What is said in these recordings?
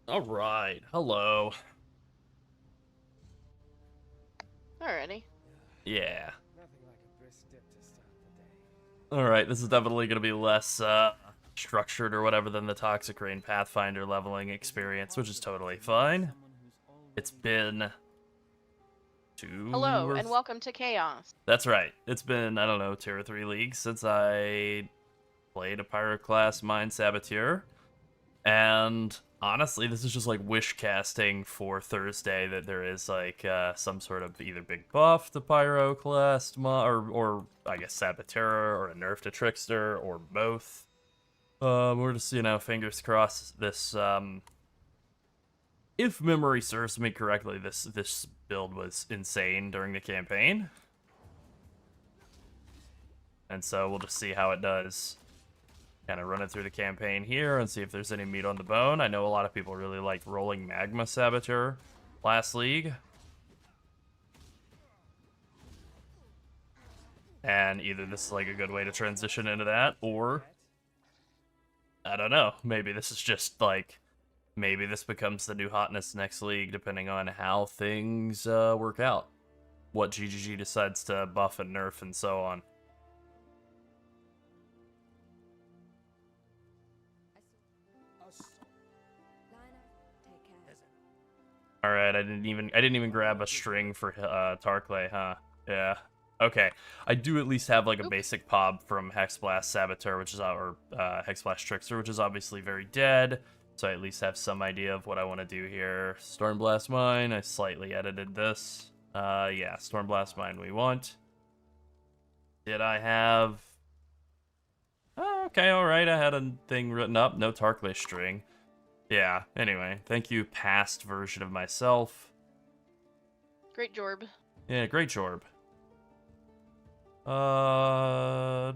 All right. Hello. Alrighty. Yeah. Nothing like a brisk dip to start the day. All right. This is definitely going to be less structured or whatever than the Toxic Rain Pathfinder leveling experience, which is totally fine. It's been two Hello, or and welcome to Chaos. that's right. It's been, I don't know, 2 or 3 leagues since I played a Pyroclast Mine Saboteur. And honestly, this is just like wish casting for Thursday that there is like some sort of either big buff to Pyroclast or I guess Saboteur or a nerf to Trickster or both. We're just fingers crossed. This if memory serves me correctly, this build was insane during the campaign, and so we'll just see how it does. Kind of run it through the campaign here and see if there's any meat on the bone. I know a lot of people really liked Rolling Magma Saboteur last league. And either this is like a good way to transition into that, or I don't know, maybe this is just like, maybe this becomes the new hotness next league, depending on how things work out. What GGG decides to buff and nerf and so on. All right, I didn't even grab a string for Tarkley, huh? Yeah. Okay. I do at least have like a basic pob from Hexblast Saboteur, which is or Hexblast Trickster, which is obviously very dead. So I at least have some idea of what I want to do here. Stormblast Mine. I slightly edited this. Yeah, Stormblast Mine we want. Did I have? Oh, okay, all right. I had a thing written up. No Tarkley string. Yeah, anyway, thank you, past version of myself. Great Jorb. Yeah, great Jorb.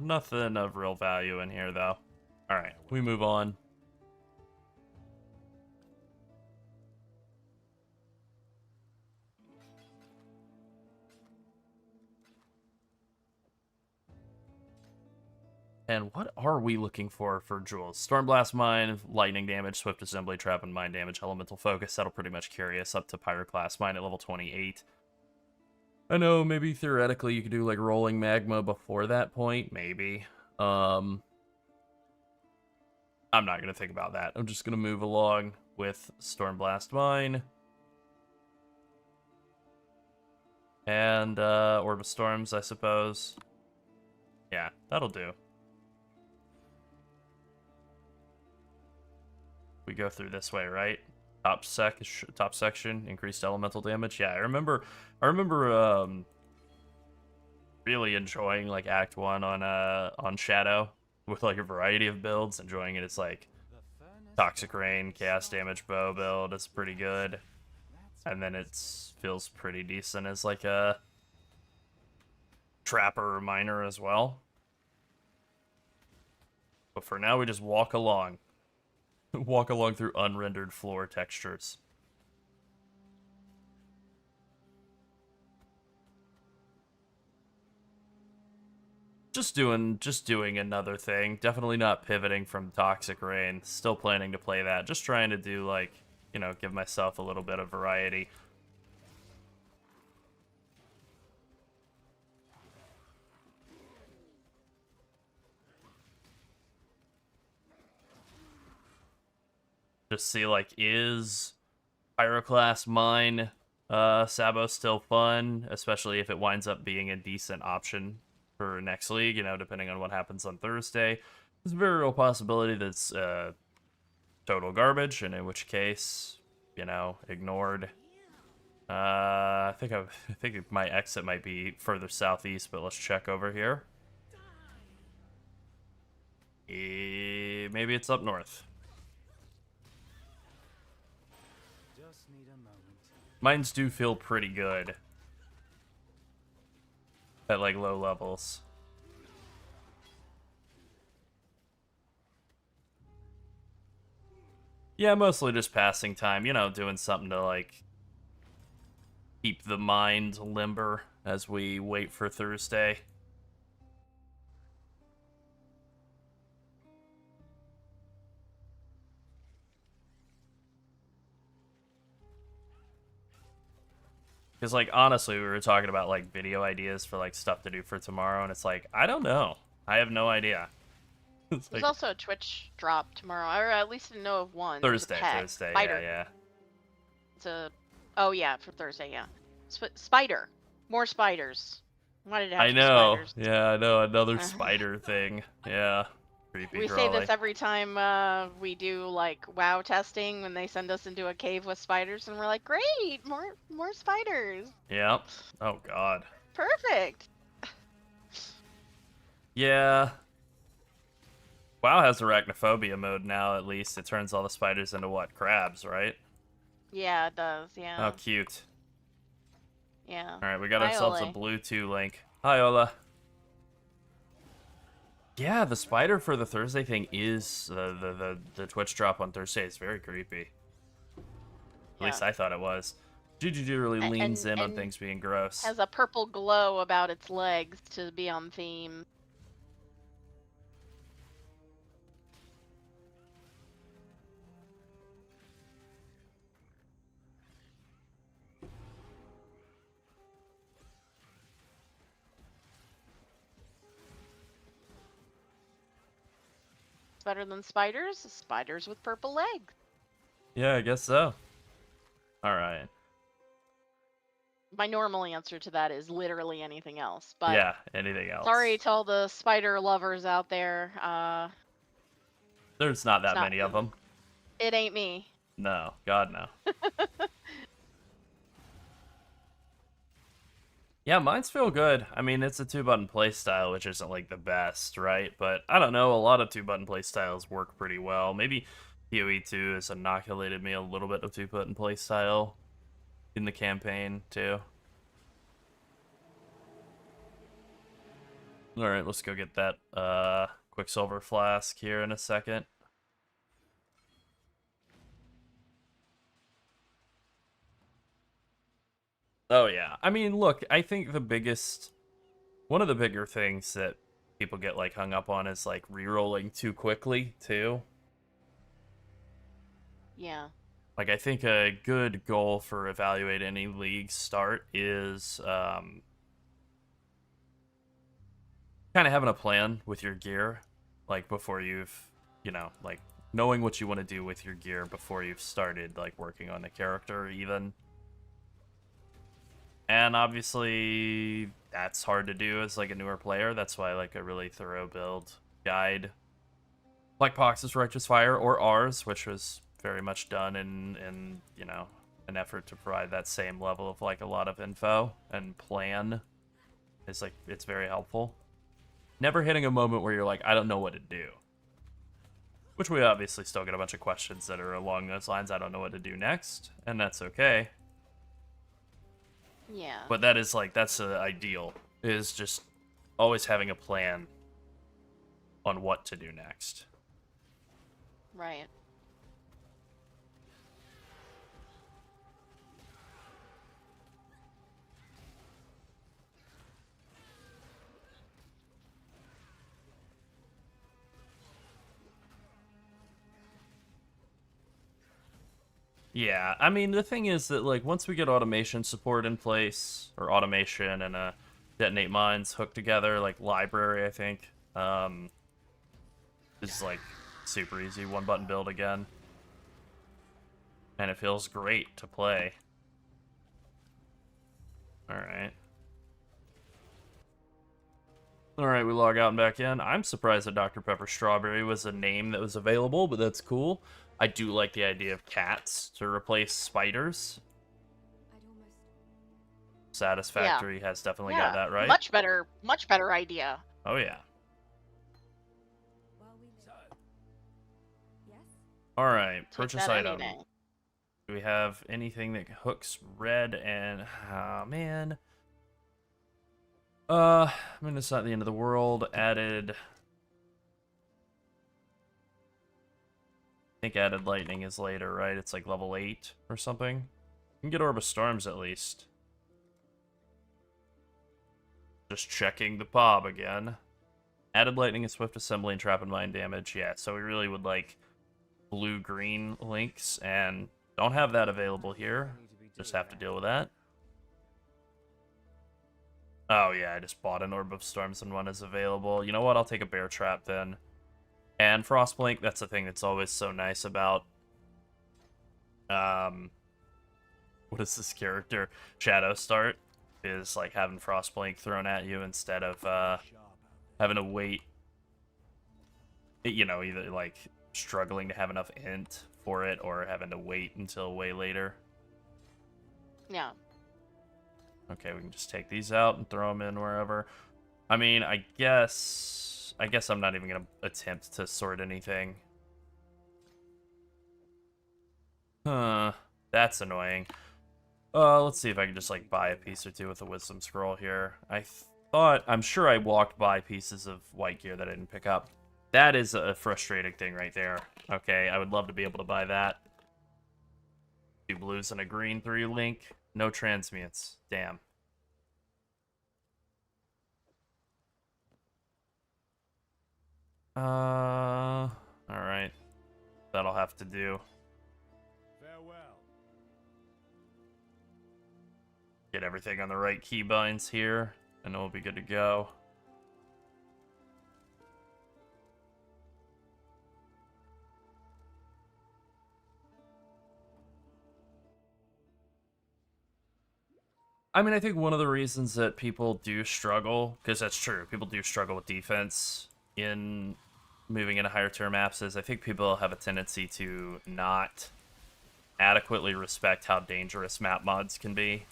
Nothing of real value in here, though. Alright, we move on. And what are we looking for jewels? Stormblast Mine, Lightning Damage, Swift Assembly Trap, and Mind Damage, Elemental Focus. That'll pretty much carry us up to Pyroclast Mine at level 28. I know, maybe theoretically you could do like Rolling Magma before that point, maybe. I'm not going to think about that. I'm just going to move along with Stormblast Mine. And Orb of Storms, I suppose. Yeah, that'll do. We go through this way, right? Top section, increased elemental damage. Yeah, I remember really enjoying like Act 1 on Shadow with like a variety of builds, enjoying it. It's like Toxic Rain, Chaos Damage Bow build is pretty good. And then it feels pretty decent as like a Trapper or Miner as well. But for now, we just walk along. Walk along through unrendered floor textures. Just doing another thing. Definitely not pivoting from Toxic Rain. Still planning to play that. Just trying to do like, give myself a little bit of variety. Just see like, is Pyroclast Mine Sabo still fun, especially if it winds up being a decent option for next league, depending on what happens on Thursday. There's a very real possibility that's total garbage, and in which case, ignored. I think my exit might be further southeast, but let's check over here. Maybe it's up north. Mines do feel pretty good at like low levels. Yeah, mostly just passing time, doing something to like keep the mind limber as we wait for Thursday. Because, like, honestly, we were talking about, like, video ideas for, like, stuff to do for tomorrow, and it's like, I don't know. I have no idea. It's There's like, also a Twitch drop tomorrow, or at least I know of one. There's a Thursday, pet. yeah, Spider. yeah. It's a. Oh yeah, for Thursday, yeah. Spider. More spiders. Why did it have I to be know. spiders? Yeah, I know. Another spider thing. Yeah. Creepy We say this every time we do like WoW testing when they send us into a cave with spiders, and we're like, great, more spiders. Yep. Oh, God. Perfect. Yeah. WoW has arachnophobia mode now, at least. It turns all the spiders into what? Crabs, right? Yeah, it does. Yeah. Oh, cute. Yeah. Alright, we got Hi, ourselves a Ole. blue 2 link. Hi, Ola. Yeah, the spider for the Thursday thing is the Twitch drop on Thursday is very creepy. At least Yeah. I thought it was. Juju really leans in on and things being gross. has a purple glow about its legs to be on theme. It's better than spiders. Spiders with purple legs. Yeah, I guess so. Alright. My normal answer to that is literally anything else. But Yeah, anything else. sorry to all the spider lovers out there. There's not that not- many of them. It ain't me. No, God no. Yeah, mine's feel good. I mean, it's a 2-button playstyle, which isn't like the best, right? But I don't know, a lot of 2-button playstyles work pretty well. Maybe PoE 2 has inoculated me a little bit of 2-button playstyle in the campaign too. Alright, let's go get that Quicksilver flask here in a second. Oh yeah. I mean, look, I think one of the bigger things that people get like hung up on is like re-rolling too quickly too. Yeah. Like I think a good goal for evaluate any league start is kind of having a plan with your gear, like before you've, like knowing what you want to do with your gear before you've started like working on the character even. And obviously, that's hard to do as like a newer player. That's why like a really thorough build guide, like Pox's Righteous Fire or ours, which was very much done in an effort to provide that same level of like a lot of info and plan, is like it's very helpful. Never hitting a moment where you're like, I don't know what to do. Which we obviously still get a bunch of questions that are along those lines. I don't know what to do next, and that's okay. Yeah. But that is like, that's the ideal, is just always having a plan on what to do next. Right. Yeah, I mean, the thing is that, like, once we get automation support in place, or automation and detonate mines hooked together, like, library, I think, is, like, super easy, one-button build again. And it feels great to play. Alright. Alright, we log out and back in. I'm surprised that Dr. Pepper Strawberry was a name that was available, but that's cool. I do like the idea of cats to replace spiders. Satisfactory has definitely got that right. Much better idea. Oh yeah. Alright, purchase item. Do we have anything that hooks red and... Oh, man. I mean, it's not the end of the world. Added... I think added lightning is later, right? It's like level 8 or something. You can get Orb of Storms at least. Just checking the POB again. Added lightning and swift assembly and trap and mine damage. Yeah, so we really would like blue-green links, and don't have that available here. Just have to deal with that. Oh yeah, I just bought an Orb of Storms and one is available. You know what? I'll take a Bear Trap then. And Frostblink, that's the thing that's always so nice about what is this character? Shadow Start is like having Frostblink thrown at you instead of having to wait. You know, either like struggling to have enough int for it or having to wait until way later. Yeah. Okay, we can just take these out and throw them in wherever. I mean, I guess I'm not even gonna attempt to sort anything. Huh, that's annoying. Let's see if I can just like buy a piece or two with a wisdom scroll here. I'm sure I walked by pieces of white gear that I didn't pick up. That is a frustrating thing right there. Okay, I would love to be able to buy that. 2 blues and a green 3 link. No transmutes. Damn. Alright. That'll have to do. Farewell. Get everything on the right keybinds here, and we'll be good to go. I mean, I think one of the reasons that people do struggle, because that's true, people do struggle with defense in moving into higher tier maps, is I think people have a tendency to not adequately respect how dangerous map mods can be.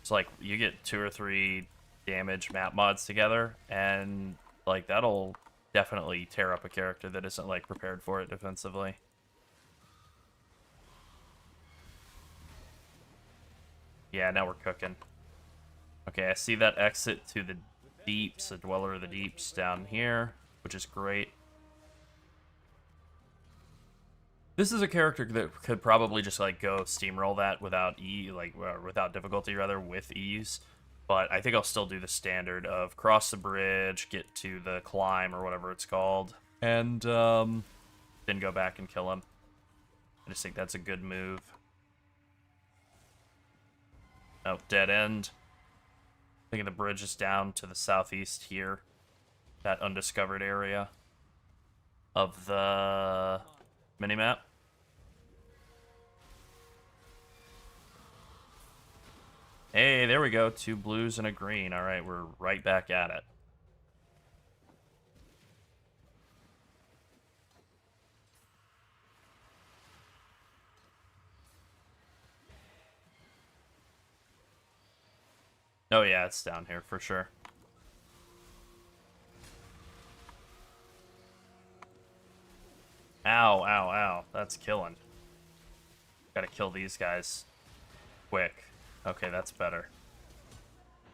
It's like, you get 2 or 3 damage map mods together, and like that'll definitely tear up a character that isn't like prepared for it defensively. Yeah, now we're cooking. Okay, I see that exit to the deeps, the Dweller of the Deeps down here, which is great. This is a character that could probably just like go steamroll that without without difficulty rather, with ease. But I think I'll still do the standard of cross the bridge, get to the climb or whatever it's called, and then go back and kill him. I just think that's a good move. Oh, dead end. I think the bridge is down to the southeast here. That undiscovered area of the minimap. Hey, there we go. 2 blues and a green. All right, we're right back at it. Oh yeah, it's down here for sure. Ow, ow, ow. That's killing. Gotta kill these guys quick. Okay, that's better.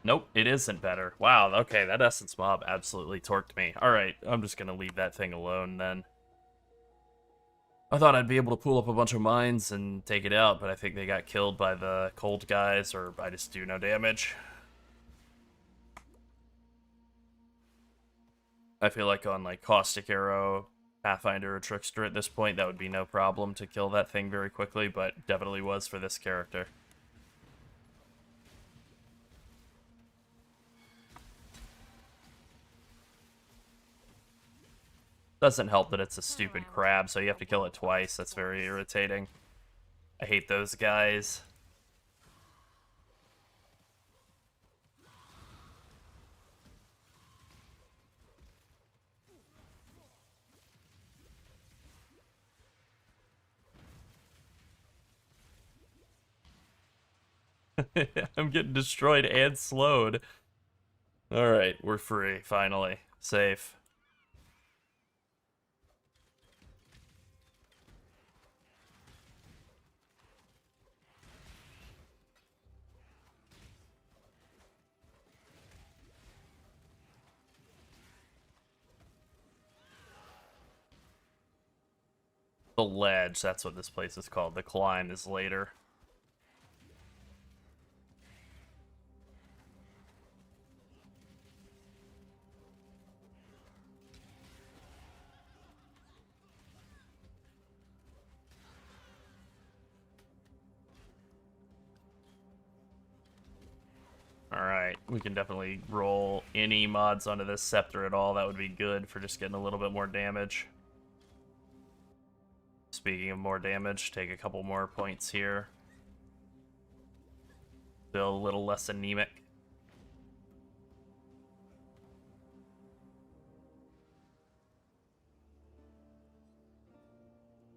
Nope, it isn't better. Wow, okay, that Essence Mob absolutely torqued me. Alright, I'm just gonna leave that thing alone then. I thought I'd be able to pull up a bunch of mines and take it out, but I think they got killed by the cold guys, or I just do no damage. I feel like on like Caustic Arrow, Pathfinder, or Trickster at this point, that would be no problem to kill that thing very quickly, but definitely was for this character. Doesn't help that it's a stupid crab, so you have to kill it twice. That's very irritating. I hate those guys. I'm getting destroyed and slowed. Alright, we're free, finally. Safe. The ledge, that's what this place is called. The climb is later. Alright, We can definitely roll any mods onto this scepter at all. That would be good for just getting a little bit more damage. Speaking of more damage, take a couple more points here. Still a little less anemic.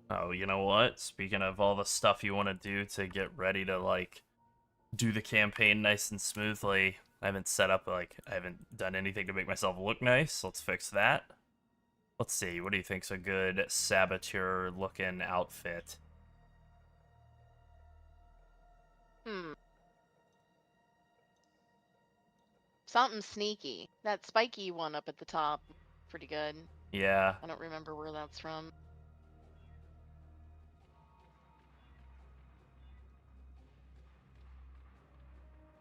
Oh, you know what? Speaking of all the stuff you want to do to get ready to, like, do the campaign nice and smoothly, I haven't set up, like, I haven't done anything to make myself look nice. Let's fix that. Let's see, what do you think's a good Saboteur-looking outfit? Something sneaky. That spiky one up at the top, pretty good. Yeah. I don't remember where that's from.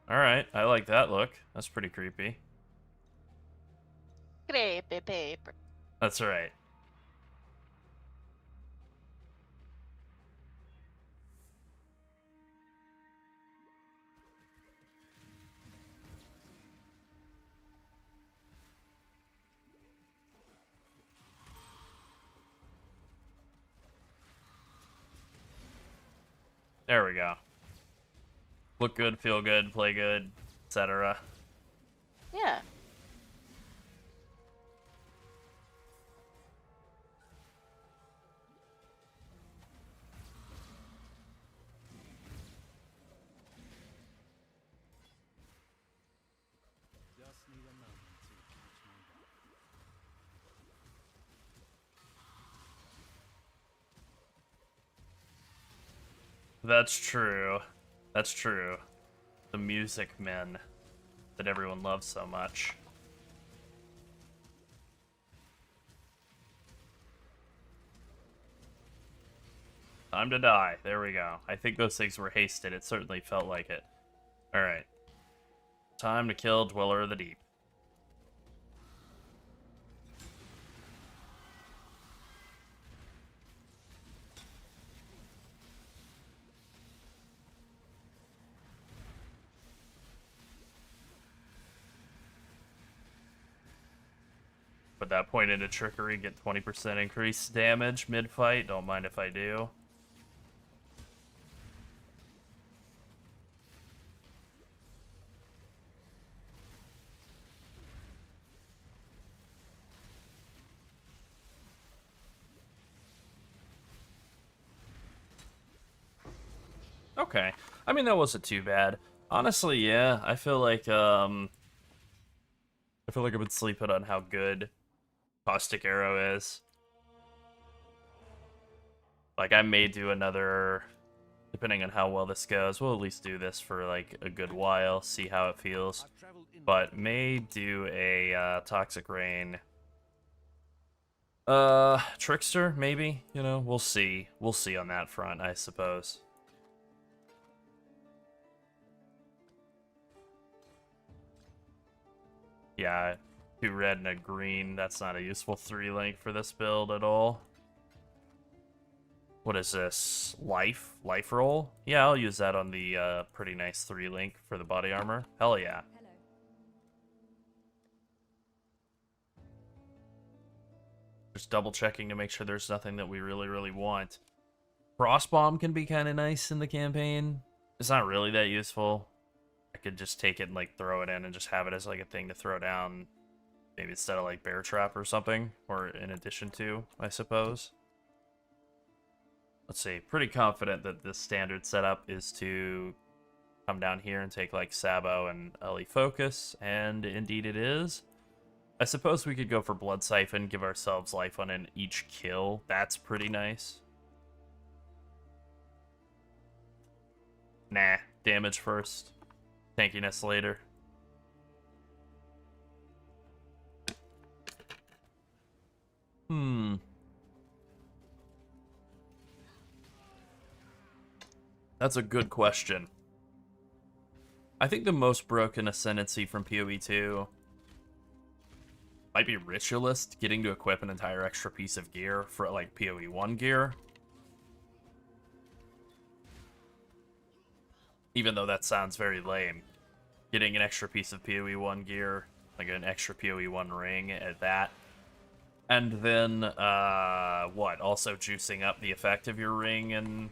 Alright, I like that look. That's pretty creepy. Creepy paper. That's right. There we go. Look good, feel good, play good, etc. Yeah. Just need a moment to catch my breath. That's true. That's true. The music men that everyone loves so much. Time to die. There we go. I think those things were hasted. It certainly felt like it. Alright. Time to kill Dweller of the Deep. Put that point into trickery, get 20% increased damage mid-fight. Don't mind if I do. Okay. I mean, that wasn't too bad. Honestly, yeah. I feel like I've been sleeping on how good Caustic Arrow is. Like, I may do another, depending on how well this goes. We'll at least do this for, like, a good while, see how it feels. I've traveled in But may do a Toxic Rain. Trickster, maybe? You know, we'll see. We'll see on that front, I suppose. Yeah, 2 red and a green. That's not a useful 3-link for this build at all. What is this? Life? Life roll? Yeah, I'll use that on the pretty nice 3-link for the body armor. Hell yeah. Hello. Just double checking to make sure there's nothing that we really want. Frostbomb can be kind of nice in the campaign. It's not really that useful. I could just take it and like throw it in and just have it as like a thing to throw down. Maybe instead of like Bear Trap or something. Or in addition to, I suppose. Let's see. Pretty confident that the standard setup is to come down here and take like Sabo and Ellie Focus. And indeed it is. I suppose we could go for Blood Siphon, give ourselves life on in each kill. That's pretty nice. Nah, damage first. Tankiness later. That's a good question. I think the most broken ascendancy from PoE 2 might be Ritualist, getting to equip an entire extra piece of gear for like PoE 1 gear. Even though that sounds very lame. getting an extra piece of PoE1 gear, like an extra PoE1 ring at that. And then, what? Also juicing up the effect of your ring and...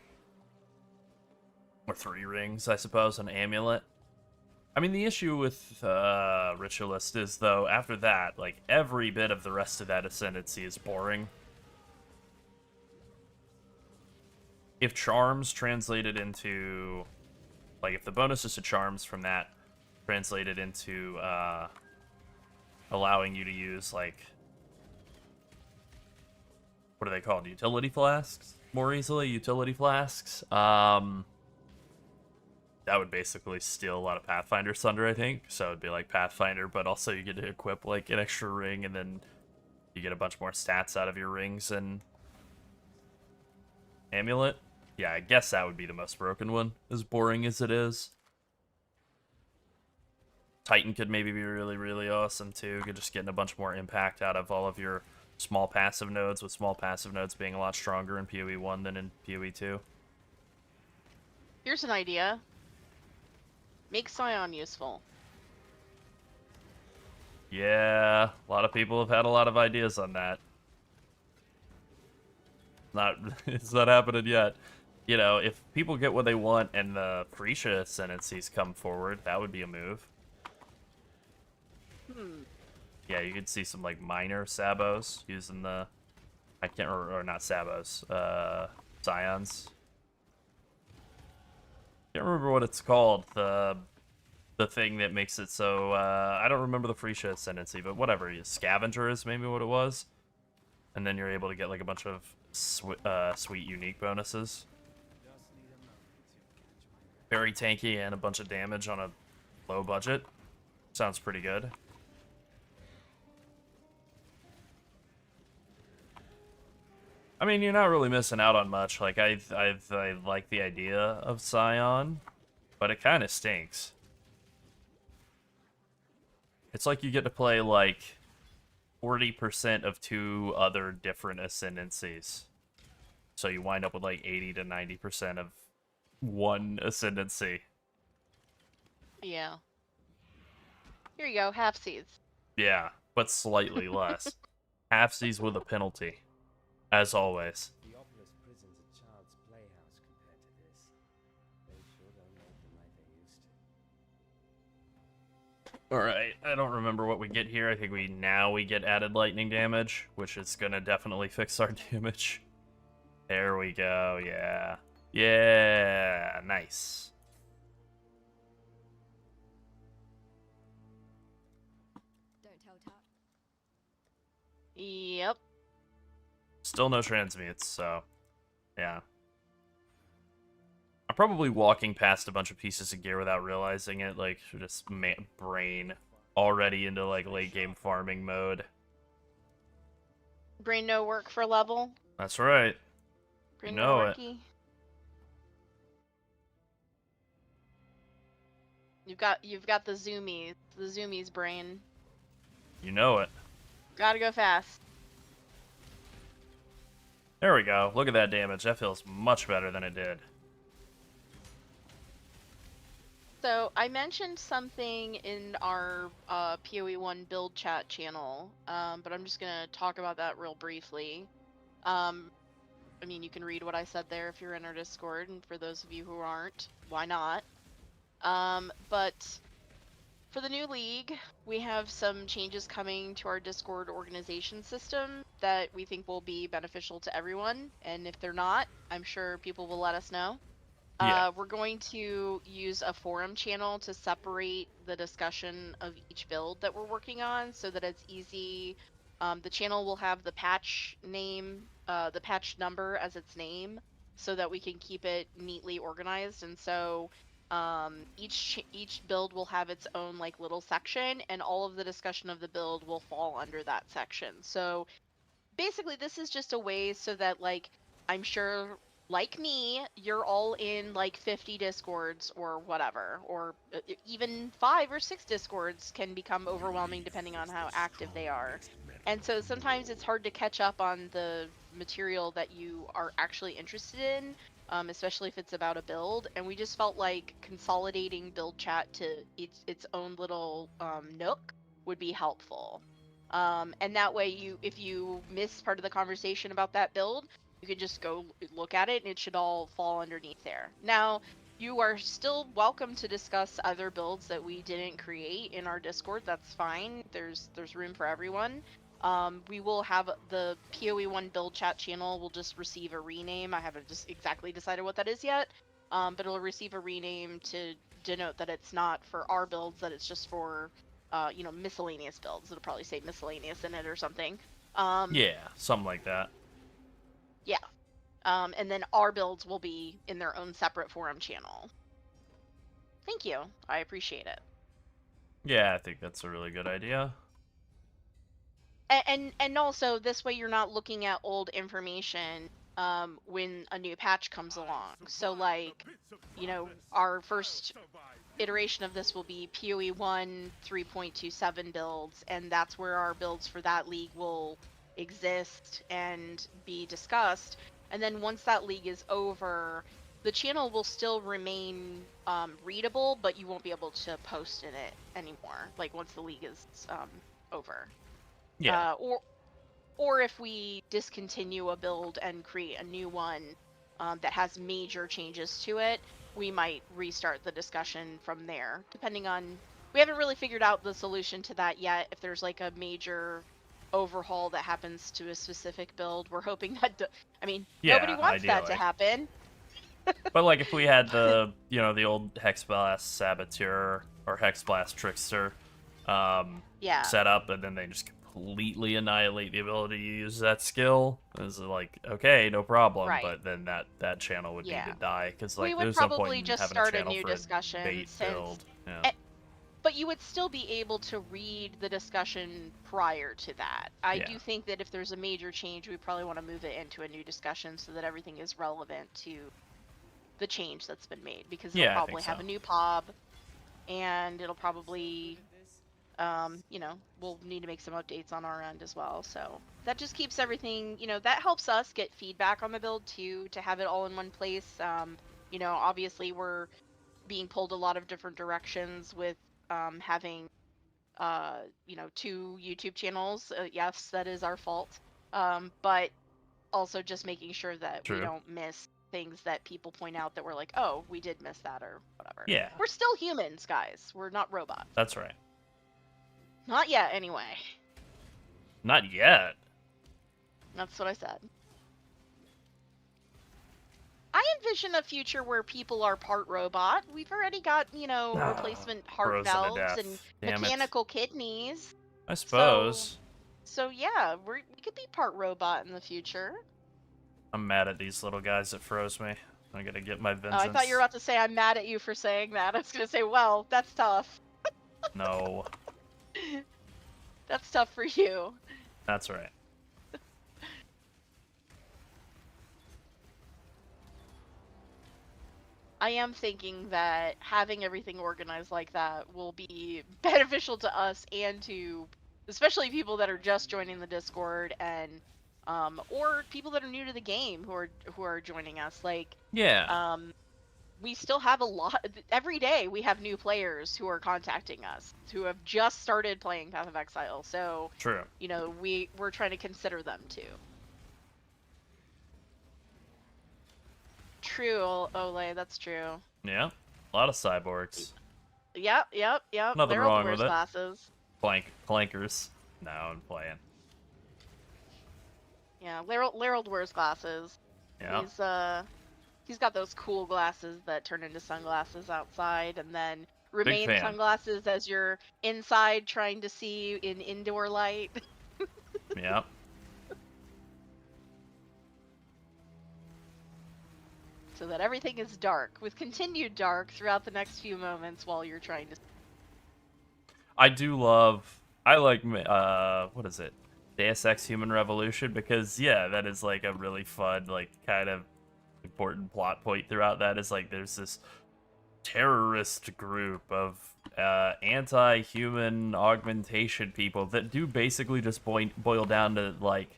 Or 3 rings, I suppose, an amulet. I mean, the issue with Ritualist is, though, after that, like, every bit of the rest of that Ascendancy is boring. If Charms translated into... Like, if the bonuses to Charms from that translated into, allowing you to use, like... What are they called? Utility flasks? More easily? Utility flasks? That would basically steal a lot of Pathfinder Thunder, I think. So it'd be like Pathfinder, but also you get to equip like an extra ring, and then you get a bunch more stats out of your rings and amulet. Yeah, I guess that would be the most broken one, as boring as it is. Titan could maybe be really, really awesome too. Could just getting a bunch more impact out of all of your small passive nodes, with small passive nodes being a lot stronger in PoE 1 than in PoE 2. Here's an idea. Make Scion useful. Yeah, a lot of people have had a lot of ideas on that. It's not happening yet. You know, if people get what they want and the Freesia Ascendancies come forward, that would be a move. Yeah, you could see some like minor Sabos using the... I can't remember, or not Sabos, Scions. Can't remember what it's called, the thing that makes it so, I don't remember the Freesia Ascendancy, but whatever, Scavenger is maybe what it was. And then you're able to get like a bunch of sweet unique bonuses. Very tanky and a bunch of damage on a low budget. Sounds pretty good. I mean, you're not really missing out on much. Like, I like the idea of Scion, but it kind of stinks. It's like you get to play, like, 40% of 2 other different Ascendancies. So you wind up with, like, 80 to 90% of 1 Ascendancy. Yeah. Here you go, half seeds. Yeah, but slightly less. Halfsies with a penalty. As always. The Obelisk prison's a child's playhouse compared to this. They sure don't open like they used to. Alright, I don't remember what we get here. I think we get added lightning damage, which is gonna definitely fix our damage. There we go, yeah. Yeah, nice. Don't tell Tuck. Yep. Still no transmutes, so yeah. I'm probably walking past a bunch of pieces of gear without realizing it, like just brain already into like late game farming mode. Brain no work for level. That's right. Brain know no it. worky. You've got the zoomies brain. You know it. Gotta go fast. There we go. Look at that damage. That feels much better than it did. So I mentioned something in our PoE1 build chat channel, but I'm just gonna talk about that real briefly. I mean, you can read what I said there if you're in our Discord, and for those of you who aren't, why not? But for the new league, we have some changes coming to our Discord organization system that we think will be beneficial to everyone, and if they're not, I'm sure people will let us know. Yeah. We're going to use a forum channel to separate the discussion of each build that we're working on so that it's easy. The channel will have the patch name, the patch number as its name, so that we can keep it neatly organized. And so each build will have its own like little section, and all of the discussion of the build will fall under that section. So basically this is just a way so that, like, I'm sure like me, you're all in like 50 discords or whatever, or even 5 or 6 discords can become overwhelming depending on how active they are. And so sometimes it's hard to catch up on the material that you are actually interested in especially if it's about a build. And we just felt like consolidating build chat to its own little nook would be helpful. And that way, if you miss part of the conversation about that build, you can just go look at it, and it should all fall underneath there. Now, you are still welcome to discuss other builds that we didn't create in our Discord. That's fine. There's room for everyone. We will have the PoE1 build chat channel will just receive a rename. I haven't just exactly decided what that is yet, but it'll receive a rename to denote that it's not for our builds, that it's just for miscellaneous builds. It'll probably say miscellaneous in it or something. Yeah, something like that. Yeah. And then our builds will be in their own separate forum channel. Thank you. I appreciate it. Yeah, I think that's a really good idea. And also, this way you're not looking at old information when a new patch comes along. So, like, our first iteration of this will be PoE1 3.27 builds, and that's where our builds for that league will exist and be discussed. And then once that league is over, the channel will still remain readable, but you won't be able to post in it anymore, like once the league is over. Yeah. Or if we discontinue a build and create a new one that has major changes to it, we might restart the discussion from there, depending on... We haven't really figured out the solution to that yet. If there's like a major overhaul that happens to a specific build, we're hoping that... nobody wants that to happen. But like if we had the, the old Hexblast Saboteur or Hexblast Trickster set up, and then they just completely annihilate the ability to use that skill, it's like, okay, no problem. Right. But then that channel would need to die, because like we would there's no probably point in just having start a channel new for discussion a bait since... build. Yeah. But you would still be able to read the discussion prior to that. I do think that if there's a major change, we probably want to move it into a new discussion so that everything is relevant to the change that's been made, because it'll probably have a new POB, and it'll probably, we'll need to make some updates on our end as well. So that just keeps everything, that helps us get feedback on the build too, to have it all in one place. Obviously we're being pulled a lot of different directions with having, 2 YouTube channels. Yes, that is our fault. But also just making sure that we don't miss things that people point out that we're like, oh, we did miss that or whatever. Yeah. We're still humans, guys. We're not robots. That's right. Not yet, anyway. Not yet. That's what I said. I envision a future where people are part robot. We've already got, replacement heart valves and mechanical kidneys. I suppose. So yeah, we could be part robot in the future. I'm mad at these little guys that froze me. I'm gonna get my vengeance. I thought you were about to say I'm mad at you for saying that. I was gonna say, well, that's tough. No. That's tough for you. That's right. I am thinking that having everything organized like that will be beneficial to us and to especially people that are just joining the Discord, and or people that are new to the game who are joining us. Like, we still have a lot. Every day we have new players who are contacting us who have just started playing Path of Exile. So true. We're trying to consider them too. True, Ole, that's true. Yeah, a lot of cyborgs. Yep. Nothing wrong with it. Glasses. Clankers. No, I'm playing. Yeah, Larold wears glasses. Yeah. He's got those cool glasses that turn into sunglasses outside, and then remain sunglasses as you're inside trying to see in indoor light. Yep. So that everything is dark, with continued dark throughout the next few moments while you're trying to... I like, what is it? Deus Ex Human Revolution, because, yeah, that is, like, a really fun, like, kind of important plot point throughout that, is, like, there's this terrorist group of anti-human augmentation people that do basically just boil down to, like,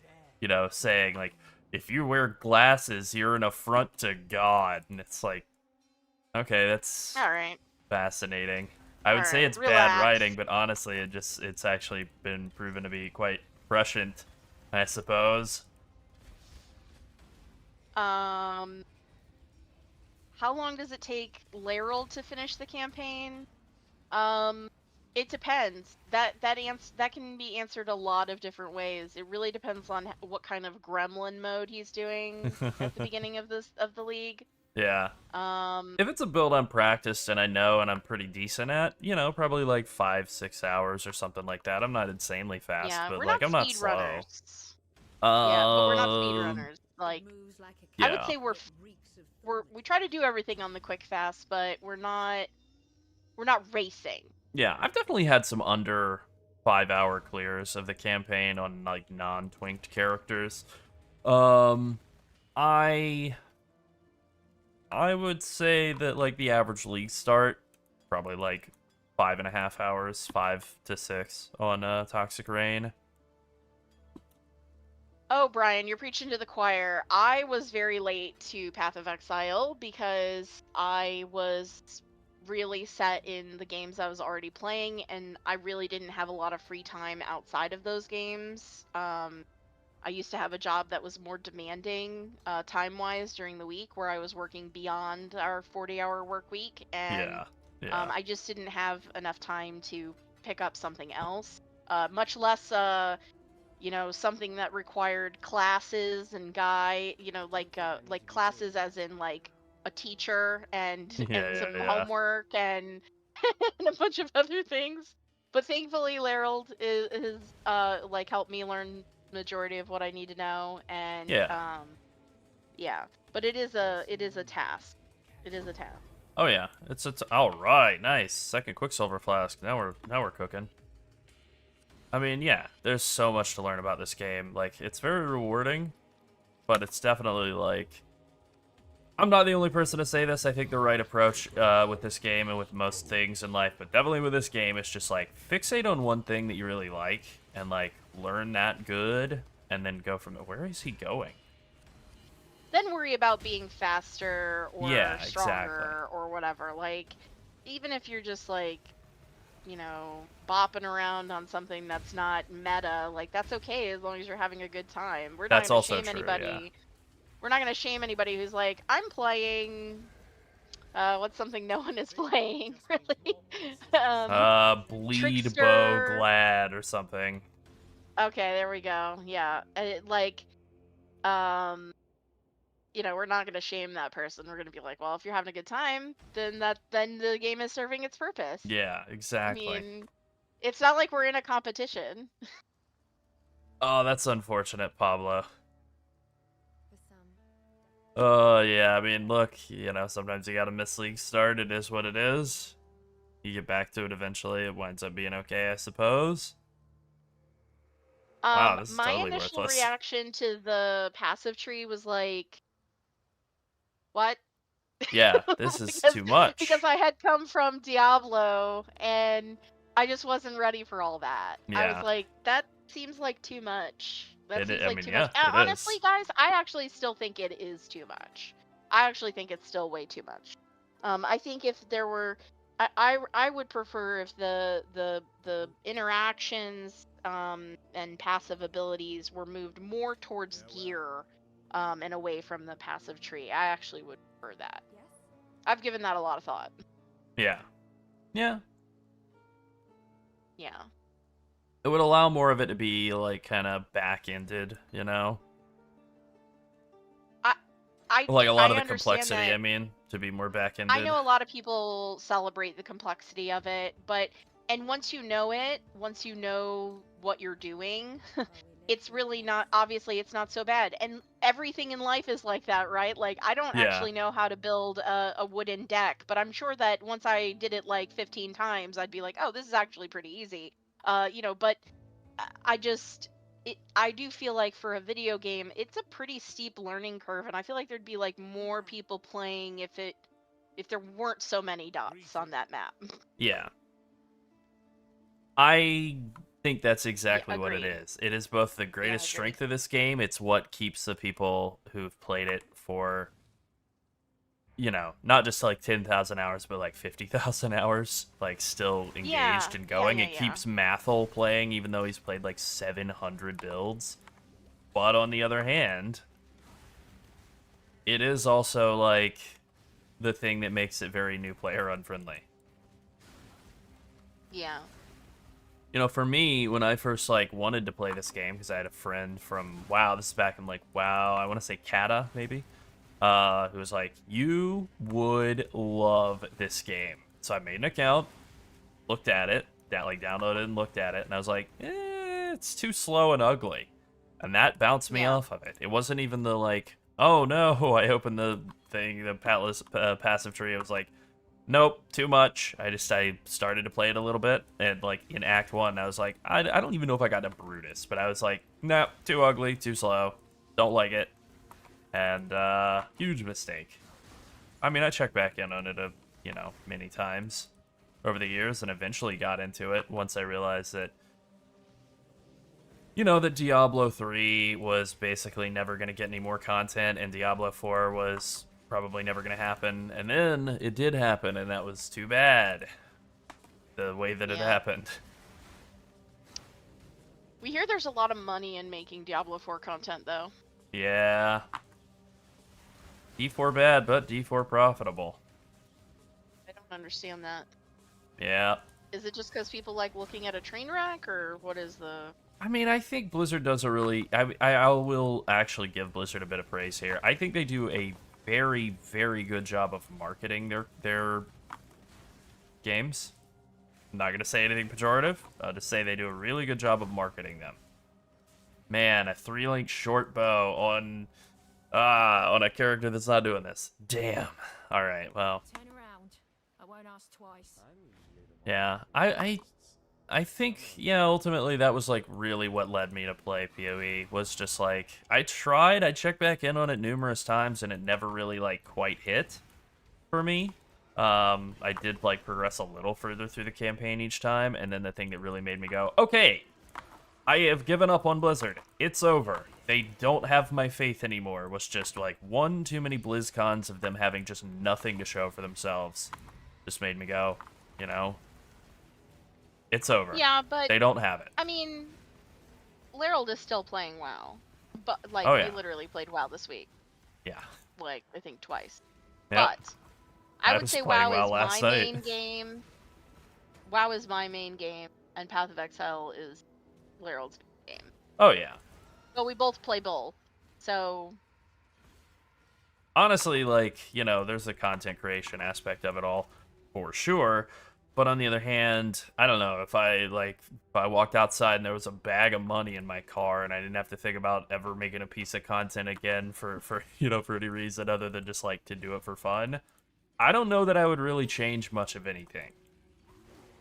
saying, like, if you wear glasses, you're an affront to God. And it's like, okay, that's All right. fascinating. I would say Alright, it's bad relax. writing, but honestly, it's actually been proven to be quite prescient, I suppose. How long does it take Laryl to finish the campaign? Um, it depends. That can be answered a lot of different ways. It really depends on what kind of gremlin mode he's doing at the beginning of the league. Yeah. Um, If it's a build I'm practiced and I know and I'm pretty decent at, probably like 5-6 hours or something like that. I'm not insanely fast, yeah, but we're like not I'm not slow. speedrunners. Yeah, but we're not Um, speedrunners. Like, Moves like a I would yeah. say we try to do everything on the quick fast, but we're not racing. Yeah, I've definitely had some under 5-hour clears of the campaign on like non-twinked characters. Um, I would say that like the average league start probably like 5.5 hours, 5 to 6 on Toxic Rain. Oh, Brian, you're preaching to the choir. I was very late to Path of Exile because I was really set in the games I was already playing, and I really didn't have a lot of free time outside of those games. I used to have a job that was more demanding time-wise during the week, where I was working beyond our 40-hour work week, and Yeah. I just didn't have enough time to pick up something else. Much less something that required classes and like classes as in like a teacher and some Yeah. homework and and a bunch of other things. But thankfully Larold is like helped me learn majority of what I need to know, and Yeah. yeah. But it is a task. It is a task. Oh yeah. It's all right. Nice. Second Quicksilver flask. Now we're cooking. I mean, yeah, there's so much to learn about this game. Like, it's very rewarding, but it's definitely like, I'm not the only person to say this. I think the right approach with this game and with most things in life, but definitely with this game, it's just like fixate on one thing that you really like and like learn that good, and then go from there. Where is he going? Then worry about being faster or Yeah, stronger exactly. or whatever. Like, even if you're just like, bopping around on something that's not meta, like that's okay as long as you're having a good time. We're not That's gonna also shame true. Yeah. anybody. We're not gonna shame anybody who's like, I'm playing. What's something no one is playing really? Bleed Bow Trickster. Glad or something. Okay, there we go. Yeah, um, we're not gonna shame that person. We're gonna be like, well, if you're having a good time, then the game is serving its purpose. Yeah, I exactly. mean, it's not like we're in a competition. Oh, that's unfortunate, Pablo. For some. Yeah, I mean, look, sometimes you gotta miss league start. It is what it is. You get back to it eventually. It winds up being okay, I suppose. Wow, this is My totally initial worthless. reaction to the passive tree was like, what? Yeah, this is because too much. because I had come from Diablo and I just wasn't ready for all that. I was Yeah, like, that seems like too much. That seems I like mean, too much. yeah, And it honestly, is. guys, I actually still think it is too much. I actually think it's still way too much. I think if there were, I would prefer if the interactions and passive abilities were moved more towards gear and away from the passive tree. I actually would prefer that. Yes? I've given that a lot of thought. Yeah. Yeah. Yeah. It would allow more of it to be, like, kind of back-ended, Like, a lot I of the understand complexity, I that. mean, to be more I back-ended. know a lot of people celebrate the complexity of it, and once you know it, once you know what you're doing, it's really not, obviously it's not so bad. And everything in life is like that, right? Like, I don't Yeah. actually know how to build a wooden deck, but I'm sure that once I did it like 15 times, I'd be like, oh, this is actually pretty easy. But I just I do feel like for a video game, it's a pretty steep learning curve, and I feel like there'd be like more people playing if there weren't so many dots on that map. Yeah. I think that's exactly what it agreed. is. It is both the greatest agreed. strength of this game. It's what keeps the people who've played it for, not just like 10,000 hours, but like 50,000 hours, like still engaged and going. It keeps Mathel playing, even though he's played like 700 builds. But on the other hand, it is also like the thing that makes it very new player unfriendly. Yeah. For me, when I first like wanted to play this game, because I had a friend from WoW, this is back in like WoW, I want to say Kata maybe, who was like, "You would love this game." So I made an account, looked at it, downloaded and looked at it, and I was like, it's too slow and ugly, and that bounced me off of it. It wasn't even the like, oh no, I opened the thing, the passive tree. It was like, nope, too much. I started to play it a little bit, and like in Act 1, I was like, I don't even know if I got to Brutus, but I was like, nope, too ugly, too slow, don't like it, and huge mistake. I mean, I checked back in on it many times over the years, and eventually got into it once I realized that, that Diablo 3 was basically never going to get any more content, and Diablo 4 was probably never going to happen, and then it did happen, and that was too bad, the way that it happened. We hear there's a lot of money in making Diablo 4 content, though. Yeah. D4 bad, but D4 profitable. I don't understand that. Yeah. Is it just because people like looking at a train wreck, or what is the... I mean, I think Blizzard does a really... I will actually give Blizzard a bit of praise here. I think they do a very, very good job of marketing their games. I'm not going to say anything pejorative. I'll just say they do a really good job of marketing them. Man, a 3-link short bow on a character that's not doing this. Damn. All right, well. Turn around. I won't ask twice. Yeah, I think, ultimately that was, like, really what led me to play PoE, was just, like, I checked back in on it numerous times, and it never really, like, quite hit for me. I did, like, progress a little further through the campaign each time, and then the thing that really made me go, okay, I have given up on Blizzard. It's over. They don't have my faith anymore, was just, like, one too many BlizzCons of them having just nothing to show for themselves. Just made me go, it's over. Yeah, but... They don't have it. I mean, Lerald is still playing WoW. But, like, Oh, yeah. he literally played WoW this week. Yeah. Like, I think twice. Yep. But, I would was say playing WoW WoW is last my night. main game. WoW is my main game, and Path of Exile is Lerald's game. Oh, yeah. But we both play both, so... Honestly, like, there's a content creation aspect of it all, for sure. But on the other hand, I don't know, if I walked outside and there was a bag of money in my car and I didn't have to think about ever making a piece of content again for any reason other than just, like, to do it for fun, I don't know that I would really change much of anything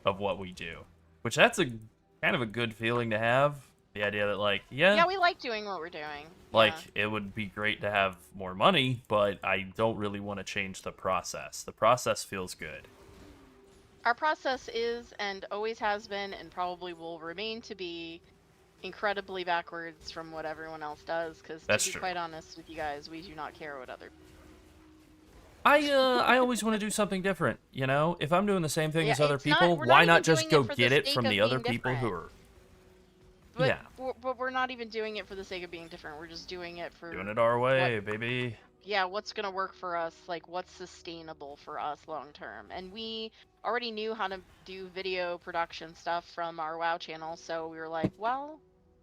of what we do. Which that's a kind of a good feeling to have. The idea that, like, Yeah, we like doing what we're doing. like, Yeah. it would be great to have more money, but I don't really want to change the process. The process feels good. Our process is, and always has been, and probably will remain to be, incredibly backwards from what everyone else does, because to That's be true. quite honest with you guys, we do not care what other... I always want to do something different, If I'm doing the same thing Yeah, as other it's not- people, we're why not not even just doing go it for the get it sake from of the other being people who different. are But, Yeah. but we're not even doing it for the sake of being different. We're just doing it for... doing it our way, baby? Yeah, what's gonna work for us, like what's sustainable for us long term. And we already knew how to do video production stuff from our WoW channel, so we were like, well,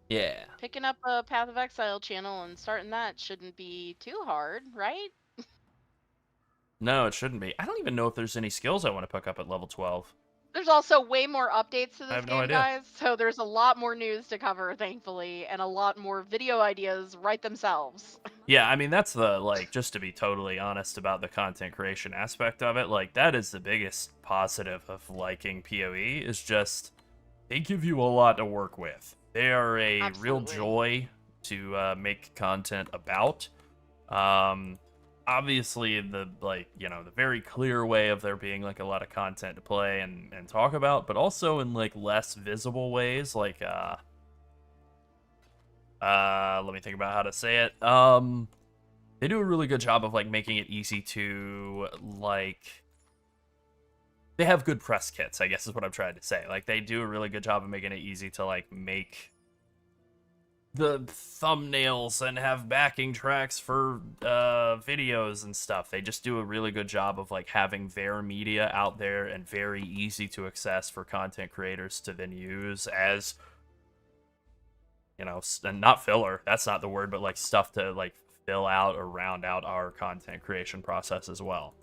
Yeah. picking up a Path of Exile channel and starting that shouldn't be too hard, right? No, it shouldn't be. I don't even know if there's any skills I want to pick up at level 12. There's also way more updates to I this have no game, idea. guys, so there's a lot more news to cover, thankfully, and a lot more video ideas write themselves. Yeah, I mean, that's the, like, just to be totally honest about the content creation aspect of it, like, that is the biggest positive of liking PoE, is just, they give you a lot to work with. They are real Absolutely. joy to make content about. obviously the like, the very clear way of there being like a lot of content to play and talk about, but also in like less visible ways, like let me think about how to say it. They do a really good job of like making it easy to like they have good press kits, I guess is what I'm trying to say. Like they do a really good job of making it easy to like make the thumbnails and have backing tracks for videos and stuff. They just do a really good job of like having their media out there and very easy to access for content creators to then use as, and not filler, that's not the word, but like stuff to like fill out or round out our content creation process as well.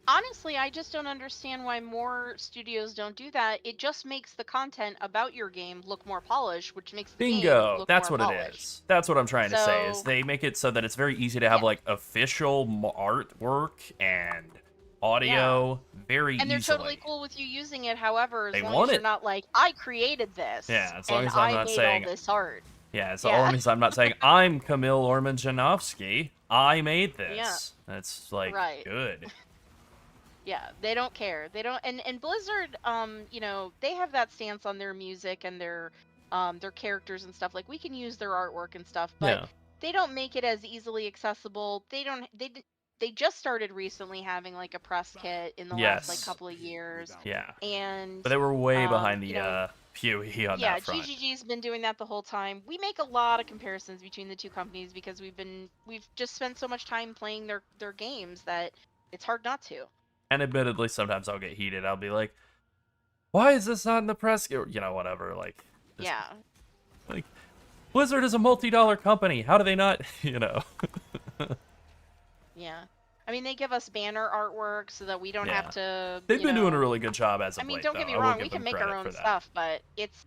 Honestly, I just don't understand why more studios don't do that. It just makes the content about your game look more polished, which makes the game Bingo! look That's more what polished. it is. That's what I'm trying to say, is So- they make it so that it's very easy to have Yeah. like official artwork and audio very And they're easily. totally cool with you using it, however, as They long want as you're it. not like, I created this. Yeah, as long and as I'm I not made saying- all this art. Yeah, as Yeah. long as I'm not saying I'm Camille Orman-Janowski, I made this. That's like Right. good. Yeah, they don't care. They don't, and Blizzard, they have that stance on their music and their characters and stuff. Like, we can use their artwork and stuff, but Yeah. they don't make it as easily accessible. They just started recently having like a press kit in the last like Yes. couple of years, Yeah. and But they were way behind the you know, PoE on yeah, that front. GGG's been doing that the whole time. We make a lot of comparisons between the two companies because we've just spent so much time playing their games that it's hard not to. And admittedly, sometimes I'll get heated. I'll be like, why is this not in the press? Or, whatever. Like, just- Yeah. like, Blizzard is a multi-dollar company. How do they not, Yeah. I mean, they give us banner artwork so that we don't Yeah. have to. They've been doing a really good job as of I mean, late, don't get though. me I will wrong, give we them can make credit our own for that. stuff, but it's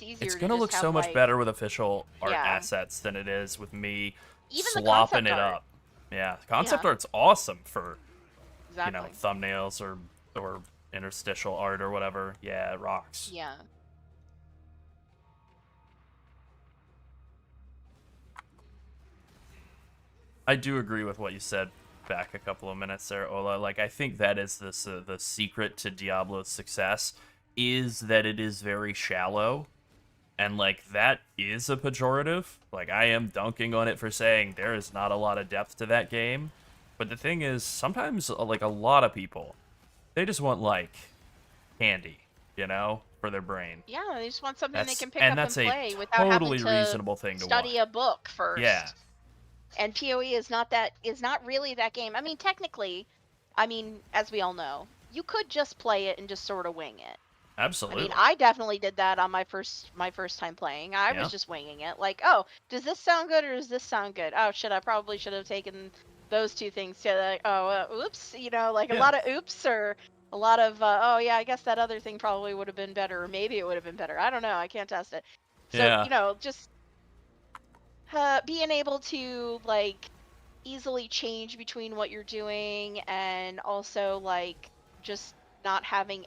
easier. It's to gonna just look have, so much like, better with official art Yeah. assets than it is with me Even the slopping it concept art. up. Yeah, concept Yeah. art's awesome for Exactly. thumbnails or interstitial art or whatever. Yeah, it rocks. Yeah. I do agree with what you said back a couple of minutes there, Ola. Like, I think that is the secret to Diablo's success, is that it is very shallow. And, like, that is a pejorative. Like, I am dunking on it for saying there is not a lot of depth to that game. But the thing is, sometimes, like, a lot of people, they just want, like, candy, for their brain. Yeah, they just want something they That's- can pick and up and that's a play without totally having to reasonable thing to study want. a book first. Yeah. And PoE is not really that game. I mean, technically, as we all know, you could just play it and just sort of wing it. Absolutely. I mean, I definitely did that on my first time playing. I Yeah. was just winging it. Like, oh, does this sound good or does this sound good? Oh shit, I probably should have taken those two things to like, oops, a Yeah. lot of oops or a lot of oh yeah, I guess that other thing probably would have been better, or maybe it would have been better. I don't know. I can't test it. So Yeah. just being able to like easily change between what you're doing, and also like just not having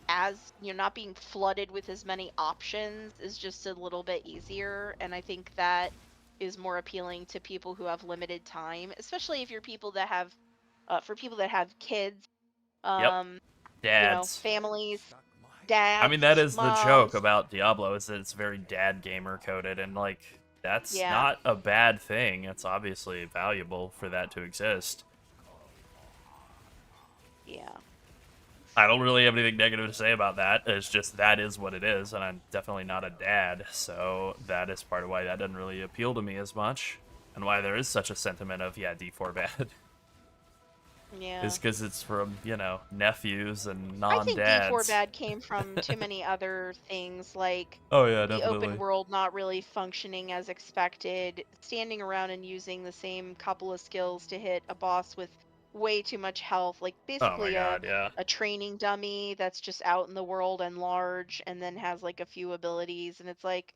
not being flooded with as many options is just a little bit easier, and I think that is more appealing to people who have limited time, especially if you're people that have for people that have kids, Dads. families, dads. I mean, that is the joke moms. about Diablo, is that it's very dad gamer coded, and like that's Yeah. not a bad thing. It's obviously valuable for that to exist. Yeah. I don't really have anything negative to say about that. It's just that is what it is, and I'm definitely not a dad, so that is part of why that doesn't really appeal to me as much, and why there is such a sentiment of D4 bad. Yeah. Is because it's from nephews and I think non-dads. D4 bad came from too many other things, like Oh yeah, the definitely. open world not really functioning as expected, standing around and using the same couple of skills to hit a boss with way too much health, like Oh my basically god, yeah. a training dummy that's just out in the world and large, and then has like a few abilities, and it's like,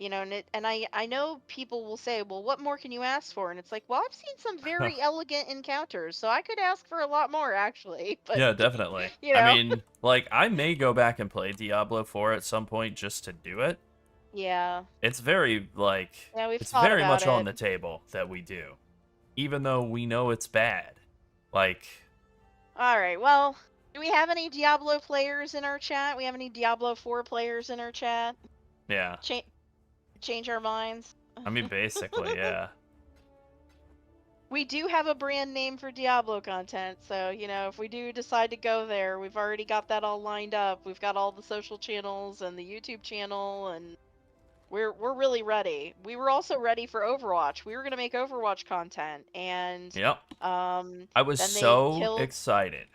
and I know people will say, well, what more can you ask for? And it's like, well, I've seen some very elegant encounters, so I could ask for a lot more actually. But Yeah, definitely. you know. I mean, like, I may go back and play Diablo 4 at some point just to do it. yeah, It's very, like, yeah, we've it's thought very about much on it. the table that we do. even though we know it's bad. Like, All right. Well, do we have any Diablo players in our chat? We have any Diablo 4 players in our chat? yeah. Change our minds. I mean, basically, yeah. We do have a brand name for Diablo content, so if we do decide to go there, we've already got that all lined up. We've got all the social channels and the YouTube channel, and we're really ready. We were also ready for Overwatch. We were gonna make Overwatch content, and Yep. um, I was then so excited.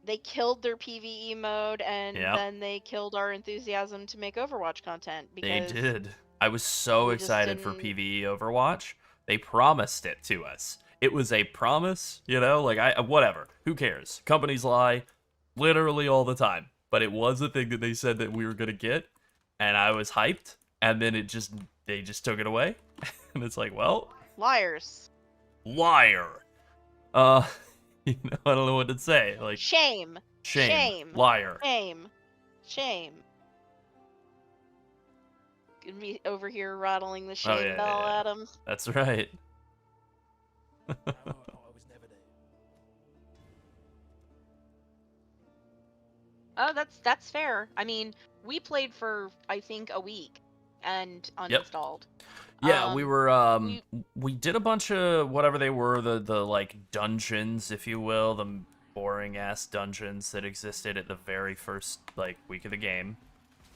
they killed their PvE mode, and Yep. then they killed our enthusiasm to make Overwatch content They because did. I was so we just excited for didn't- PvE Overwatch. They promised it to us. It was a promise, like whatever. Who cares? Companies lie literally all the time. But it was a thing that they said that we were gonna get, and I was hyped, and then they just took it away. And it's like, well, liars. liar. I don't know what to say. Like Shame. shame. Liar. Shame. Me over here rattling the Oh, shame yeah, bell yeah. at him. That's right. I was never there. Oh, that's fair. I mean, we played for I think a week and Yep. uninstalled. Yeah, we were we- we did a bunch of whatever they were, the like dungeons, if you will, the boring ass dungeons that existed at the very first like week of the game.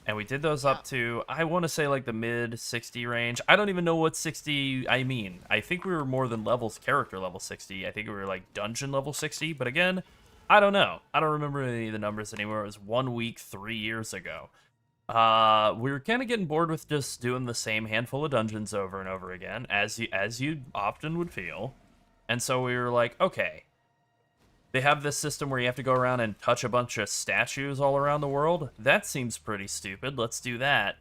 And we did those up to, I want to say, like the mid 60 range. I don't even know what 60 I mean. I think we were more than character level 60. I think we were like dungeon level 60. But again, I don't know. I don't remember any of the numbers anymore. It was 1 week, 3 years ago. We were kind of getting bored with just doing the same handful of dungeons over and over again, as you often would feel. And so we were like, okay. They have this system where you have to go around and touch a bunch of statues all around the world. That seems pretty stupid. Let's do that.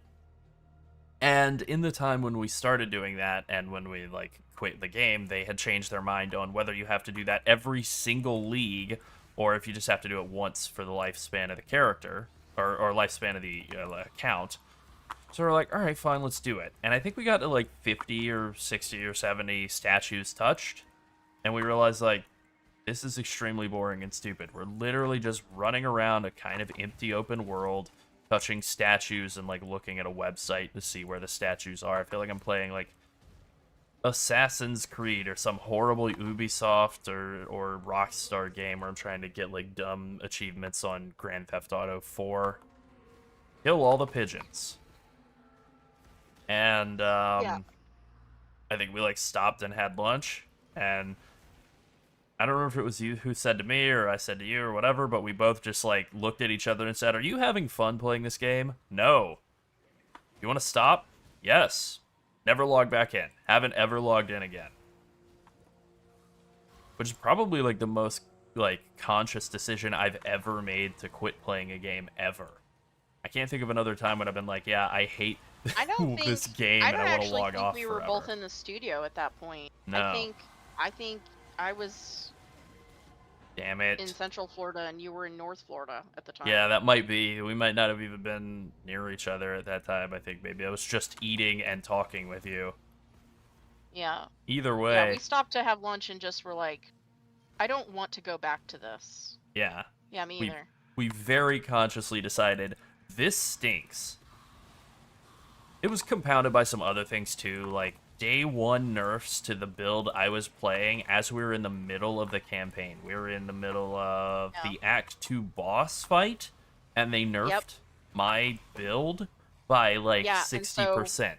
And in the time when we started doing that and when we like quit the game, they had changed their mind on whether you have to do that every single league or if you just have to do it once for the lifespan of the character or lifespan of the account. So we're like, all right, fine, let's do it. And I think we got to like 50 or 60 or 70 statues touched. And we realized like, this is extremely boring and stupid. We're literally just running around a kind of empty open world, touching statues and like looking at a website to see where the statues are. I feel like I'm playing like Assassin's Creed or some horrible Ubisoft or Rockstar game where I'm trying to get like dumb achievements on Grand Theft Auto 4. Kill all the pigeons. And I think we like stopped and had lunch, and I don't remember if it was you who said to me or I said to you or whatever, but we both just like looked at each other and said, "Are you having fun playing this game?" No. You want to stop? Yes. Never log back in. Haven't ever logged in again. Which is probably like the most like conscious decision I've ever made to quit playing a game ever. I can't think of another time when I've been like, yeah, I hate this game and I want to log off we forever. were both in the studio at that point. No. I think I was Damn it. in Central Florida and you were in North Florida at the time. Yeah, that might be. We might not have even been near each other at that time. I think maybe I was just eating and talking with you. Yeah. Either way. Yeah, we stopped to have lunch and just were like, I don't want to go back to this. Yeah. Yeah, me either. We very consciously decided this stinks. It was compounded by some other things too, like day one nerfs to the build I was playing as we were in the middle of the campaign. We were in the middle of the Act 2 boss fight, and they nerfed my build by like 60%.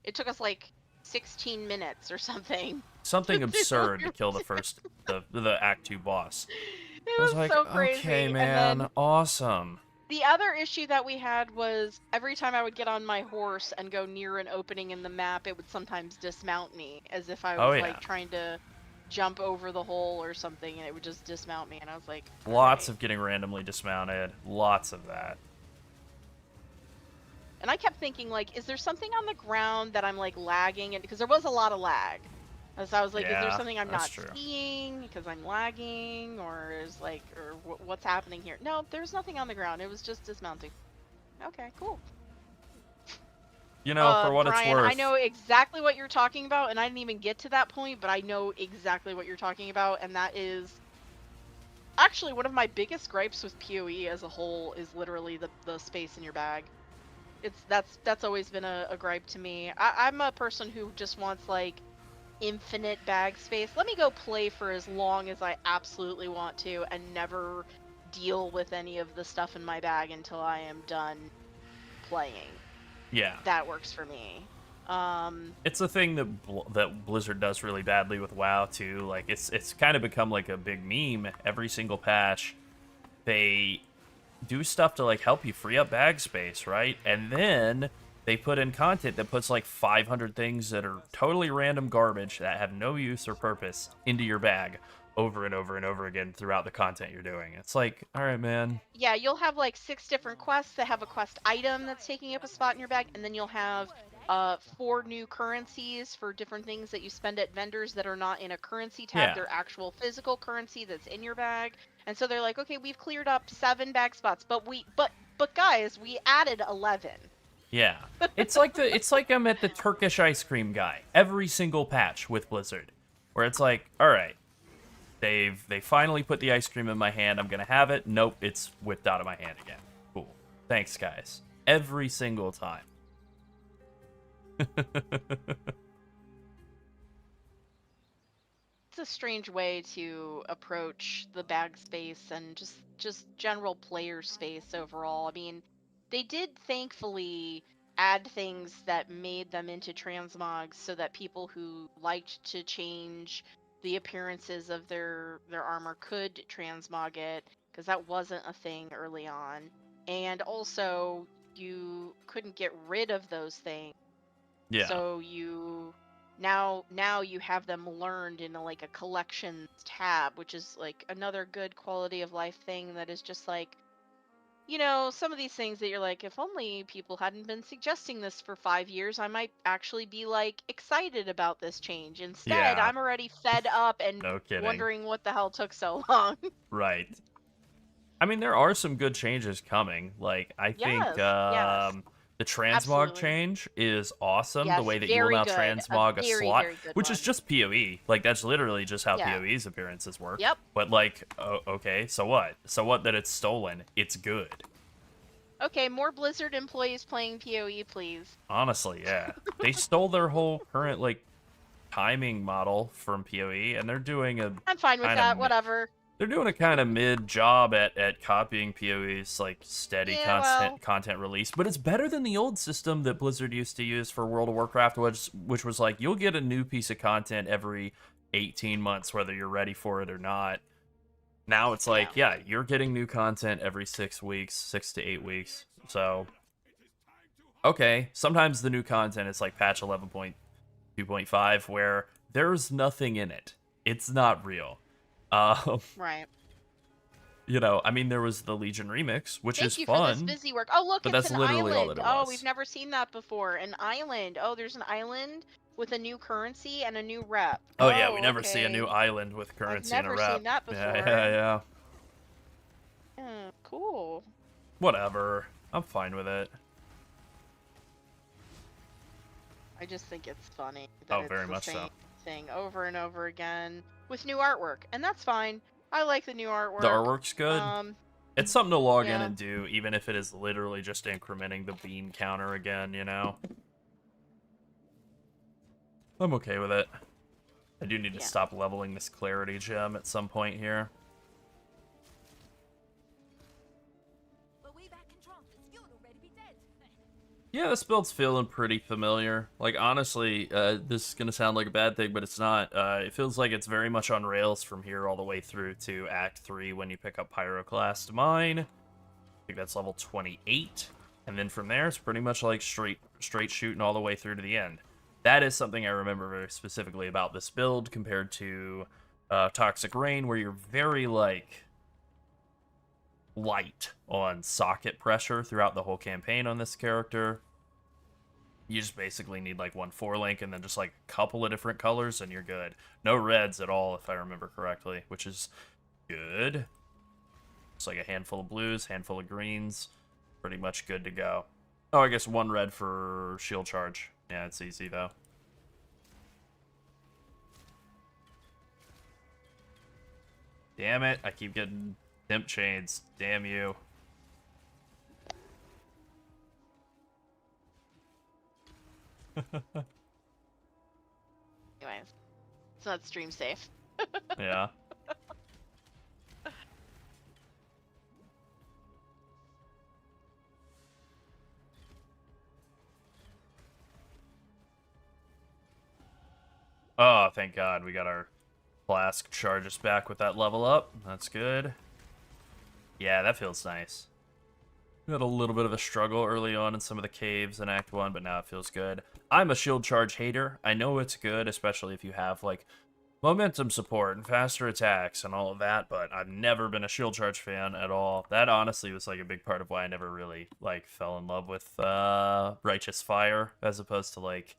It took us like 16 minutes or something. Something absurd to kill the Act 2 boss. It I was was like, so crazy. okay, And man, then awesome. the other issue that we had was every time I would get on my horse and go near an opening in the map, it would sometimes dismount me as if I was like trying to jump over the hole or something, and it would just dismount me, and I was like, Lots of getting randomly dismounted. Lots of that. And I kept thinking, like, is there something on the ground that I'm like lagging? And because there was a lot of lag. And so I was like, is there something I'm not seeing because I'm lagging, or is like, or what's happening here? No, there's nothing on the ground. It was just dismounting. Okay, cool. You know, for what it's Brian, worth. I know exactly what you're talking about, and I didn't even get to that point, but I know exactly what you're talking about, and that is actually one of my biggest gripes with PoE as a whole is literally the space in your bag. That's always been a gripe to me. I'm a person who just wants like infinite bag space. Let me go play for as long as I absolutely want to and never deal with any of the stuff in my bag until I am done playing. Yeah. That works for me. It's a thing that that Blizzard does really badly with WoW too. Like it's kind of become like a big meme. Every single patch, they do stuff to like help you free up bag space, right? And then they put in content that puts like 500 things that are totally random garbage that have no use or purpose into your bag over and over and over again throughout the content you're doing. It's like, all right, man. Yeah, you'll have like 6 different quests that have a quest item that's taking up a spot in your bag, and then you'll have 4 new currencies for different things that you spend at vendors that are not in a currency tab. Yeah. They're actual physical currency that's in your bag. And so they're like, okay, we've cleared up 7 bag spots, but guys, we added 11. Yeah. It's like I'm at the Turkish ice cream guy every single patch with Blizzard, where it's like, all right, they finally put the ice cream in my hand. I'm gonna have it. Nope, it's whipped out of my hand again. Cool. Thanks, guys. Every single time. It's a strange way to approach the bag space and just general player space overall. I mean, they did thankfully add things that made them into transmogs so that people who liked to change the appearances of their armor could transmog it, because that wasn't a thing early on. And also you couldn't get rid of those things. Yeah. So now you have them learned in like a collections tab, which is like another good quality of life thing that is just like, some of these things that you're like, if only people hadn't been suggesting this for 5 years, I might actually be like excited about this change. Instead, Yeah. I'm already fed up and No kidding. wondering what the hell took so long. Right. I mean, there are some good changes coming. Like, I think Yes. the transmog Absolutely. change is awesome. The Yes, way that you will very now good. transmog a Very, slot, very good which is one. just PoE. Like, that's literally just how Yeah. PoE's appearances work. Yep. But, like, okay, so what? So what that it's stolen? It's good. Okay, more Blizzard employees playing PoE, please. Honestly, yeah. They stole their whole current, like, timing model from PoE, and they're doing a I'm fine with kinda that, whatever. they're doing a kind of mid job at copying PoE's like steady Yeah, content release, but it's better than the old system that Blizzard used to use for World of Warcraft, which was like you'll get a new piece of content every 18 months, whether you're ready for it or not. Now it's like, yeah, you're getting new content every 6 weeks, 6 to 8 weeks. So, okay, sometimes the new content is like patch 11.2.5, where there's nothing in it. It's not real. right. I mean, there was the Legion remix, which Thank is you fun. for this busy work. Oh, look, but it's that's an literally all island. that it Oh, was. we've never seen that before. An island. Oh, there's an island with a new currency and a new rep. Oh yeah, we never see a okay. new island with currency I've and a never rep. seen that before. Yeah. Cool. Whatever. I'm fine with it. I just think it's funny that Oh, it's very the much so. same thing over and over again with new artwork, and that's fine. I like the new artwork. The artwork's good. It's something to log in yeah. and do, even if it is literally just incrementing the bean counter again, I'm okay with it. I do need to stop leveling this clarity gem at some point here. But we back in Trumpets, you'd already be dead. Yeah, this build's feeling pretty familiar. Like, honestly, this is going to sound like a bad thing, but it's not. It feels like it's very much on rails from here all the way through to Act 3 when you pick up Pyroclast Mine. I think that's level 28. And then from there, it's pretty much like straight shooting all the way through to the end. That is something I remember very specifically about this build compared to Toxic Rain, where you're very, like, light on socket pressure throughout the whole campaign on this character. You just basically need like one 4-link and then just like a couple of different colors and you're good. No reds at all, if I remember correctly, which is good. It's like a handful of blues, handful of greens, pretty much good to go. Oh, I guess 1 red for shield charge. Yeah, it's easy, though. Damn it, I keep getting dimp chains. Damn you. Anyways, it's not stream safe. Yeah. Oh, thank God, we got our flask charges back with that level up. That's good. Yeah, that feels nice. We had a little bit of a struggle early on in some of the caves in Act 1, but now it feels good. I'm a shield charge hater. I know it's good, especially if you have, like, momentum support and faster attacks and all of that, but I've never been a shield charge fan at all. That honestly was, like, a big part of why I never really, like, fell in love with Righteous Fire, as opposed to, like,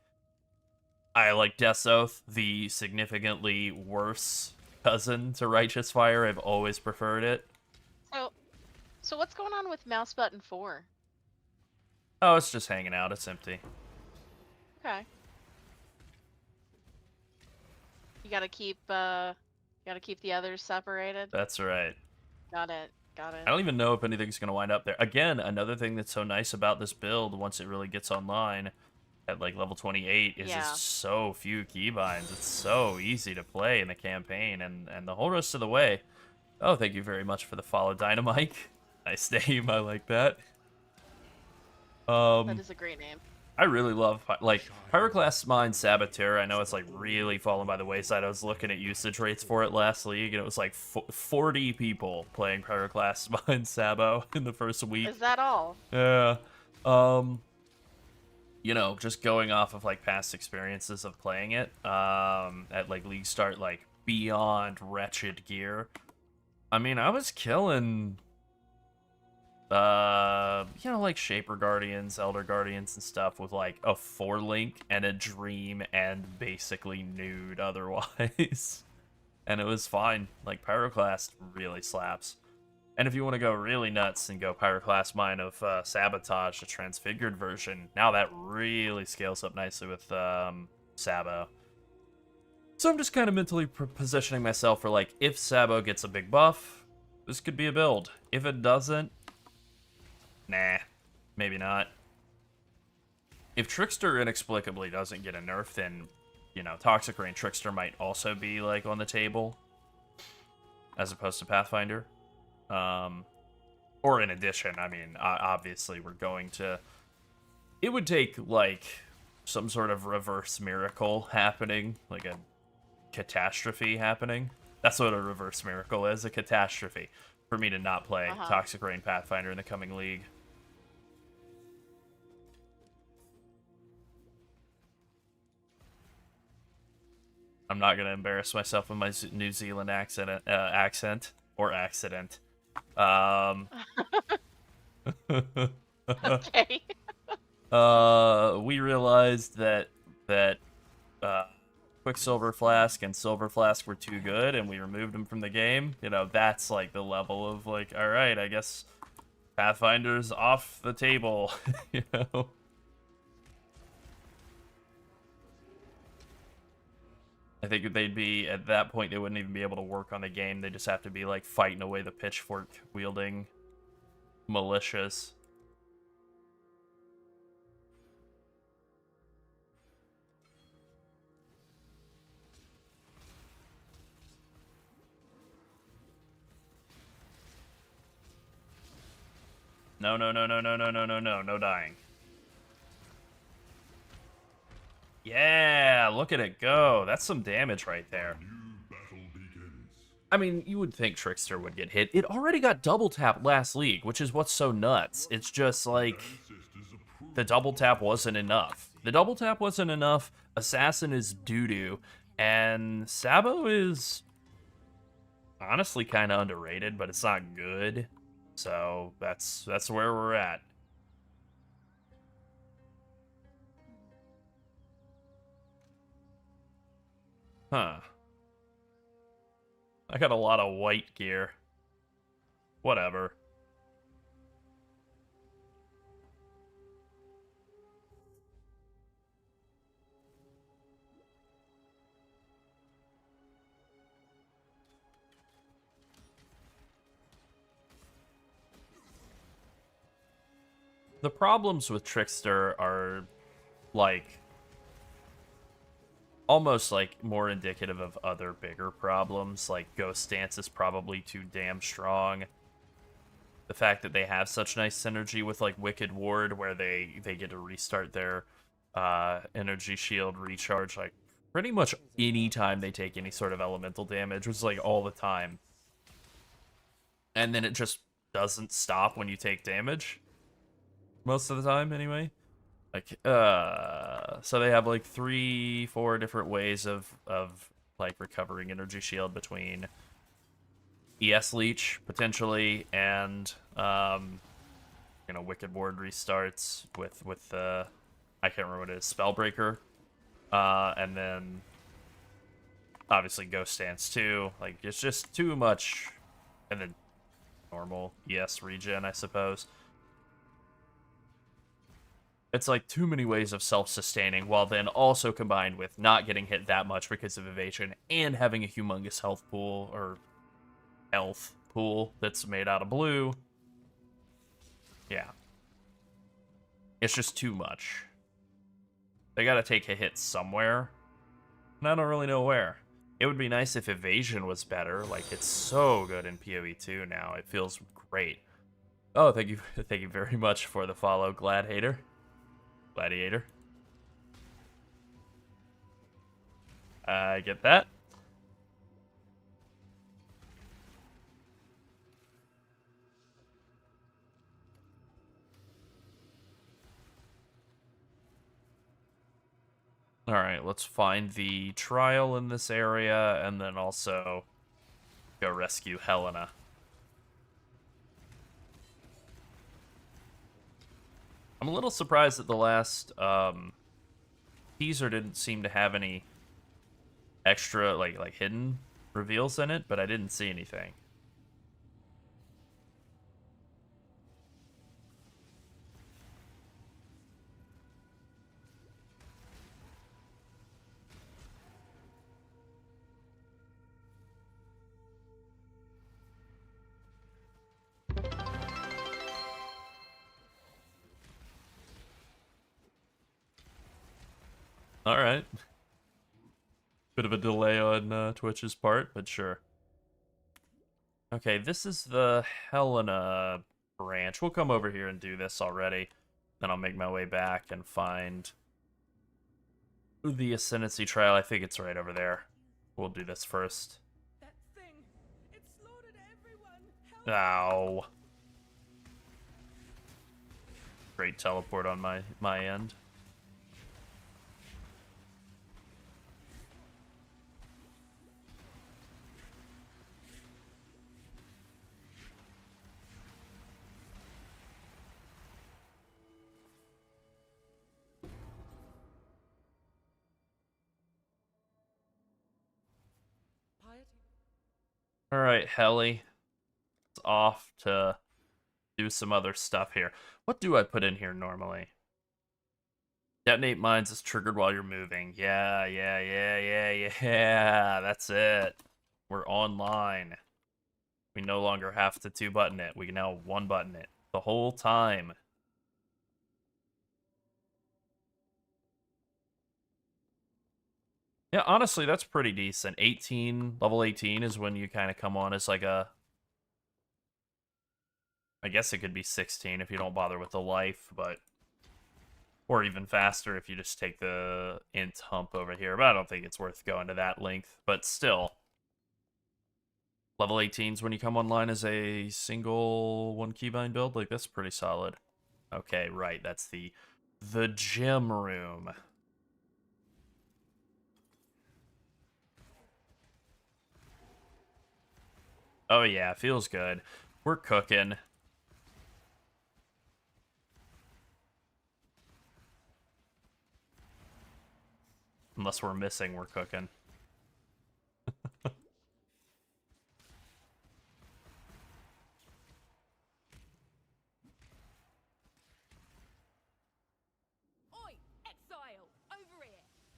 I like Death's Oath, the significantly worse cousin to Righteous Fire. I've always preferred it. So what's going on with mouse button 4? Oh, it's just hanging out. It's empty. Okay. You gotta keep the others separated. That's right. Got it. Got it. I don't even know if anything's going to wind up there. Again, another thing that's so nice about this build, once it really gets online at like level 28, is Yeah. there's so few keybinds. It's so easy to play in the campaign, and the whole rest of the way. Oh, thank you very much for the follow, Dynamite. Nice name. I like that. That is a great name. I really love, like, Pyroclast Mine Saboteur. I know it's, like, really fallen by the wayside. I was looking at usage rates for it last league, and it was, like, 40 people playing Pyroclast Mine Sabo in the first week. Is that all? Yeah. You know, just going off of, like, past experiences of playing it, at, like, league start, like, beyond wretched gear. I mean, I was killing... you know, like Shaper Guardians, Elder Guardians, and stuff with like a 4-link and a Dream and basically nude otherwise. And it was fine. Like, Pyroclast really slaps. And if you want to go really nuts and go Pyroclast Mine of Sabotage, the transfigured version, now that really scales up nicely with Sabo. So I'm just kind of mentally positioning myself for, like, if Sabo gets a big buff, this could be a build. If it doesn't, nah, maybe not. If Trickster inexplicably doesn't get a nerf, then, you know, Toxic Rain Trickster might also be, like, on the table, as opposed to Pathfinder. Or in addition, I mean, obviously we're going to... It would take, like, some sort of reverse miracle happening, like a catastrophe happening. That's what a reverse miracle is, a catastrophe, for me to not play Toxic Rain Pathfinder in the coming league. I'm not going to embarrass myself with my New Zealand accent. Or accident. Okay. We realized that Quicksilver Flask and Silver Flask were too good, and we removed them from the game. You know, that's like the level of like, all right, I guess Pathfinder's off the table. You know. I think they'd be, at that point, they wouldn't even be able to work on the game. They just have to be, like, fighting away the pitchfork-wielding militias. No, no, no, no, no, no, no, no, no, no dying. Yeah, look at it go. That's some damage right there. I mean, you would think Trickster would get hit. It already got double tapped last league, which is what's so nuts. It's just like the double tap wasn't enough. The double tap wasn't enough. Assassin is doo-doo. And Sabo is honestly kind of underrated, but it's not good. So that's where we're at. Huh. I got a lot of white gear. Whatever. The problems with Trickster are, like, almost, like, more indicative of other bigger problems. Like, Ghost Dance is probably too damn strong. The fact that they have such nice synergy with, like, Wicked Ward, where they get to restart their energy shield recharge, like, pretty much any time they take any sort of elemental damage, which is, like, all the time. And then it just doesn't stop when you take damage. Most of the time, anyway. Like, so they have, like, 3-4 different ways of like, recovering energy shield between ES Leech, potentially, and, you know, Wicked Ward restarts with I can't remember what it is, Spellbreaker. And then, obviously, Ghost Dance, too. Like, it's just too much. And then normal ES regen, I suppose. It's like too many ways of self-sustaining, while then also combined with not getting hit that much because of evasion and having a humongous health pool, or health pool, that's made out of blue. Yeah. It's just too much. They gotta take a hit somewhere, and I don't really know where. It would be nice if evasion was better. Like, it's so good in PoE 2 now. It feels great. Oh, thank you very much for the follow, Gladiator. I get that. Alright, let's find the trial in this area, and then also go rescue Helena. I'm a little surprised that the last teaser didn't seem to have any extra, like hidden reveals in it, but I didn't see anything. Alright. Bit of a delay on Twitch's part, but sure. Okay, this is the Helena branch. We'll come over here and do this already. Then I'll make my way back and find the Ascendancy trial. I think it's right over there. We'll do this first. That thing! It slaughtered everyone! Ow. Great teleport on my end. Alright, Helly. It's off to do some other stuff here. What do I put in here normally? Detonate mines is triggered while you're moving. Yeah. That's it. We're online. We no longer have to 2-button it. We can now 1-button it the whole time. Yeah, honestly, that's pretty decent. Level 18 is when you kind of come on as like a... I guess it could be 16 if you don't bother with the life, but... Or even faster if you just take the int hump over here. But I don't think it's worth going to that length. But still. Level 18 is when you come online as a single 1 keybind build. Like, that's pretty solid. Okay, right. That's the gym room. Oh yeah, feels good. We're cooking. Unless we're missing, we're cooking. Oi, exile, over here.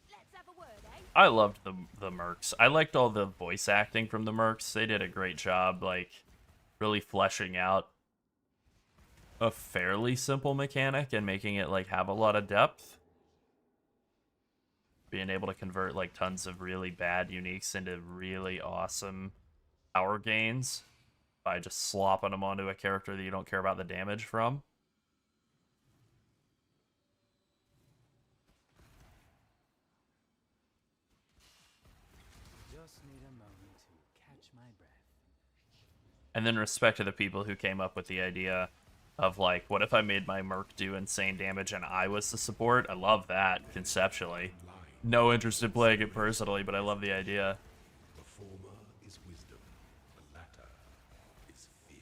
Let's have a word, eh? I loved the mercs. I liked all the voice acting from the mercs. They did a great job, like, really fleshing out a fairly simple mechanic and making it like have a lot of depth. Being able to convert like tons of really bad uniques into really awesome power gains by just slopping them onto a character that you don't care about the damage from. Just need a moment to catch my breath. And then respect to the people who came up with the idea of like, what if I made my Merc do insane damage and I was the support? I love that conceptually. No interest in playing it personally, but I love the idea. The former is wisdom, the latter is fear.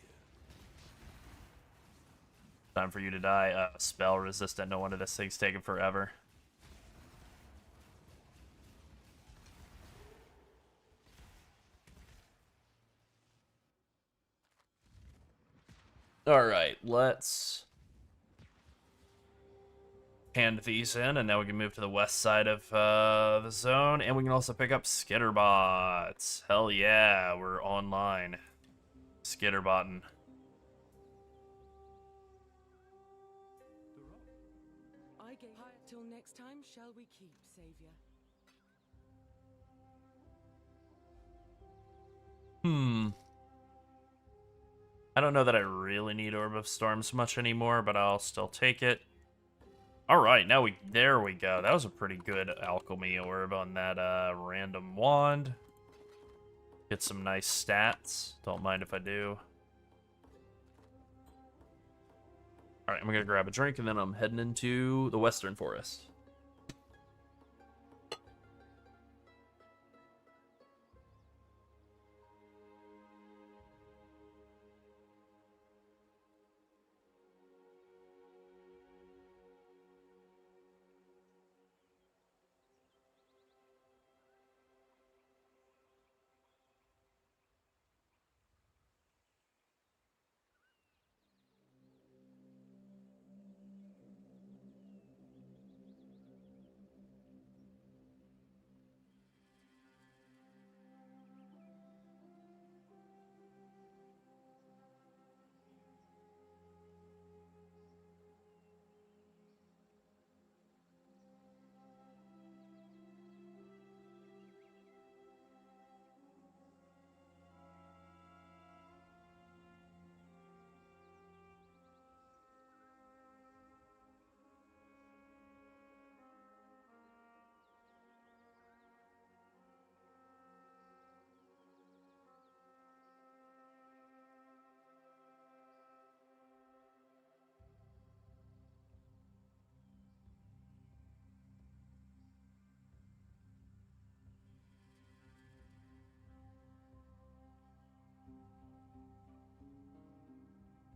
Time for you to die. Spell resistant. No wonder this thing's taking forever. Alright, let's hand these in, and now we can move to the west side of the zone, and we can also pick up Skitterbots. Hell yeah, we're online. Skitterbotting. I gave till next time shall we keep, Savior? I don't know that I really need Orb of Storms much anymore, but I'll still take it. Alright, there we go. That was a pretty good alchemy orb on that random wand. Get some nice stats. Don't mind if I do. Alright, I'm gonna grab a drink and then I'm heading into the Western Forest.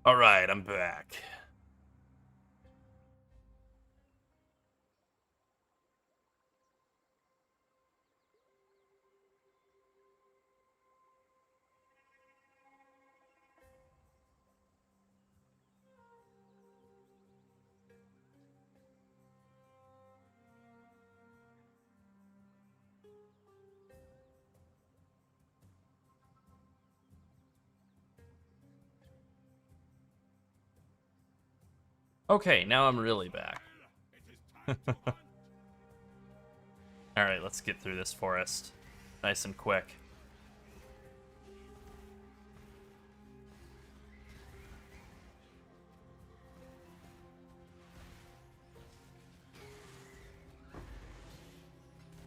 Alright, I'm back. Okay, now I'm really back. Alright, let's get through this forest. Nice and quick.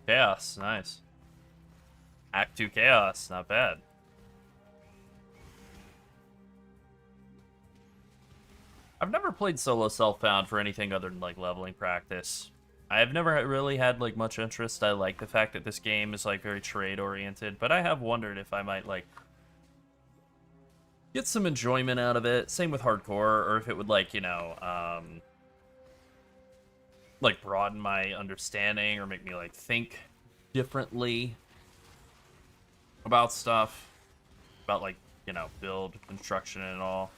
Chaos, nice. Act 2 Chaos, not bad. I've never played solo self-found for anything other than like leveling practice. I've never really had like much interest. I like the fact that this game is like very trade oriented, but I have wondered if I might like get some enjoyment out of it. Same with hardcore, or if it would like, you know, like broaden my understanding or make me like think differently about stuff, about like, you know, build construction and all.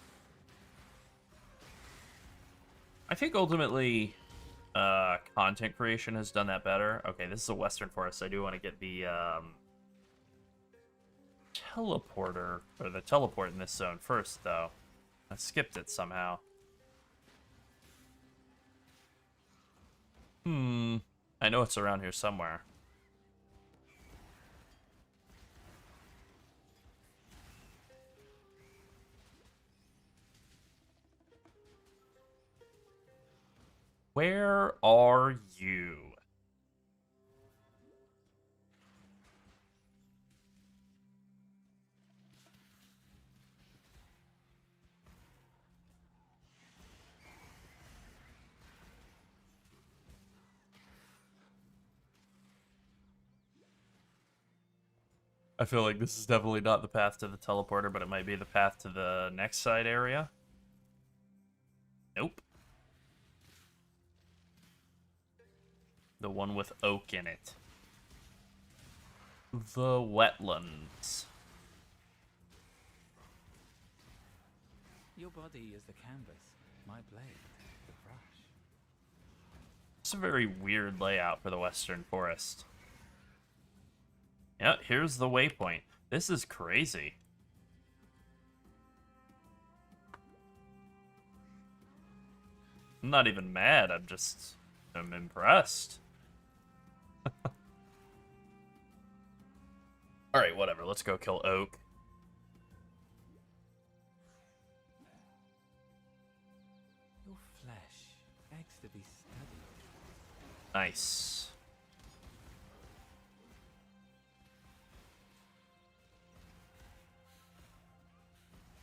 I think ultimately content creation has done that better. Okay, this is a Western Forest. I do want to get the teleporter, or the teleport in this zone first, though. I skipped it somehow. I know it's around here somewhere. Where are you? I feel like this is definitely not the path to the teleporter, but it might be the path to the next side area. Nope. The one with oak in it. The wetlands. Your body is the canvas, my blade, the brush. It's a very weird layout for the Western Forest. Yeah, here's the waypoint. This is crazy. I'm not even mad, I'm impressed. Alright, whatever, let's go kill Oak. Your flesh begs to be studied. Nice.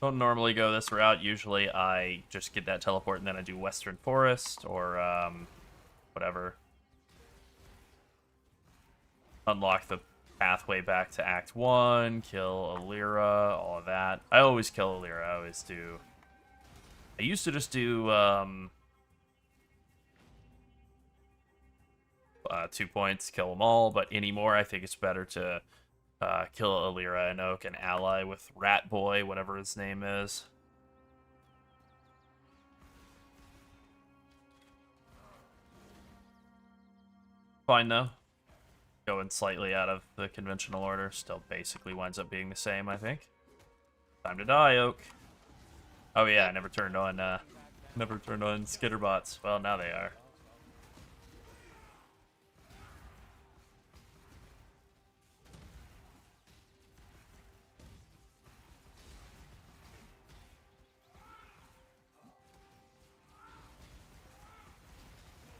Don't normally go this route. Usually I just get that teleport and then I do Western Forest or whatever. Unlock the pathway back to Act 1, kill Alira, all of that. I always kill Alira, I always do. I used to just do 2 points, kill them all, but anymore I think it's better to kill Alira and Oak and ally with Rat Boy, whatever his name is. Fine though. Going slightly out of the conventional order, still basically winds up being the same, I think. Time to die, Oak. Oh yeah, I never turned on skitterbots. Well, now they are.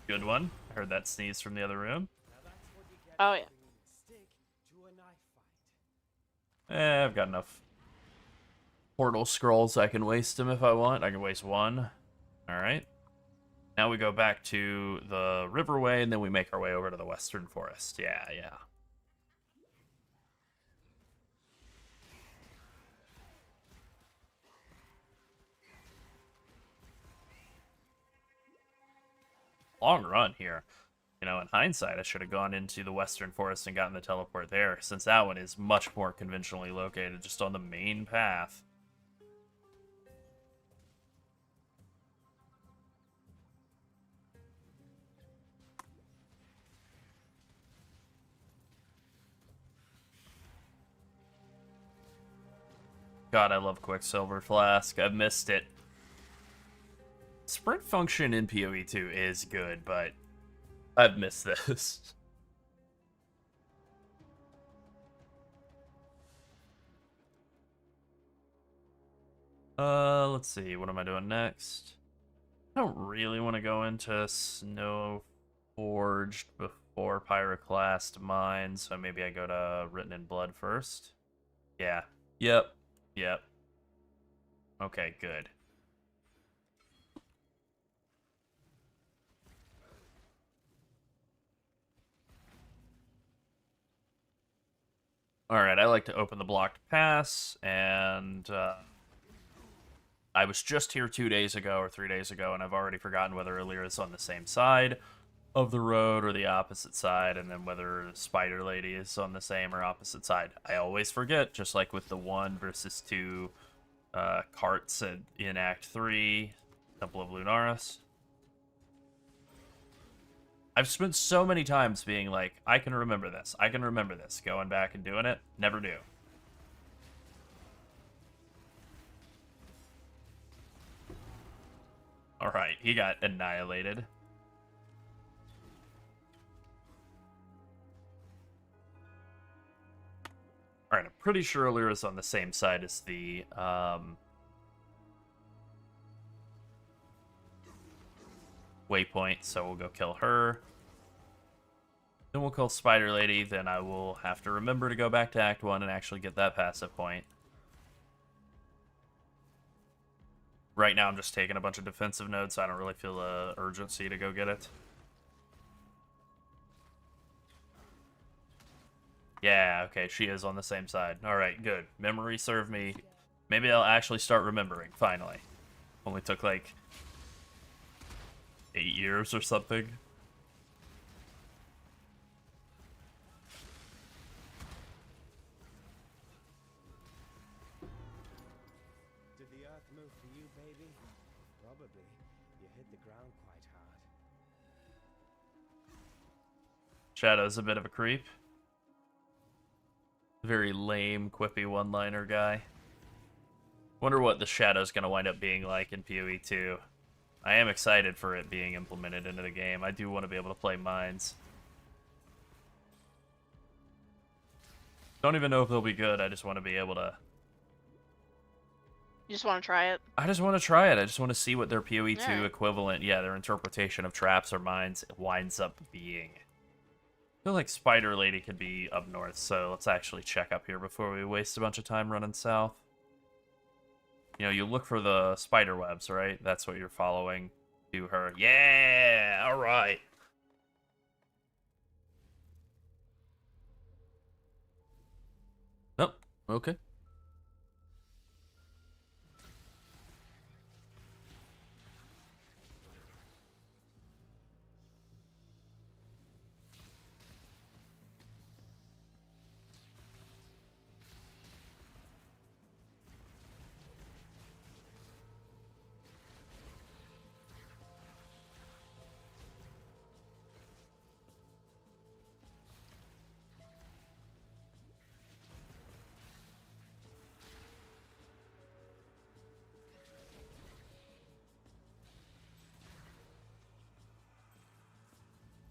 Good one. I heard that sneeze from the other room. Oh yeah. Stick to a knife fight. I've got enough portal scrolls. I can waste them if I want. I can waste one. Alright. Now we go back to the Riverway, and then we make our way over to the Western Forest. Yeah, yeah. Long run here. You know, in hindsight, I should have gone into the Western Forest and gotten the teleport there, since that one is much more conventionally located, just on the main path. God, I love Quicksilver Flask. I've missed it. Sprint function in PoE 2 is good, but I've missed this. Let's see. What am I doing next? I don't really want to go into Snow Forged before Pyroclast Mine, so maybe I go to Written in Blood first. Yeah. Yep. Yep. Okay, good. Alright, I like to open the blocked pass, and I was just here 2 days ago or 3 days ago, and I've already forgotten whether Alira is on the same side of the road or the opposite side, and then whether Spider Lady is on the same or opposite side. I always forget, just like with the 1 versus 2 carts in Act 3, Temple of Lunaris. I've spent so many times being like, I can remember this, going back and doing it, never do. Alright, he got annihilated. Alright, I'm pretty sure Allura is on the same side as the, waypoint, so we'll go kill her. Then we'll kill Spider Lady, then I will have to remember to go back to Act 1 and actually get that passive point. Right now I'm just taking a bunch of defensive nodes, so I don't really feel the urgency to go get it. Yeah, okay, she is on the same side. Alright, good. Memory served me. Maybe I'll actually start remembering, finally. Only took like 8 years or something. Did the earth move for you, baby? Probably. You hit the ground quite hard. Shadow's a bit of a creep. Very lame, quippy one-liner guy. Wonder what the Shadow's gonna wind up being like in PoE 2. I am excited for it being implemented into the game. I do want to be able to play mines. Don't even know if they'll be good. I just want to be able to... You just want to try it? I just want to try it. I just want to see what their PoE 2 Alright. equivalent, yeah, their interpretation of traps or mines winds up being. I feel like Spider Lady could be up north, so let's actually check up here before we waste a bunch of time running south. You know, you look for the spider webs, right? That's what you're following to her. Yeah! Alright. Nope. Okay.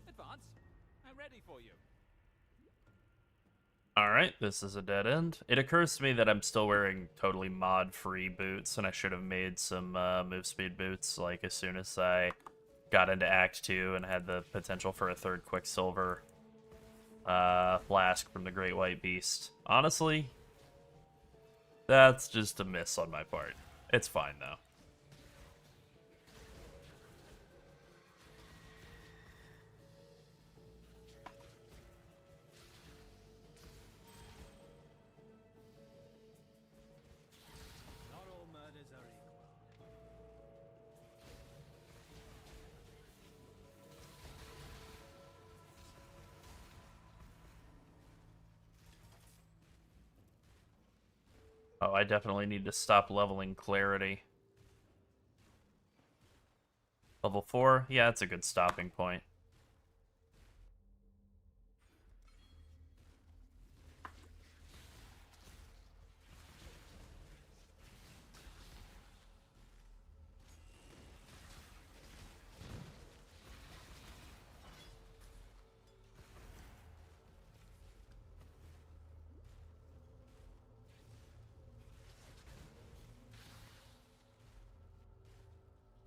Advance. I'm ready for you. Alright, this is a dead end. It occurs to me that I'm still wearing totally mod-free boots, and I should have made some move speed boots, like, as soon as I got into Act 2 and had the potential for a third Quicksilver flask from the Great White Beast. Honestly, that's just a miss on my part. It's fine, though. Not all murders are equal. Oh, I definitely need to stop leveling Clarity. Level 4? Yeah, that's a good stopping point.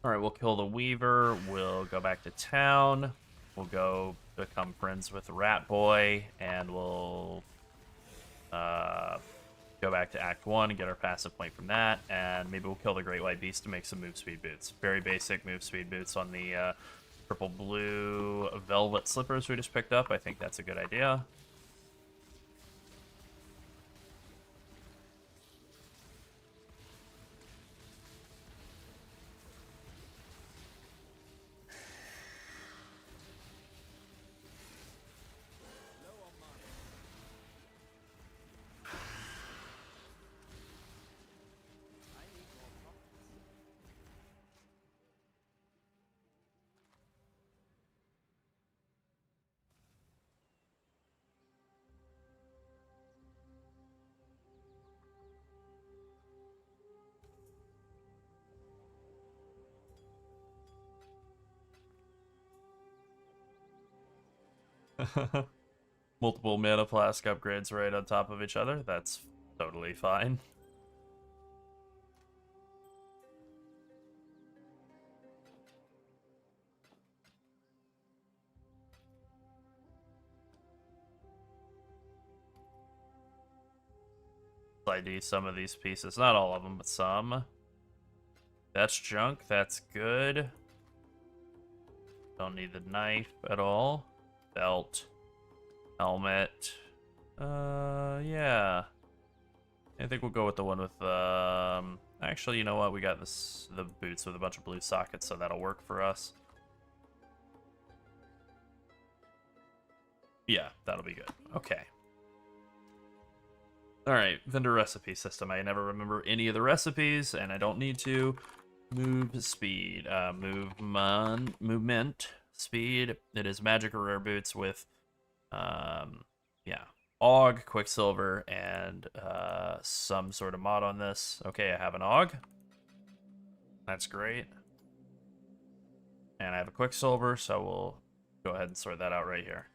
Alright, we'll kill the Weaver, we'll go back to town, we'll go become friends with Rat Boy, and we'll go back to Act 1 and get our passive point from that, and maybe we'll kill the Great White Beast to make some move speed boots. Very basic move speed boots on the purple-blue velvet slippers we just picked up. I think that's a good idea. multiple mana flask upgrades right on top of each other. That's totally fine. ID some of these pieces, not all of them, but some. That's junk. That's good. Don't need the knife at all. Belt. Helmet. Yeah. I think we'll go with the one with, actually, you know what? We got the boots with a bunch of blue sockets, so that'll work for us. Yeah, that'll be good. Okay. Alright, vendor recipe system. I never remember any of the recipes, and I don't need to. Move speed. Movement speed. It is magic or rare boots with, yeah. AUG, Quicksilver, and some sort of mod on this. Okay, I have an AUG. That's great. And I have a Quicksilver, so we'll go ahead and sort that out right here.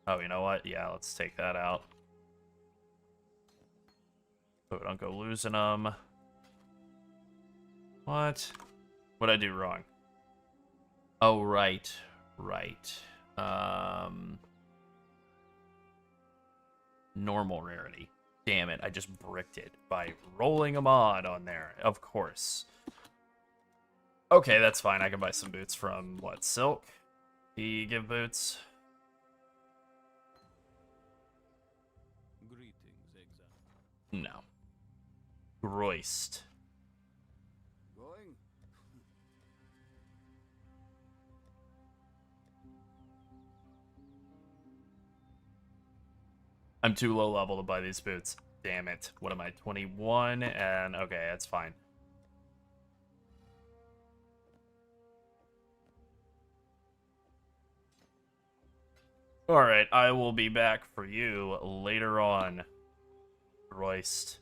Oh, you know what? Yeah, let's take that out. So we don't go losing them. What? What'd I do wrong? Oh, right. Right. Normal rarity. Damn it, I just bricked it by rolling a mod on there. Of course. Okay, that's fine. I can buy some boots from, what, Silk? He give boots? No. Groist. Going? I'm too low level to buy these boots. Damn it. What am I, 21? And okay, that's fine. Alright, I will be back for you later on. Royst.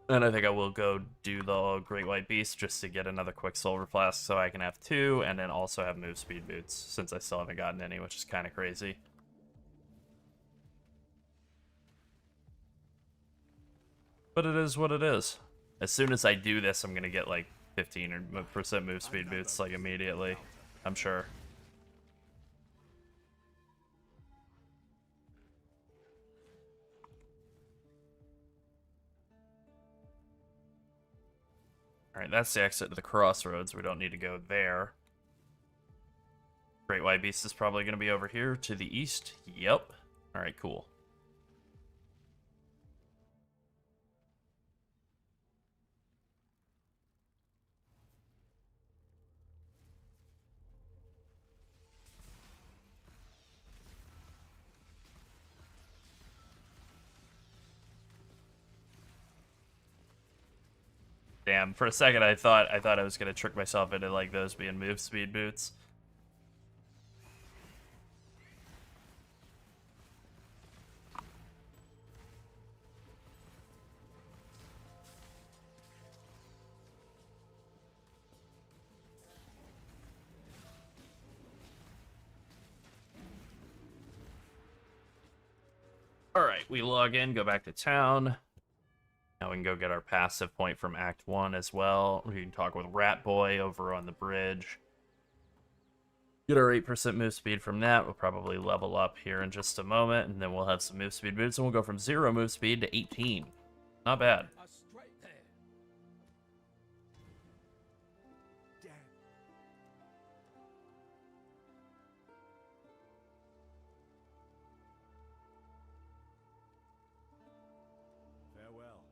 And I think I will go do the Great White Beast just to get another Quicksilver Flask so I can have 2, and then also have move speed boots, since I still haven't gotten any, which is kind of crazy. But it is what it is. As soon as I do this, I'm gonna get like 15% move speed boots like immediately, I'm sure. Alright, that's the exit to the crossroads. We don't need to go there. Great White Beast is probably going to be over here to the east. Yep. Alright, cool. Damn, for a second I thought I was gonna trick myself into like those being move speed boots. Alright, we log in, go back to town. Now we can go get our passive point from Act 1 as well. We can talk with Rat Boy over on the bridge. Get our 8% move speed from that. We'll probably level up here in just a moment, and then we'll have some move speed boots, and we'll go from 0 move speed to 18. Not bad. Straight there. Damn. Farewell.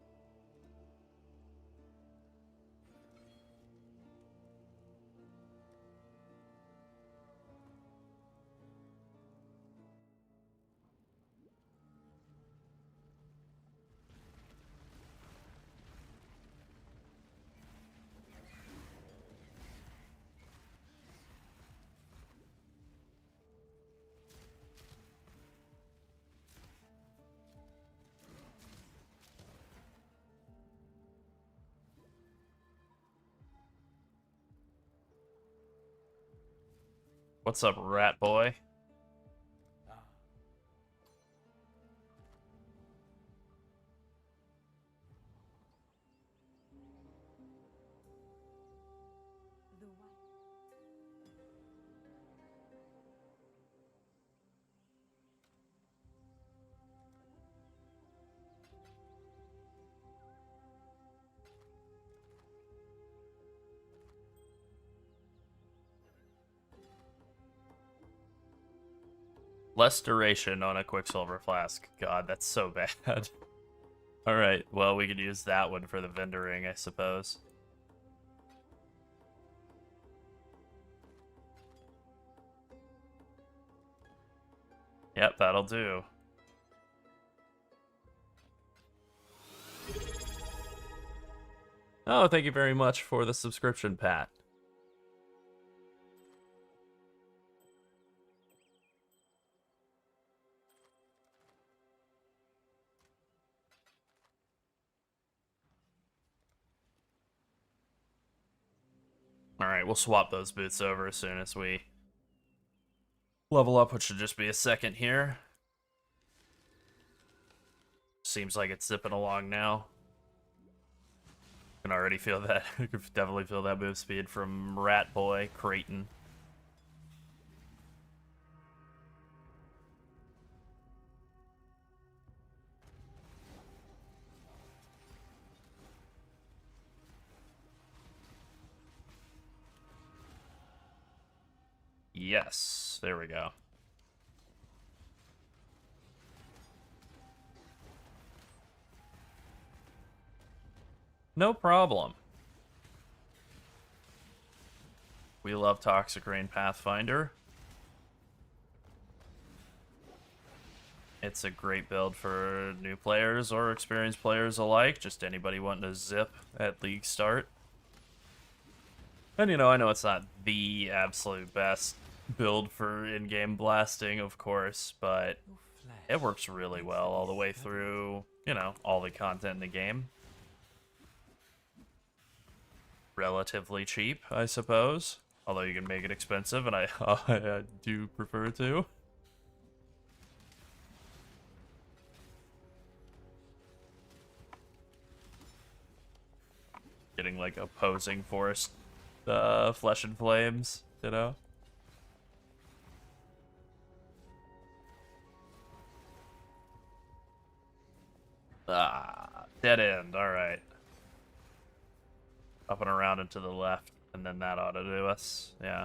What's up, rat boy? The way. Less duration on a Quicksilver Flask. God, that's so bad. Alright, well, we could use that one for the vendoring, I suppose. Yep, that'll do. Oh, thank you very much for the subscription, Pat. Alright, we'll swap those boots over as soon as we level up, which should just be a second here. Seems like it's zipping along now. Can already feel that. I can definitely feel that move speed from Rat Boy, Creighton. Yes, there we go. No problem. We love Toxic Rain Pathfinder. It's a great build for new players or experienced players alike. Just anybody wanting to zip at league start. And you know, I know it's not the absolute best build for in-game blasting, of course, but it works really well all the way through, you know, all the content in the game. Relatively cheap, I suppose. Although you can make it expensive, and I do prefer to. Getting like opposing force, flesh and flames, you know. Ah, dead end. All right. Up and around and to the left, and then that ought to do us. Yeah.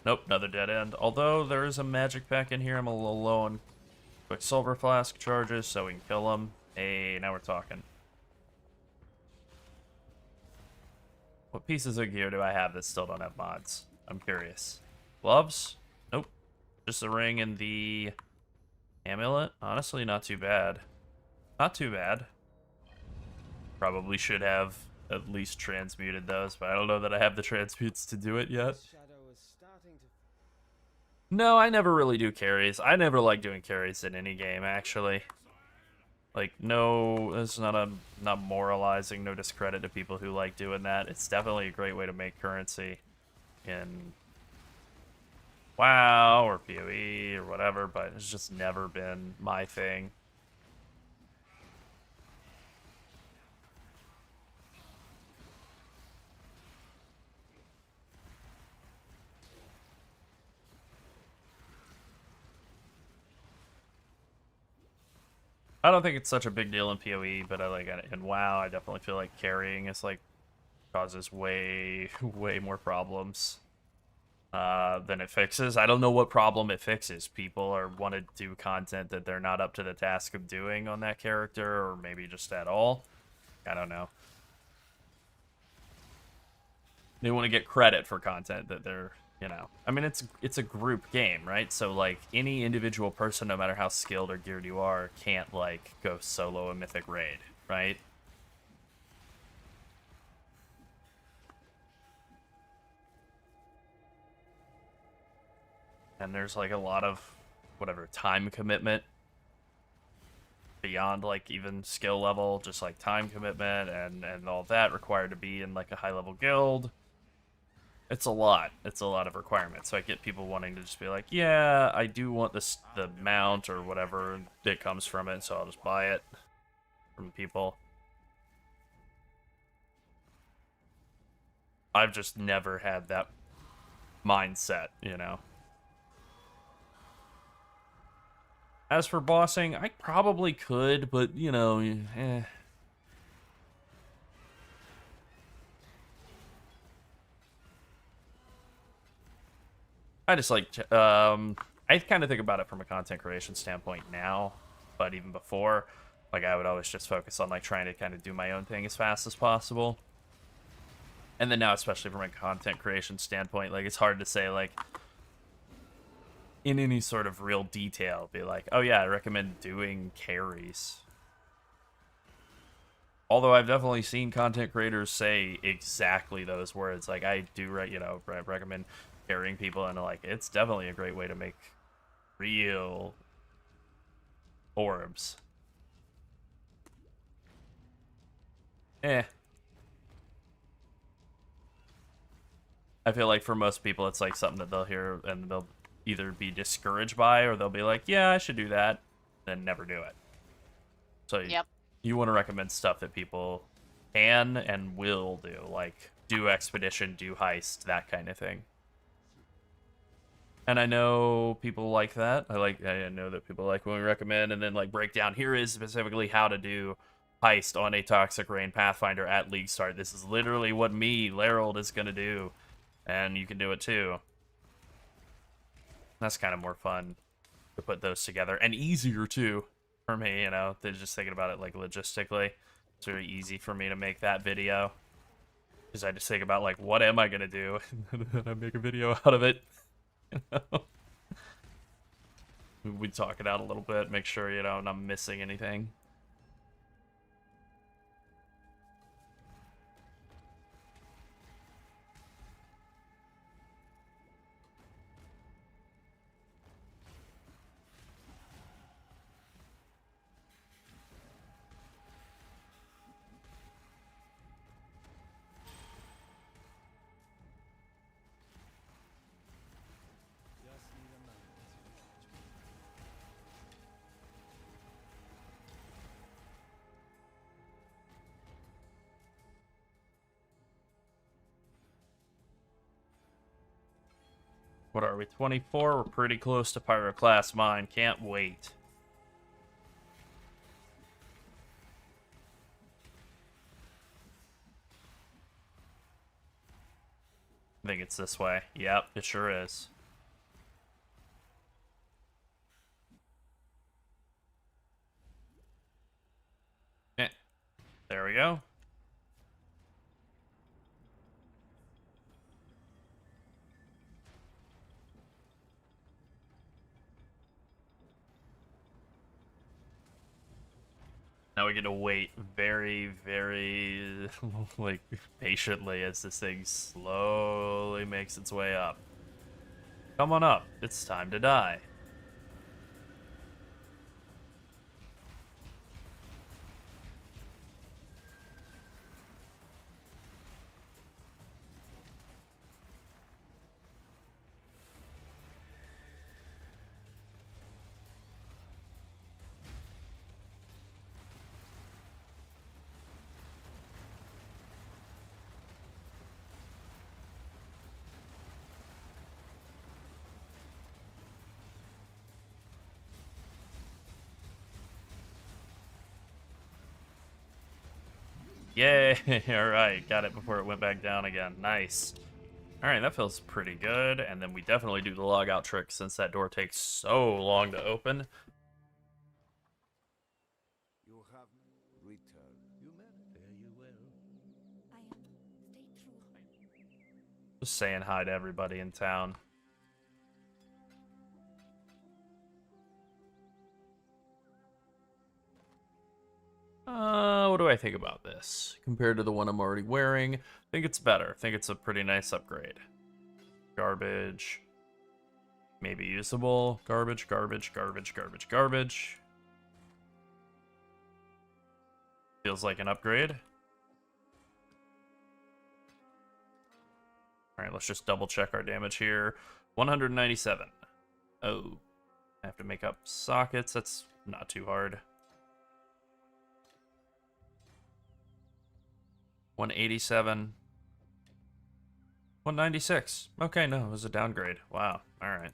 Nope, another dead end. Although there is a magic pack in here, I'm a little low on Quicksilver Flask charges, so we can kill them. Hey, now we're talking. What pieces of gear do I have that still don't have mods? I'm curious. Gloves? Nope. Just the ring and the amulet? Honestly, not too bad. Not too bad. Probably should have at least transmuted those, but I don't know that I have the transmutes to do it yet. Shadow is starting to. No, I never really do carries. I never like doing carries in any game, actually. Like, no, it's not moralizing, no discredit to people who like doing that. It's definitely a great way to make currency in WoW or PoE or whatever, but it's just never been my thing. I don't think it's such a big deal in PoE, but I like in WoW, I definitely feel like carrying is like causes way more problems than it fixes. I don't know what problem it fixes. People want to do content that they're not up to the task of doing on that character, or maybe just at all. I don't know. They want to get credit for content that they're, you know. I mean, it's a group game, right? So like any individual person, no matter how skilled or geared you are, can't like go solo a mythic raid, right? And there's like a lot of whatever time commitment beyond like even skill level, just like time commitment and all that required to be in like a high level guild. It's a lot. It's a lot of requirements. So I get people wanting to just be like, yeah, I do want this the mount or whatever that comes from it, so I'll just buy it from people. I've just never had that mindset, you know. As for bossing, I probably could, but you know, eh. I just like, I kind of think about it from a content creation standpoint now, but even before, like I would always just focus on like trying to kind of do my own thing as fast as possible. And then now, especially from a content creation standpoint, like it's hard to say like in any sort of real detail, be like, oh yeah, I recommend doing carries. Although I've definitely seen content creators say exactly those words, like I do, you know, recommend carrying people, and like it's definitely a great way to make real orbs. I feel like for most people it's like something that they'll hear and they'll either be discouraged by, or they'll be like, yeah, I should do that, then never do it. So Yep. You want to recommend stuff that people can and will do, like do expedition, do heist, that kind of thing. And I know people like that. I know that people like when we recommend and then like break down, here is specifically how to do heist on a Toxic Rain Pathfinder at League Start. This is literally what me, Larold, is going to do. And you can do it too. That's kind of more fun to put those together. And easier too, for me, you know. They're just thinking about it like logistically. It's very easy for me to make that video. Because I just think about like, what am I going to do? And then I make a video out of it. You know? We talk it out a little bit, make sure, you know, I'm not missing anything. Just need a moment to catch me. What are we, 24? We're pretty close to Pyroclast mine. Can't wait. I think it's this way. Yep, it sure is. There we go. Now we get to wait very, very, like, patiently as this thing slowly makes its way up. Come on up. It's time to die. Yay! Alright, got it before it went back down again. Nice. Alright, that feels pretty good. And then we definitely do the logout trick since that door takes so long to open. You have returned. You meant fare you well. I am. Stay true. Just saying hi to everybody in town. What do I think about this? Compared to the one I'm already wearing, I think it's better. I think it's a pretty nice upgrade. Garbage. Maybe usable. Garbage, garbage, garbage, garbage, garbage. Feels like an upgrade. Alright, let's just double check our damage here. 197. Oh. I have to make up sockets. That's not too hard. 187. 196. Okay, no, it was a downgrade. Wow. Alright.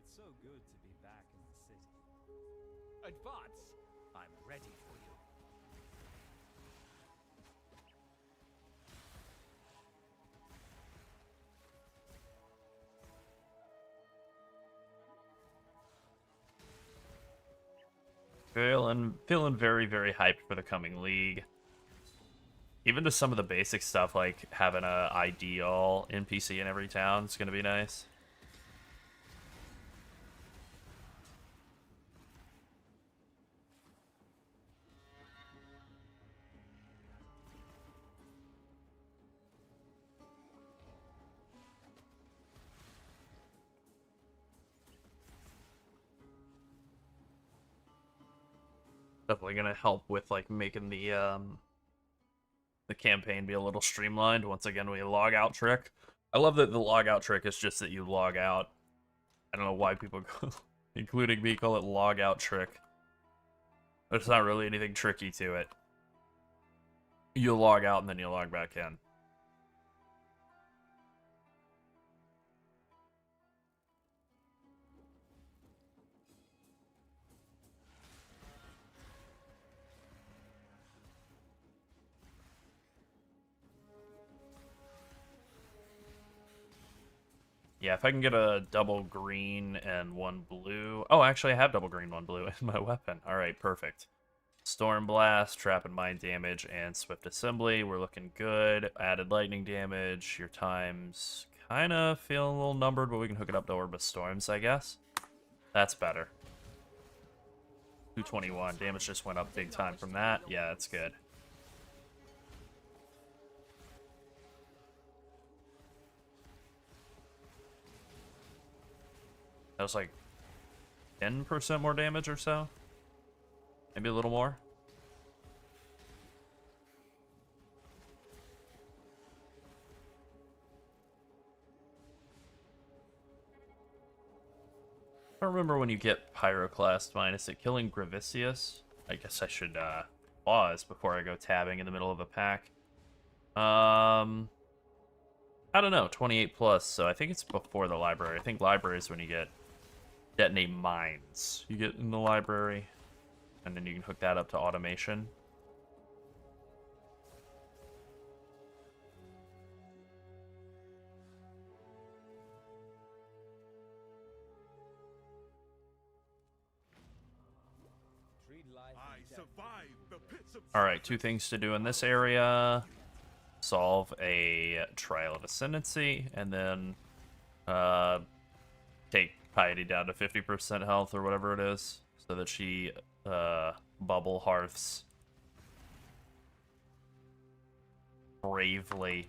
It's so good to be back in the city. Advance! I'm ready for you. Feeling very, very hyped for the coming league. Even to some of the basic stuff, like having a ideal NPC in every town is gonna be nice. Definitely gonna help with like making the campaign be a little streamlined. Once again, we log out trick. I love that the log out trick is just that you log out. I don't know why people, including me, call it log out trick. There's not really anything tricky to it. You log out and then you log back in. Yeah, if I can get a double green and one blue... Oh, actually, I have double green, one blue in my weapon. Alright, perfect. Storm Blast, Trap and Mine damage, and Swift Assembly. We're looking good. Added lightning damage. Your times kind of feel a little numbered, but we can hook it up to Orb of Storms, I guess. That's better. 221. Damage just went up big time from that. Yeah, that's good. That was like 10% more damage or so. Maybe a little more. I don't remember when you get Pyroclast mine. Is it killing Gravicius? I guess I should pause before I go tabbing in the middle of a pack. I don't know, 28 plus, so I think it's before the library. I think library is when you get detonate mines. You get in the library, and then you can hook that up to automation. Alright, two things to do in this area. Solve a Trial of Ascendancy, and then take Piety down to 50% health or whatever it is, so that she bubble hearths. Bravely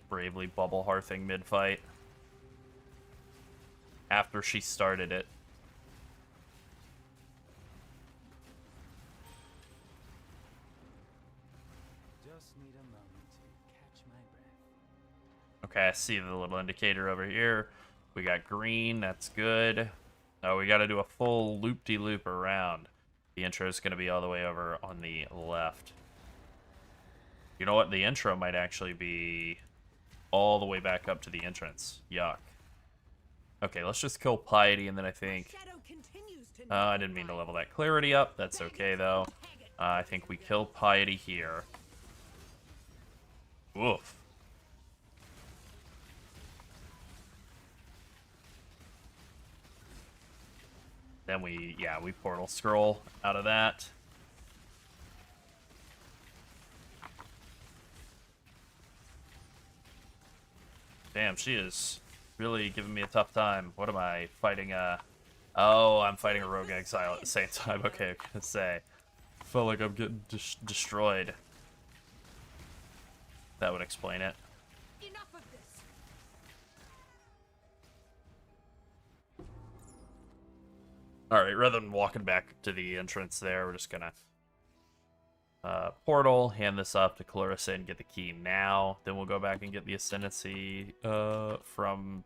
bubble hearthing mid-fight. After she started it. Okay, I see the little indicator over here. We got green, that's good. Oh, we gotta do a full loop-de-loop around. The intro is gonna be all the way over on the left. You know what? The intro might actually be all the way back up to the entrance. Yuck. Okay, let's just kill Piety, and then I think... I didn't mean to level that clarity up. That's okay, though. I think we kill Piety here. Woof. Then we portal scroll out of that. Damn, she is really giving me a tough time. What am I fighting? Oh, I'm fighting a rogue exile at the same time. Okay, I'm gonna say. Felt like I'm getting destroyed. That would explain it. Enough of this. Alright, rather than walking back to the entrance there, we're just gonna portal, hand this up to Clarissa and get the key now. Then we'll go back and get the ascendancy from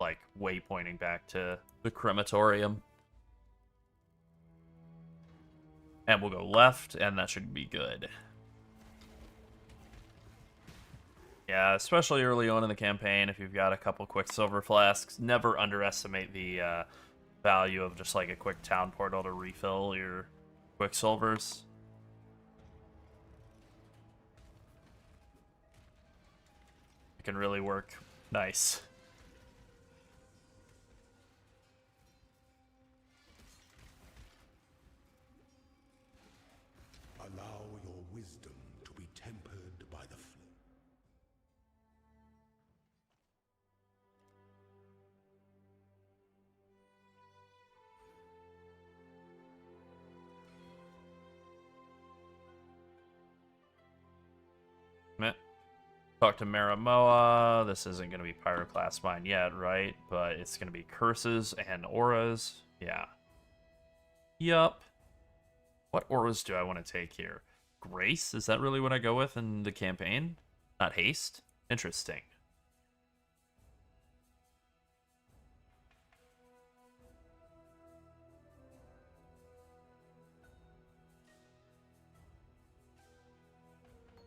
like waypointing back to the crematorium. And we'll go left, and that should be good. Yeah, especially early on in the campaign, if you've got a couple quicksilver flasks, never underestimate the value of just like a quick town portal to refill your quicksilvers. It can really work nice. Allow your wisdom to be tempered by the flame. Meh. Talk to Maramoa. This isn't going to be Pyroclast mine yet, right? But it's going to be curses and auras. Yeah. Yup. What auras do I want to take here? Grace? Is that really what I go with in the campaign? Not haste? Interesting.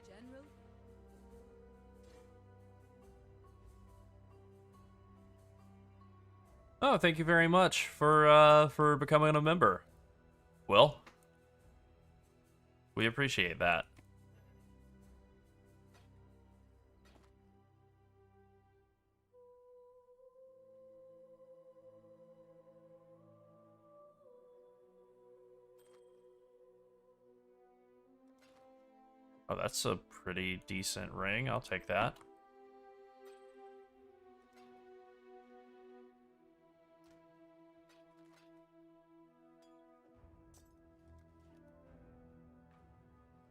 General. Oh, thank you very much for becoming a member. Will, we appreciate that. Oh, that's a pretty decent ring. I'll take that.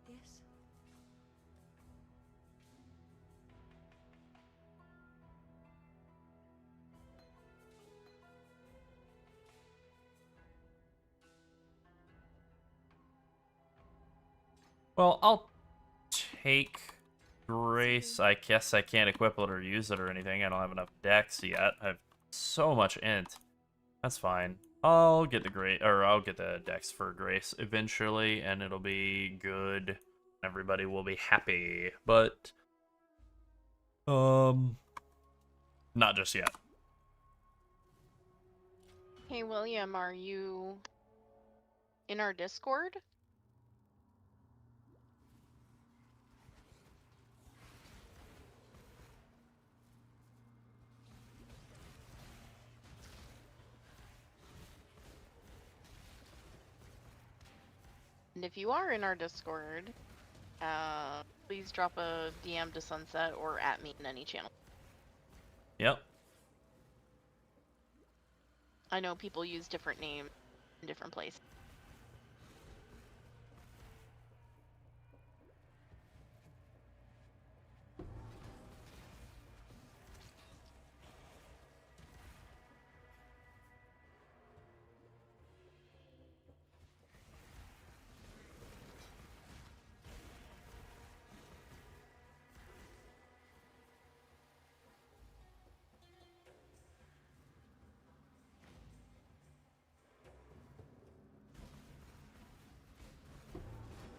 Yes. Well, I'll take Grace. I guess I can't equip it or use it or anything. I don't have enough dex yet. I have so much int. That's fine. I'll get the dex for Grace eventually, and it'll be good. Everybody will be happy, but not just yet. Hey, William, are you in our Discord? And if you are in our Discord, please drop a DM to Sunset or at me in any channel. Yep. I know people use different names in different places.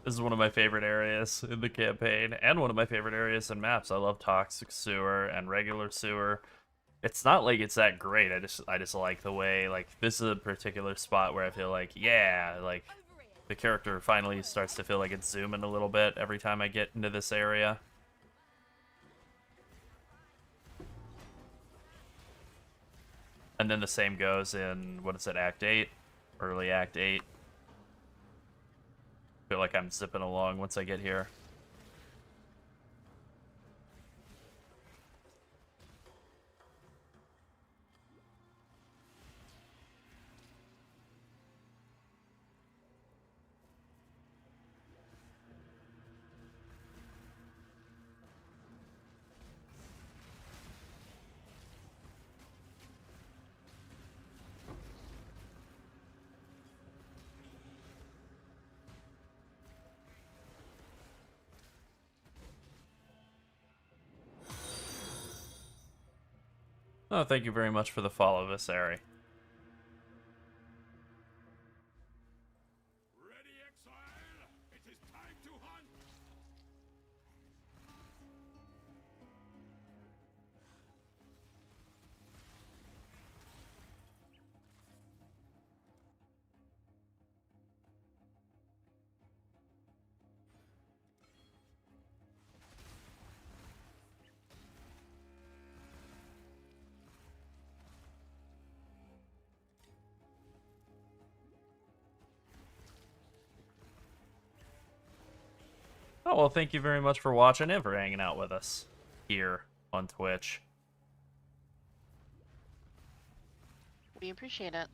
This is one of my favorite areas in the campaign, and one of my favorite areas in maps. I love toxic sewer and regular sewer. It's not like it's that great. I just like the way, like, this is a particular spot where I feel like, yeah, like the character finally starts to feel like it's zooming a little bit every time I get into this area. And then the same goes in, what is it, Act 8? Early Act 8. Feel like I'm zipping along once I get here. Oh, thank you very much for the follow, Viseri. Ready, exile? It is time to hunt! Oh, well, thank you very much for watching and for hanging out with us here on Twitch. We appreciate it.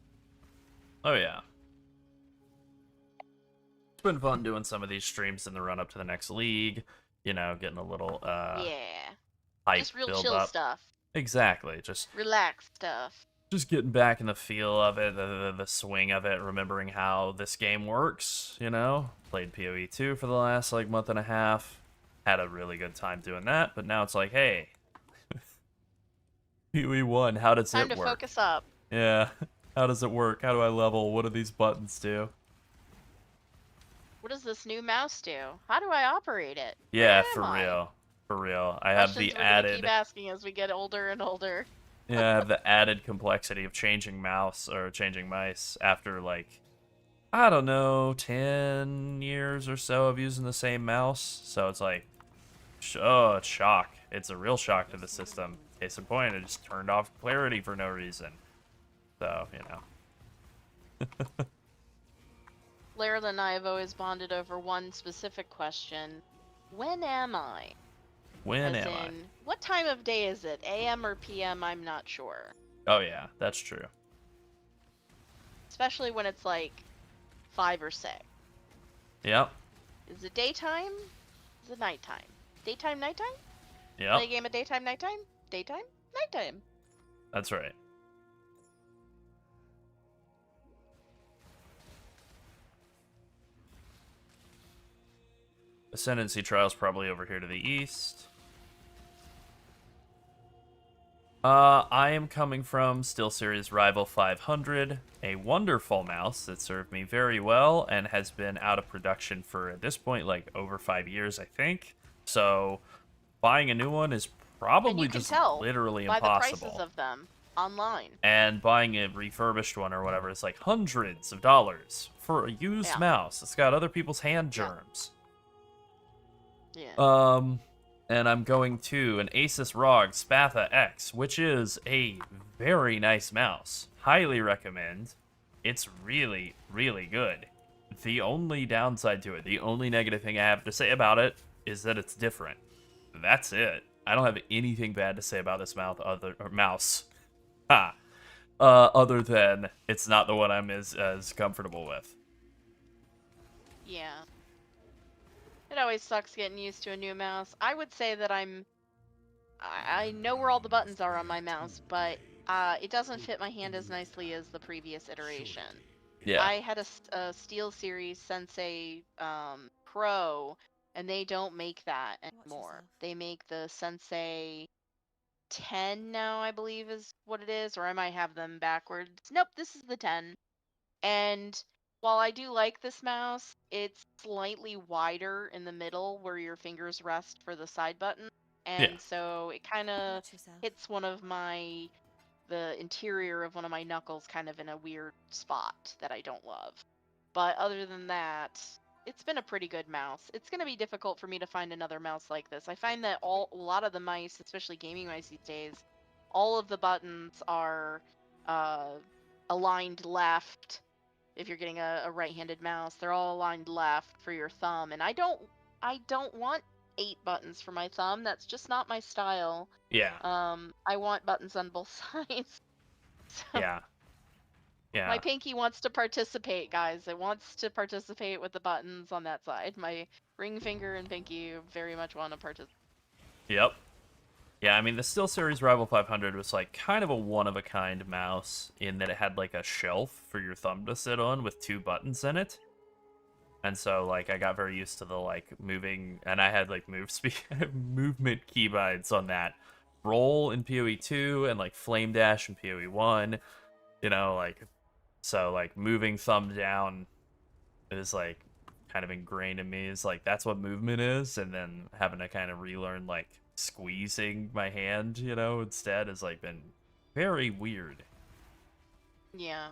Oh, yeah. It's been fun doing some of these streams in the run-up to the next league. You know, getting a little, Yeah. hype Just real build chill up. stuff. Exactly. Just Relaxed stuff. getting back in the feel of it, the swing of it, remembering how this game works, you know? Played PoE 2 for the last, like, month and a half. Had a really good time doing that, but now it's like, hey, PoE 1, how does Time it to work? focus up. Yeah, how does it work? How do I level? What do these buttons do? What does this new mouse do? How do I operate it? Yeah, Where for am I? real. For real. I have Questions the we're gonna added... keep asking as we get older and older. Yeah, I have the added complexity of changing mouse or changing mice after, like, I don't know, 10 years or so of using the same mouse. So it's like, oh, it's shock. It's a real shock to the system. Case in point, it just turned off clarity for no reason. So, you know. Lara and I have always bonded over one specific question. When am I? When As am I? in, what time of day is it? AM or PM? I'm not sure. Oh, yeah, that's true. Especially when it's like 5 or 6. Yep. Is it daytime? Is it nighttime? Daytime, nighttime? Play a Yep. game of daytime, nighttime? Daytime, nighttime. That's right. Ascendancy Trials probably over here to the east. I am coming from SteelSeries Rival 500, a wonderful mouse that served me very well and has been out of production for, at this point, like over 5 years, I think. So buying a new one is And probably you can just tell literally by impossible. the prices of them online. And buying a refurbished one or whatever is like hundreds of dollars for a used Yeah. mouse. It's got other people's hand Yeah. germs. Yeah. And I'm going to an Asus ROG Spatha X, which is a very nice mouse. Highly recommend. It's really, really good. The only downside to it, the only negative thing I have to say about it, is that it's different. That's it. I don't have anything bad to say about this mouse. Ha. Other than it's not the one I'm as comfortable with. Yeah. It always sucks getting used to a new mouse. I would say that I know where all the buttons are on my mouse, but it doesn't fit my hand as nicely as the previous iteration. Yeah. I had a SteelSeries Sensei Pro, and they don't make that anymore. They make the Sensei 10 now, I believe is what it is, or I might have them backwards. Nope, this is the 10. And while I do like this mouse, it's slightly wider in the middle where your fingers rest for the side button. And so it kind of hits the interior of one of my knuckles kind of in a weird spot that I don't love. But other than that, it's been a pretty good mouse. It's going to be difficult for me to find another mouse like this. I find that a lot of the mice, especially gaming mice these days, all of the buttons are aligned left. If you're getting a right-handed mouse, they're all aligned left for your thumb, and I don't want 8 buttons for my thumb. That's just not my style. Yeah. I want buttons on both sides. So Yeah. Yeah. my pinky wants to participate, guys. It wants to participate with the buttons on that side. My ring finger and pinky very much want to participate. Yep. Yeah, I mean, the SteelSeries Rival 500 was, like, kind of a one-of-a-kind mouse in that it had, like, a shelf for your thumb to sit on with 2 buttons in it. And so, like, I got very used to the, like, moving... And I had, like, movement keybinds on that. roll in PoE 2 and like flame dash in PoE 1. You know, like, so like moving thumb down is like kind of ingrained in me, is like that's what movement is, and then having to kind of relearn like squeezing my hand, you know, instead has like been very weird. Yeah.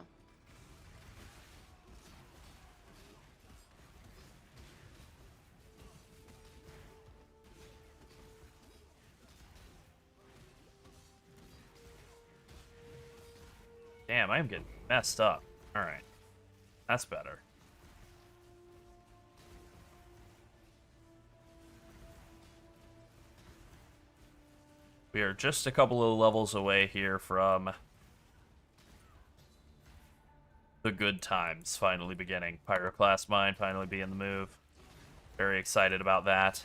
Damn, I am getting messed up. All right, that's better. We are just a couple of levels away here from the good times finally beginning. Pyroclast mine finally being the move. Very excited about that.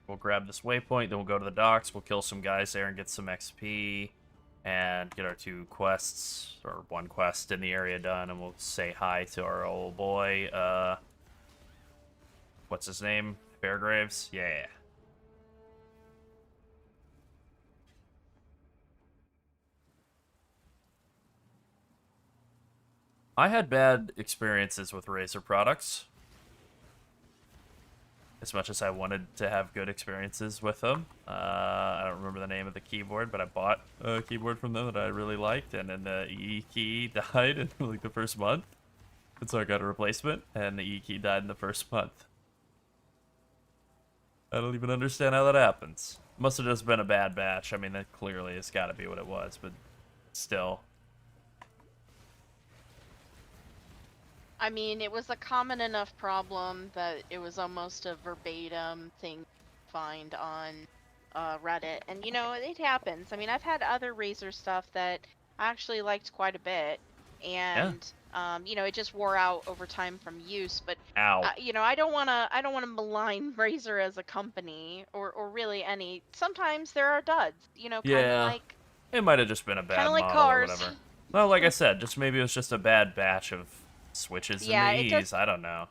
We'll grab this waypoint, then we'll go to the docks, we'll kill some guys there and get some XP, and get our 2 quests, or 1 quest in the area done, and we'll say hi to our old boy, what's his name? Fairgraves? Yeah. I had bad experiences with Razer products. As much as I wanted to have good experiences with them. I don't remember the name of the keyboard, but I bought a keyboard from them that I really liked, and then the E key died in like the first month. And so I got a replacement, and the E key died in the first month. I don't even understand how that happens. Must have just been a bad batch. I mean, that clearly has got to be what it was, but still. I mean, it was a common enough problem that it was almost a verbatim thing to find on Reddit. And, you know, it happens. I mean, I've had other Razer stuff that I actually liked quite a bit. And, you know, it just wore out over time from use. But, Ow. you know, I don't want to malign Razer as a company or really any. Sometimes there are duds, you know, kind of Yeah. like. It might have just been a bad Kind of like model cars. or whatever. Well, like I said, just maybe it was just a bad batch of switches Yeah, in it the does- E's. I don't know.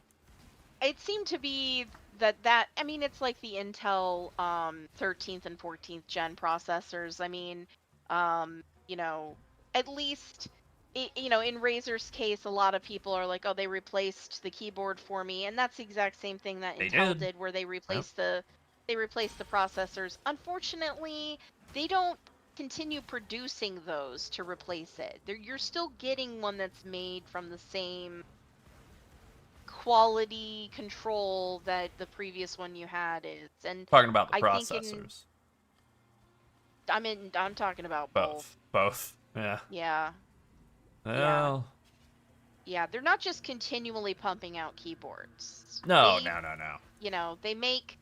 It seemed to be that I mean, it's like the Intel 13th and 14th gen processors. I mean, you know, at least you know, in Razer's case, a lot of people are like, oh, they replaced the keyboard for me, and that's the exact same thing that They Intel did. did, where they replaced the processors. Unfortunately, they don't continue producing those to replace it. You're still getting one that's made from the same quality control that the previous one you had is. And Talking about the I think processors. I'm talking about both. Both. Yeah. Yeah. Well. Yeah, they're not just continually pumping out keyboards. No. You know, they make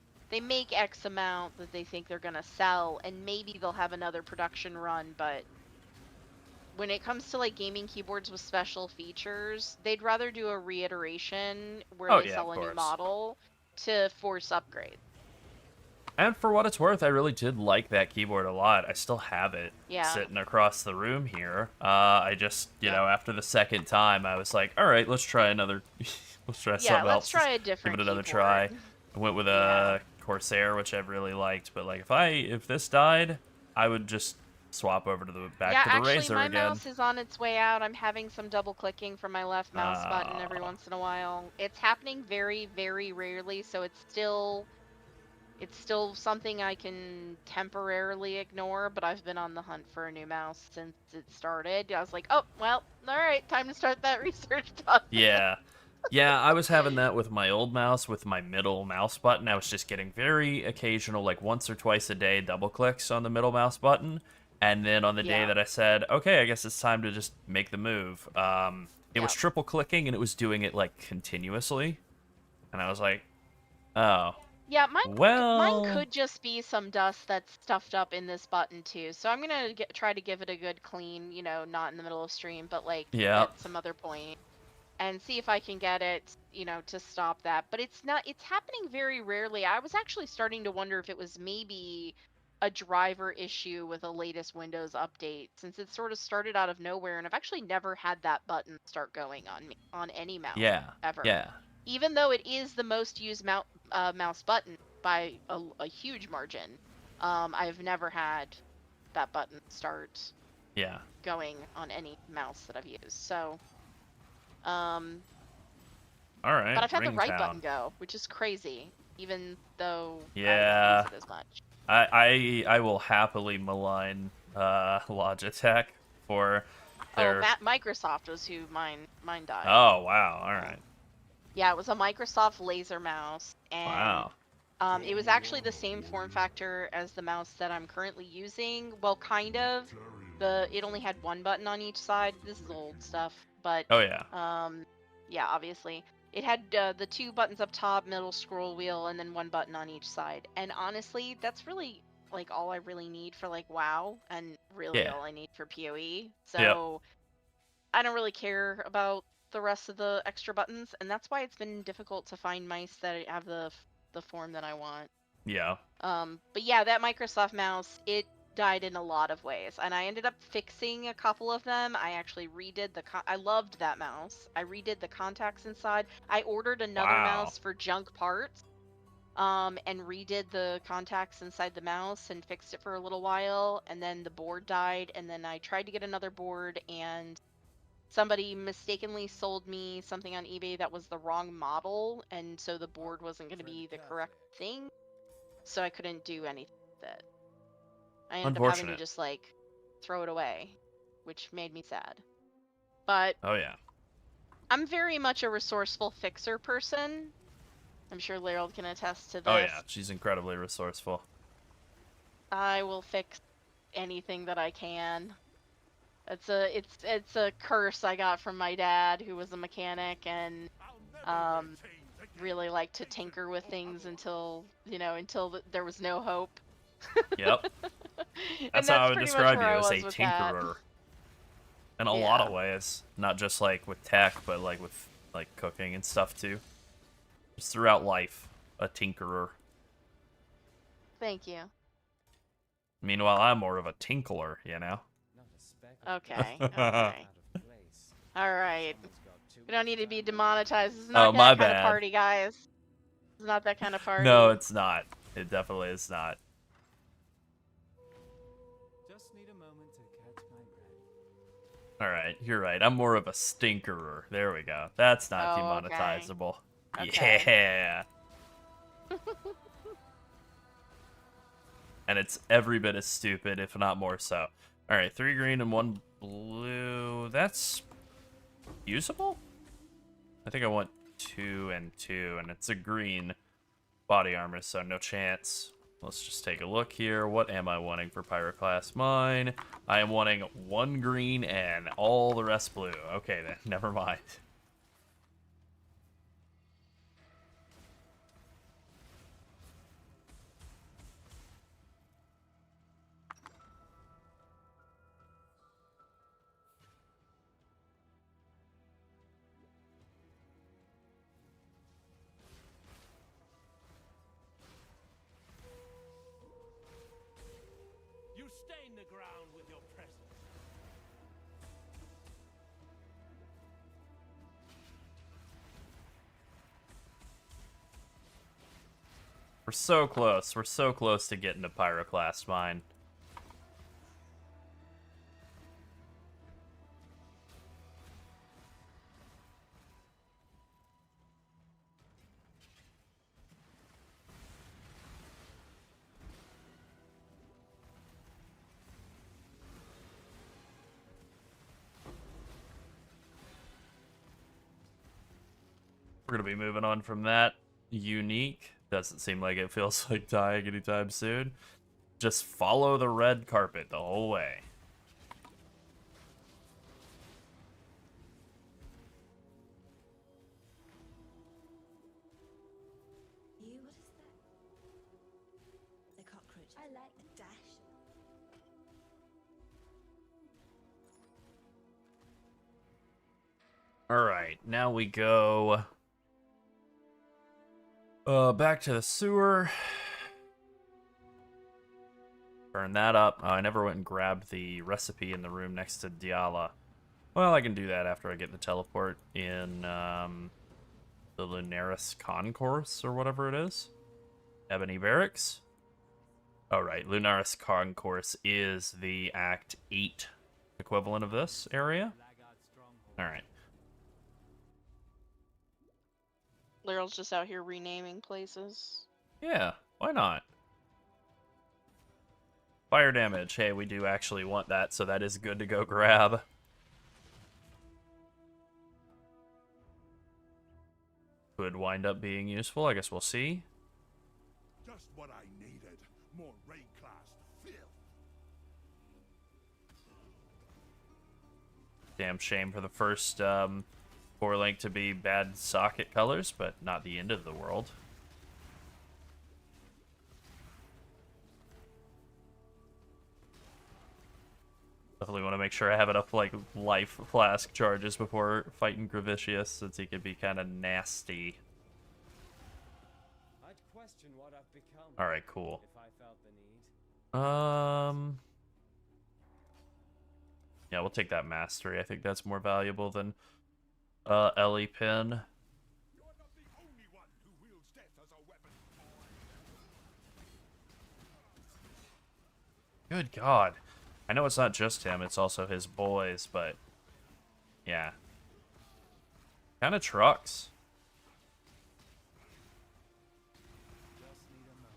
X amount that they think they're going to sell, and maybe they'll have another production run, but when it comes to like gaming keyboards with special features, they'd rather do a reiteration where they sell a new model to force upgrade. And for what it's worth, I really did like that keyboard a lot. I still have it sitting across the room here. I just, you know, after the second time, I was like, all right, let's try another. Let's try something else. Yeah, let's try a different. Give it another keyboard. try. I went with a Corsair, which I really liked. But like, if this died, I would just swap over to the back to the actually, Razer my again. mouse is on its way out. I'm having some double clicking from my left mouse button every once in a while. It's happening very, very rarely, so it's still something I can temporarily ignore, but I've been on the hunt for a new mouse since it started. I was like, oh, well, all right, time to start that research process. Yeah. Yeah, I was having that with my old mouse, with my middle mouse button. I was just getting very occasional, like once or twice a day, double clicks on the middle mouse button. And then on the day that I said, okay, I guess it's time to just make the move, it was triple clicking and it was doing it like continuously. And I was like, oh, Yeah, mine Well, could just be some dust that's stuffed up in this button too. So I'm gonna try to give it a good clean, you know, not in the middle of stream, but like yeah, at some other point, and see if I can get it, you know, to stop that. But it's happening very rarely. I was actually starting to wonder if it was maybe a driver issue with the latest Windows update, since it sort of started out of nowhere, and I've actually never had that button start going on me on any mouse yeah, ever. yeah, Even though it is the most used mouse button by a huge margin, I've never had that button start yeah. going on any mouse that I've used. So, um, All but right, I've had the right Ringtown. button go, which is crazy, even though I don't use Yeah, it as much. I will happily malign Logitech for Oh, their. Microsoft was who mine died. Oh wow! All right. Yeah, it was a Microsoft laser mouse, and Wow. it was actually the same form factor as the mouse that I'm currently using. Well, kind of. It only had one button on each side. This is old stuff, but Oh yeah. yeah, obviously it had the two buttons up top, middle scroll wheel, and then one button on each side. And honestly, that's really like all I really need for like WoW, and really Yeah. all I need for PoE. Yep. So I don't really care about the rest of the extra buttons, and that's why it's been difficult to find mice that have the form that I want. Yeah. But yeah, that Microsoft mouse, it died in a lot of ways, and I ended up fixing a couple of them. I actually redid I loved that mouse. I redid the contacts inside. I ordered another Wow. mouse for junk parts, and redid the contacts inside the mouse and fixed it for a little while, and then the board died, and then I tried to get another board, and somebody mistakenly sold me something on eBay that was the wrong model, and so the board wasn't going to be the correct thing, so I couldn't do anything with it. I ended up having to Unfortunate. just like throw it away, which made me sad. But Oh yeah. I'm very much a resourceful fixer person. I'm sure Larold can attest to Oh this. yeah. She's incredibly resourceful. I will fix anything that I can. It's a curse I got from my dad, who was a mechanic, and really liked to tinker with things until, you know, there was no hope. Yep. And That's how I that's would pretty much describe where you, I as a was with that. tinkerer. In a lot Yeah. of ways. Not just like with tech, but like with like cooking and stuff too. Just throughout life, a tinkerer. Thank you. Meanwhile, I'm more of a tinkler, you know? Okay. Okay. All right. We don't need to be demonetized. It's Oh, not my that kind of bad. party, guys. It's not that kind of party. No, it's not. It definitely is not. Just need a moment to catch my breath. Alright, you're right. I'm more of a stinkerer. There we go. That's not Oh, okay. demonetizable. Okay. Yeah. And it's every bit as stupid, if not more so. Alright, 3 green and 1 blue. That's usable? I think I want 2 and 2, and it's a green body armor, so no chance. Let's just take a look here. What am I wanting for Pyroclast? Mine. I am wanting 1 green and all the rest blue. Okay then, never mind. You stain the ground with your presence. We're so close. We're so close to getting to Pyroclast mine. We're gonna be moving on from that. Unique. Doesn't seem like it feels like dying anytime soon. Just follow the red carpet the whole way. You, what is that? I like a dash. Alright, now we go back to the sewer. Burn that up. I never went and grabbed the recipe in the room next to Diala. Well, I can do that after I get the teleport in the Lunaris Concourse or whatever it is. Ebony Barracks. Oh, right. Lunaris Concourse is the Act 8 equivalent of this area. Alright. Leryl's just out here renaming places. Yeah, why not? Fire damage. Hey, we do actually want that, so that is good to go grab. Could wind up being useful. I guess we'll see. Just what I needed. More Pyroclast filth. Damn shame for the first 4-link to be bad socket colors, but not the end of the world. Definitely want to make sure I have enough like life flask charges before fighting Gravicius, since he could be kind of nasty. I'd question what I've become. All right, cool. If I felt the need. Yeah, we'll take that mastery. I think that's more valuable than Ellie pin. You're not the only one who wields death as a weapon. Good God. I know it's not just him, it's also his boys, but yeah. Kind of trucks. Just need a moment.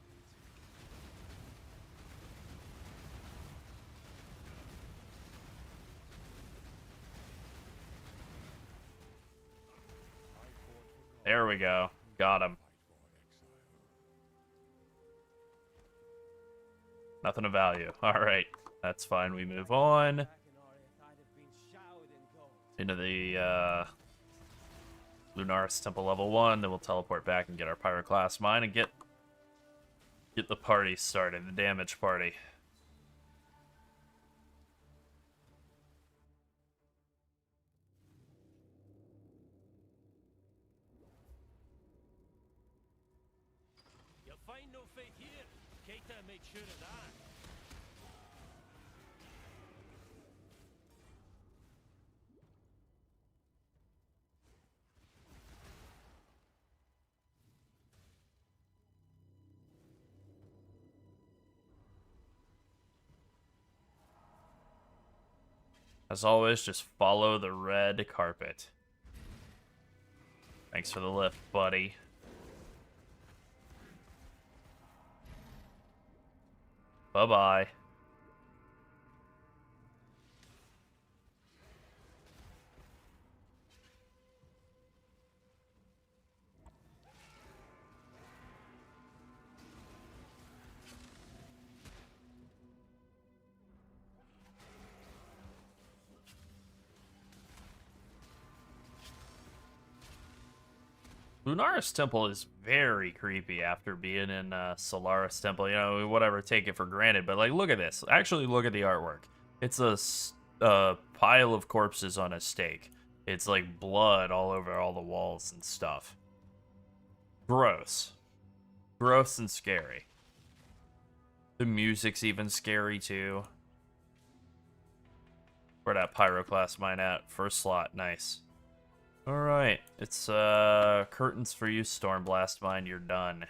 There we go. Got him. Nothing of value. Alright. That's fine. We move on Back in Oriath, I'd have been showered in gold. into the Lunaris Temple level 1. Then we'll teleport back and get our Pyroclast mine and get the party started. The damage party. You'll find no fate here. Keita made sure of that. As always, just follow the red carpet. Thanks for the lift, buddy. Bye-bye. Lunaris Temple is very creepy after being in Solaris Temple. You know, whatever, take it for granted. But, like, look at this. Actually, look at the artwork. It's a pile of corpses on a stake. It's, like, blood all over all the walls and stuff. Gross. Gross and scary. The music's even scary, too. Where that Pyroclast mine at? First slot. Nice. Alright, it's curtains for you, Stormblast Mine, you're done.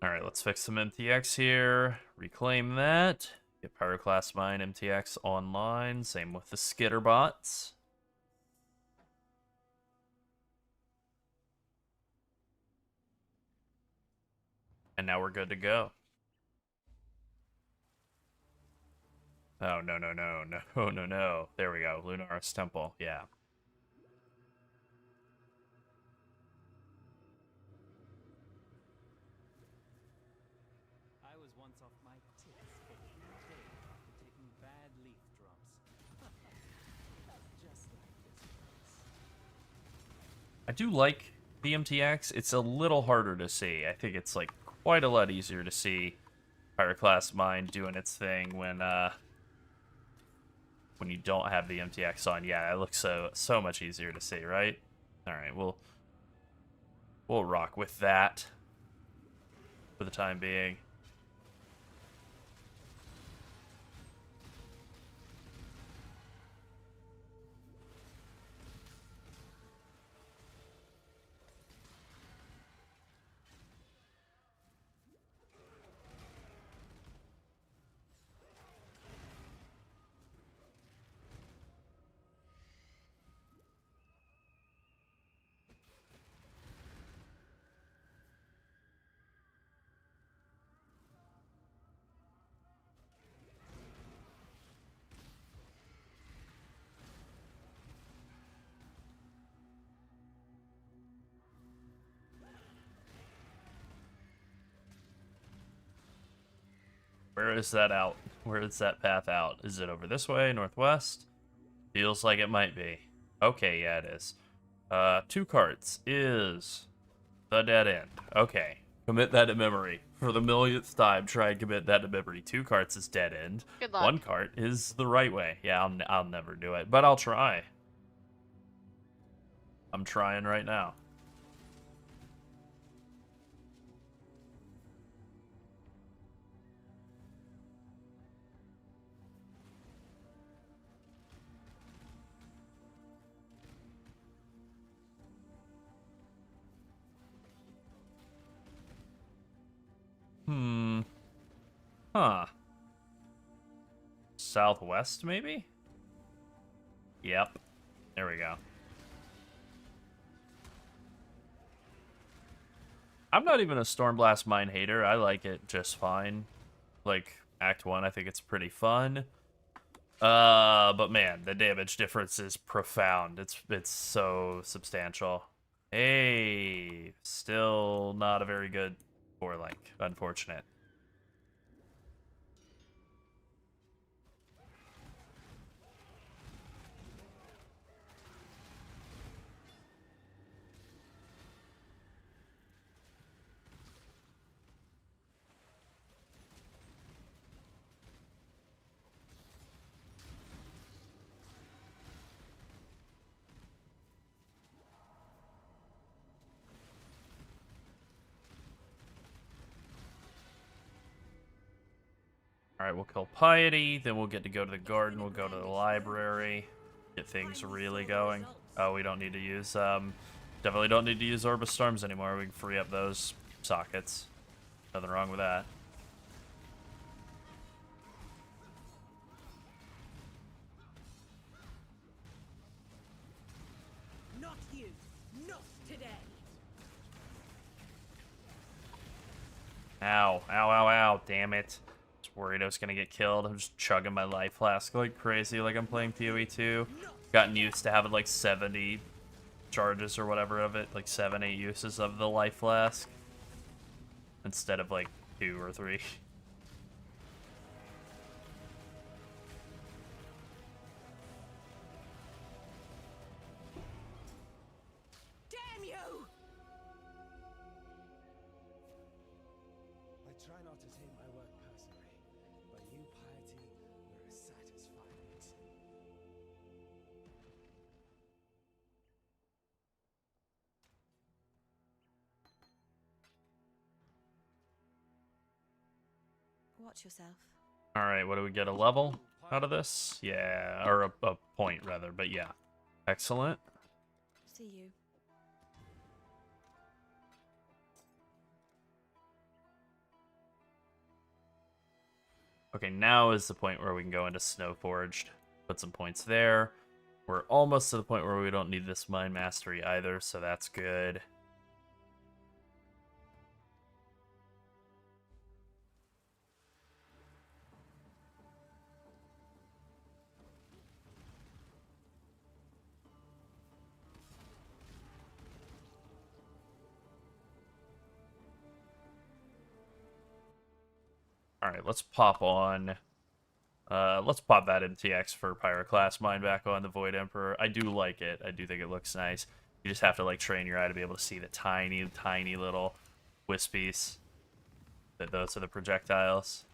Alright, let's fix some MTX here, reclaim that, get Pyroclast Mine MTX online, same with the Skitterbots. And now we're good to go. Oh, no, no, no, no, no, no. There we go. Lunaris Temple, yeah. I was once off my tits for eating pig after taking bad leaf drops. Just like this place. I do like the MTX. It's a little harder to see. I think it's like quite a lot easier to see Pyroclast Mine doing its thing when you don't have the MTX on. Yeah, it looks so much easier to see, right? All right, we'll rock with that for the time being. Where is that out? Where is that path out? Is it over this way, northwest? Feels like it might be. Okay, yeah, it is. 2 carts is the dead end. Okay, commit that to memory. For the millionth time, try and commit that to memory. 2 carts is dead end. Good luck. 1 cart is the right way. Yeah, I'll never do it, but I'll try. I'm trying right now. Huh. Southwest, maybe? Yep. There we go. I'm not even a Stormblast Mine hater. I like it just fine. Like, Act 1, I think it's pretty fun. But man, the damage difference is profound. It's so substantial. Hey, still not a very good 4-link. Unfortunate. Alright, we'll kill Piety, then we'll get to go to the garden, we'll go to the library, get things really going. Oh, we don't need to use, definitely don't need to use Orb of Storms anymore. We can free up those sockets. Nothing wrong with that. Not you. Not today. Ow, ow, ow, ow, damn it. Just worried I was gonna get killed. I'm just chugging my life flask like crazy, like I'm playing PoE 2. Gotten used to having like 70 charges or whatever of it, like 7-8 uses of the life flask. Instead of like 2 or 3. Damn you! I try not to take my work personally, but you, Piety, were a satisfying example. Watch yourself. Alright, what do we get? A level out of this? Yeah, or a point rather, but yeah. Excellent. See you. Okay, now is the point where we can go into Snowforged. Put some points there. We're almost to the point where we don't need this Mine Mastery either, so that's good. Alright, let's pop on... let's pop that MTX for Pyroclast mine back on the Void Emperor. I do like it. I do think it looks nice. You just have to, like, train your eye to be able to see the tiny, tiny little wispies. Those are the projectiles.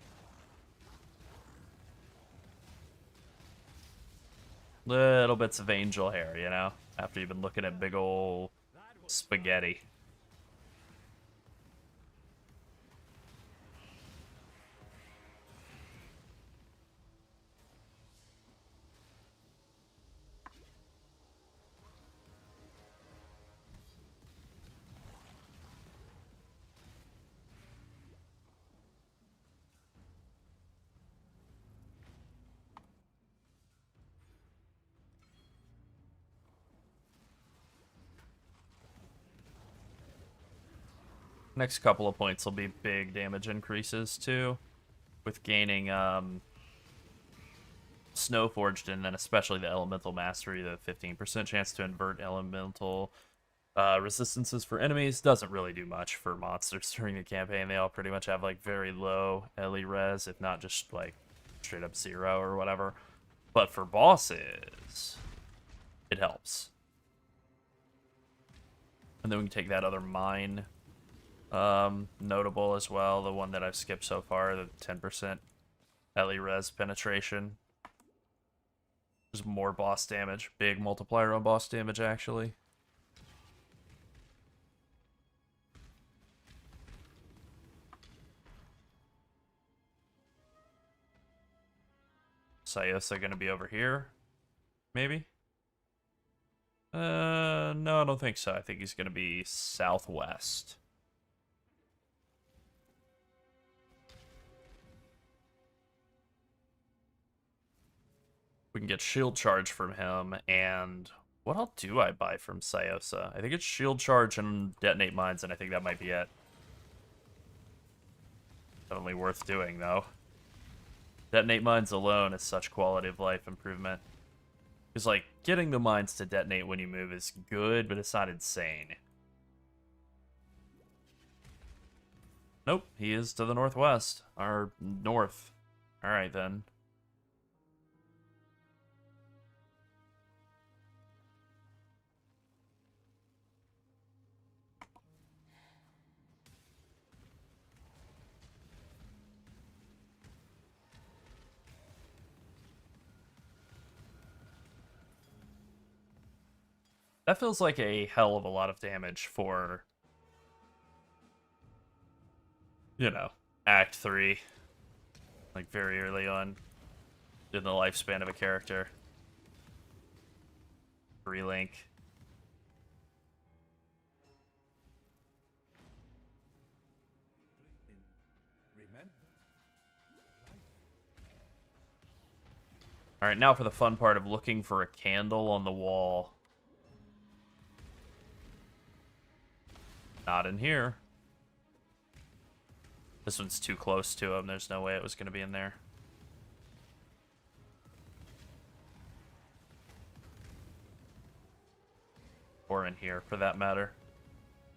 Little bits of angel hair, you know? After you've been looking at big ol' spaghetti. Next couple of points will be big damage increases, too. With gaining, Snowforged, and then especially the Elemental Mastery, the 15% chance to invert elemental resistances for enemies. Doesn't really do much for monsters during the campaign. They all pretty much have, like, very low LE res, if not just, like, straight up 0 or whatever. But for bosses, it helps. And then we can take that other mine... notable as well, the one that I've skipped so far, the 10% LE res penetration. There's more boss damage. Big multiplier on boss damage, actually. Sayosa gonna be over here? Maybe? No, I don't think so. I think he's gonna be southwest. We can get shield charge from him, and what all do I buy from Sayosa? I think it's shield charge and detonate mines, and I think that might be it. Definitely worth doing, though. Detonate mines alone is such quality of life improvement. Because, like, getting the mines to detonate when you move is good, but it's not insane. Nope, he is to the northwest. Or north. Alright, then. That feels like a hell of a lot of damage for, you know, Act 3. Like, very early on in the lifespan of a character. Relink. Alright, now for the fun part of looking for a candle on the wall. Not in here. This one's too close to him. There's no way it was going to be in there. Or in here, for that matter.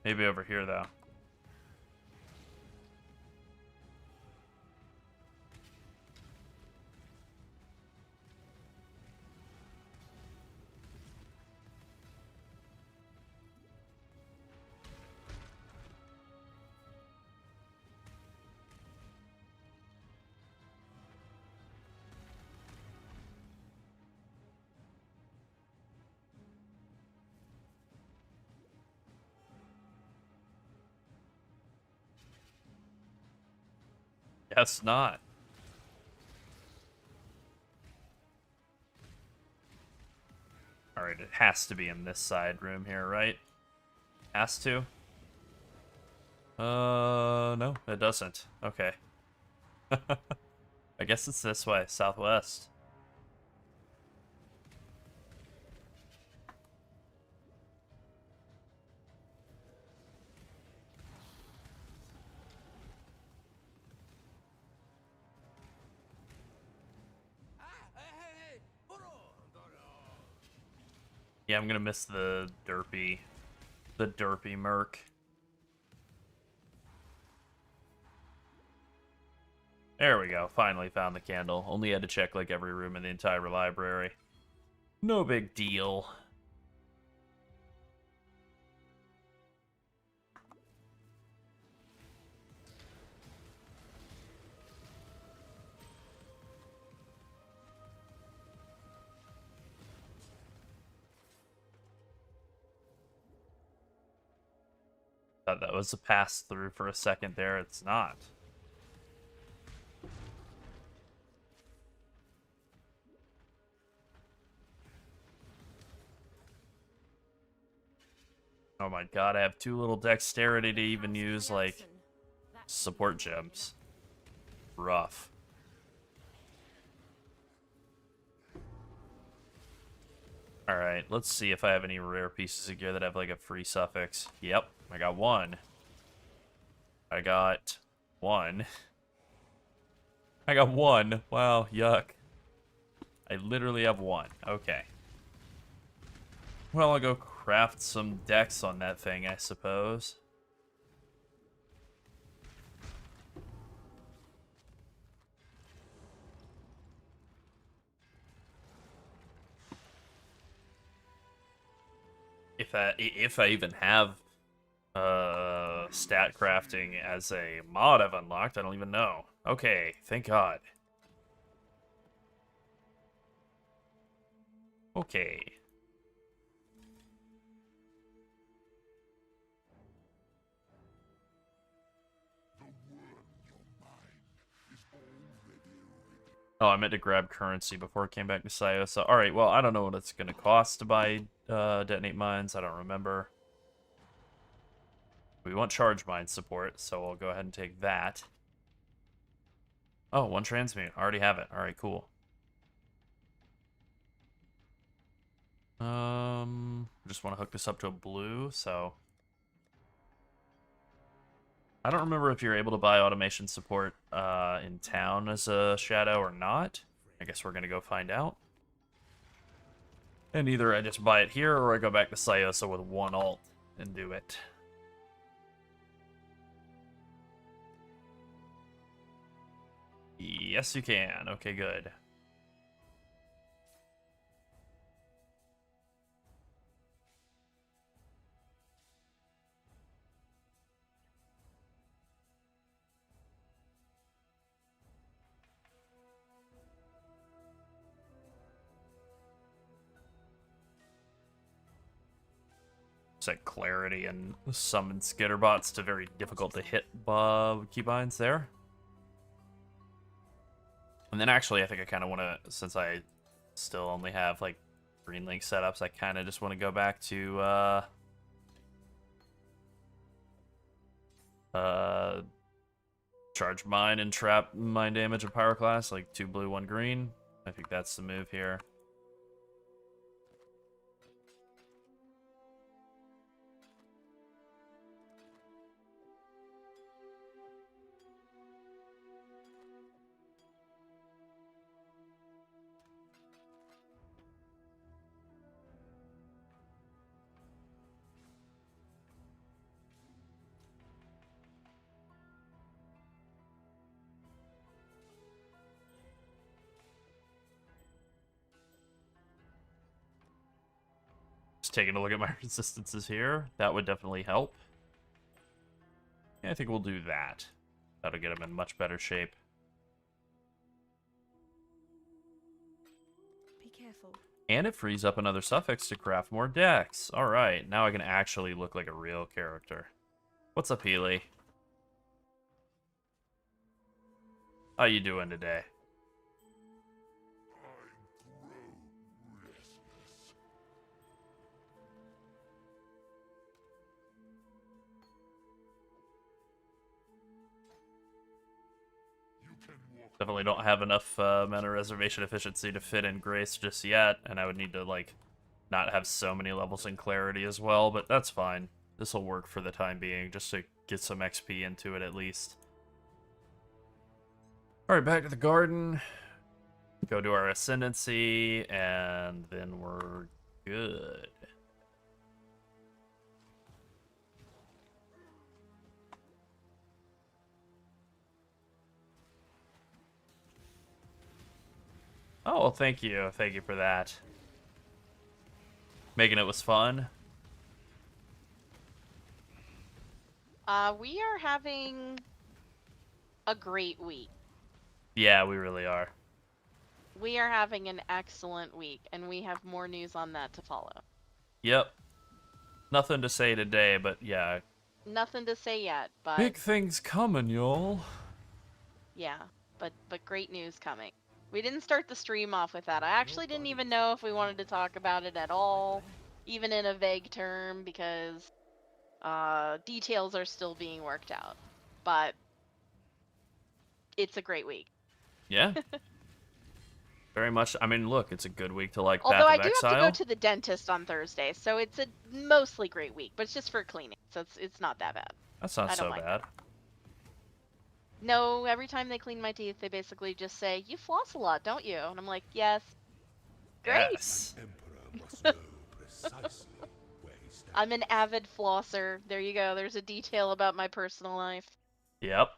Maybe over here, though. Guess not. Alright, it has to be in this side room here, right? Has to? No, it doesn't. Okay. I guess it's this way, southwest. Yeah, I'm gonna miss the derpy merc. There we go. Finally found the candle. Only had to check like every room in the entire library. No big deal. Thought that was a pass through for a second there. It's not. Oh my god, I have too little dexterity to even use, like, support gems. Rough. Alright, let's see if I have any rare pieces of gear that have, like, a free suffix. Yep, I got one. I got one. I got one. Wow, yuck. I literally have one. Okay. Well, I'll go craft some decks on that thing, I suppose. If I even have stat crafting as a mod I've unlocked, I don't even know. Okay, thank God. Okay. Oh, I meant to grab currency before it came back to Sio. So, alright, well, I don't know what it's going to cost to buy detonate mines. I don't remember. We want charge mine support, so I'll go ahead and take that. Oh, one transmute. I already have it. Alright, cool. Just want to hook this up to a blue, so... I don't remember if you're able to buy automation support in town as a shadow or not. I guess we're going to go find out. And either I just buy it here or I go back to Syosa with one alt and do it. Yes, you can. Okay, good. Set clarity and summon skitterbots to very difficult to hit keybinds there. And then actually, I think I kind of want to, since I still only have like green link setups, I kind of just want to go back to charge mine and trap mine damage and pyroclast, like 2 blue, 1 green. I think that's the move here. Just taking a look at my resistances here. That would definitely help. Yeah, I think we'll do that. That'll get him in much better shape. Be careful. And it frees up another suffix to craft more decks. Alright, now I can actually look like a real character. What's up, Healy? How you doing today? Definitely don't have enough mana reservation efficiency to fit in Grace just yet, and I would need to, like, not have so many levels in Clarity as well, but that's fine. This will work for the time being, just to get some XP into it at least. Alright, back to the garden. Go to our Ascendancy, and then we're good. Oh, well, thank you. Thank you for that. Making it was fun. We are having a great week. Yeah, we really are. We are having an excellent week, and we have more news on that to follow. Yep. Nothing to say today, but yeah. Nothing to say yet, but Big things coming, y'all. yeah, but great news coming. We didn't start the stream off with that. I actually didn't even know if we wanted to talk about it at all, even in a vague term, because details are still being worked out. But it's a great week. Yeah. Very much. I mean, look, it's a good week to like Although Path I of do Exile. have to go to the dentist on Thursday, so it's a mostly great week, but it's just for cleaning, so it's not that bad. That's not I don't so mind. bad. No, every time they clean my teeth, they basically just say, "You floss a lot, don't you?" And I'm like, "Yes." Great. Yes. Emperor must know precisely where he stands. I'm an avid flosser. There you go. There's a detail about my personal life. Yep.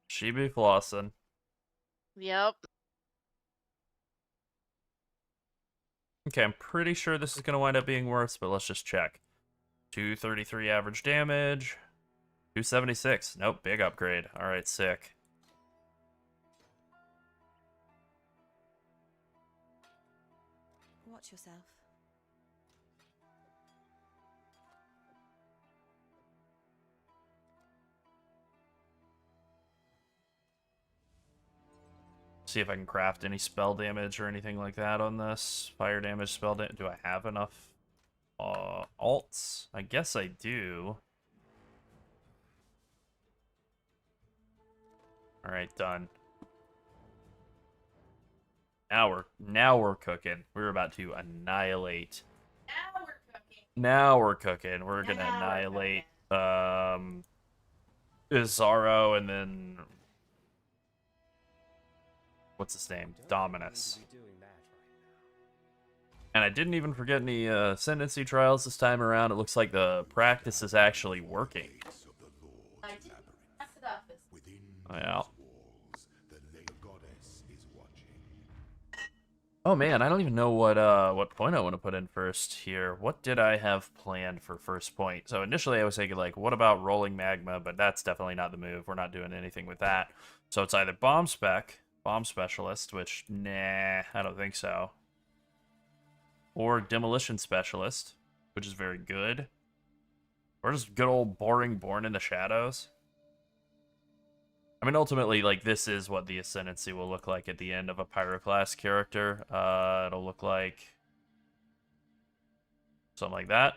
She be flossing. Yep. Okay, I'm pretty sure this is going to wind up being worse, but let's just check. 233 average damage. 276. Nope, big upgrade. Alright, sick. Watch yourself. See if I can craft any spell damage or anything like that on this. Fire damage, spell damage. Do I have enough alts? I guess I do. Alright, done. Now we're cooking. We're about to annihilate. Now we're cooking. We're gonna annihilate Izarro and then what's his name? Dominus. And I didn't even forget any ascendancy trials this time around. It looks like the practice is actually working. Oh, yeah. Oh man, I don't even know what point I want to put in first here. What did I have planned for first point? So initially I was thinking like, what about rolling magma? But that's definitely not the move. We're not doing anything with that. So it's either bomb specialist, which nah, I don't think so. Or demolition specialist, which is very good. Or just good old boring Born in the Shadows. I mean, ultimately, like, this is what the Ascendancy will look like at the end of a Pyroclast character. It'll look like something like that.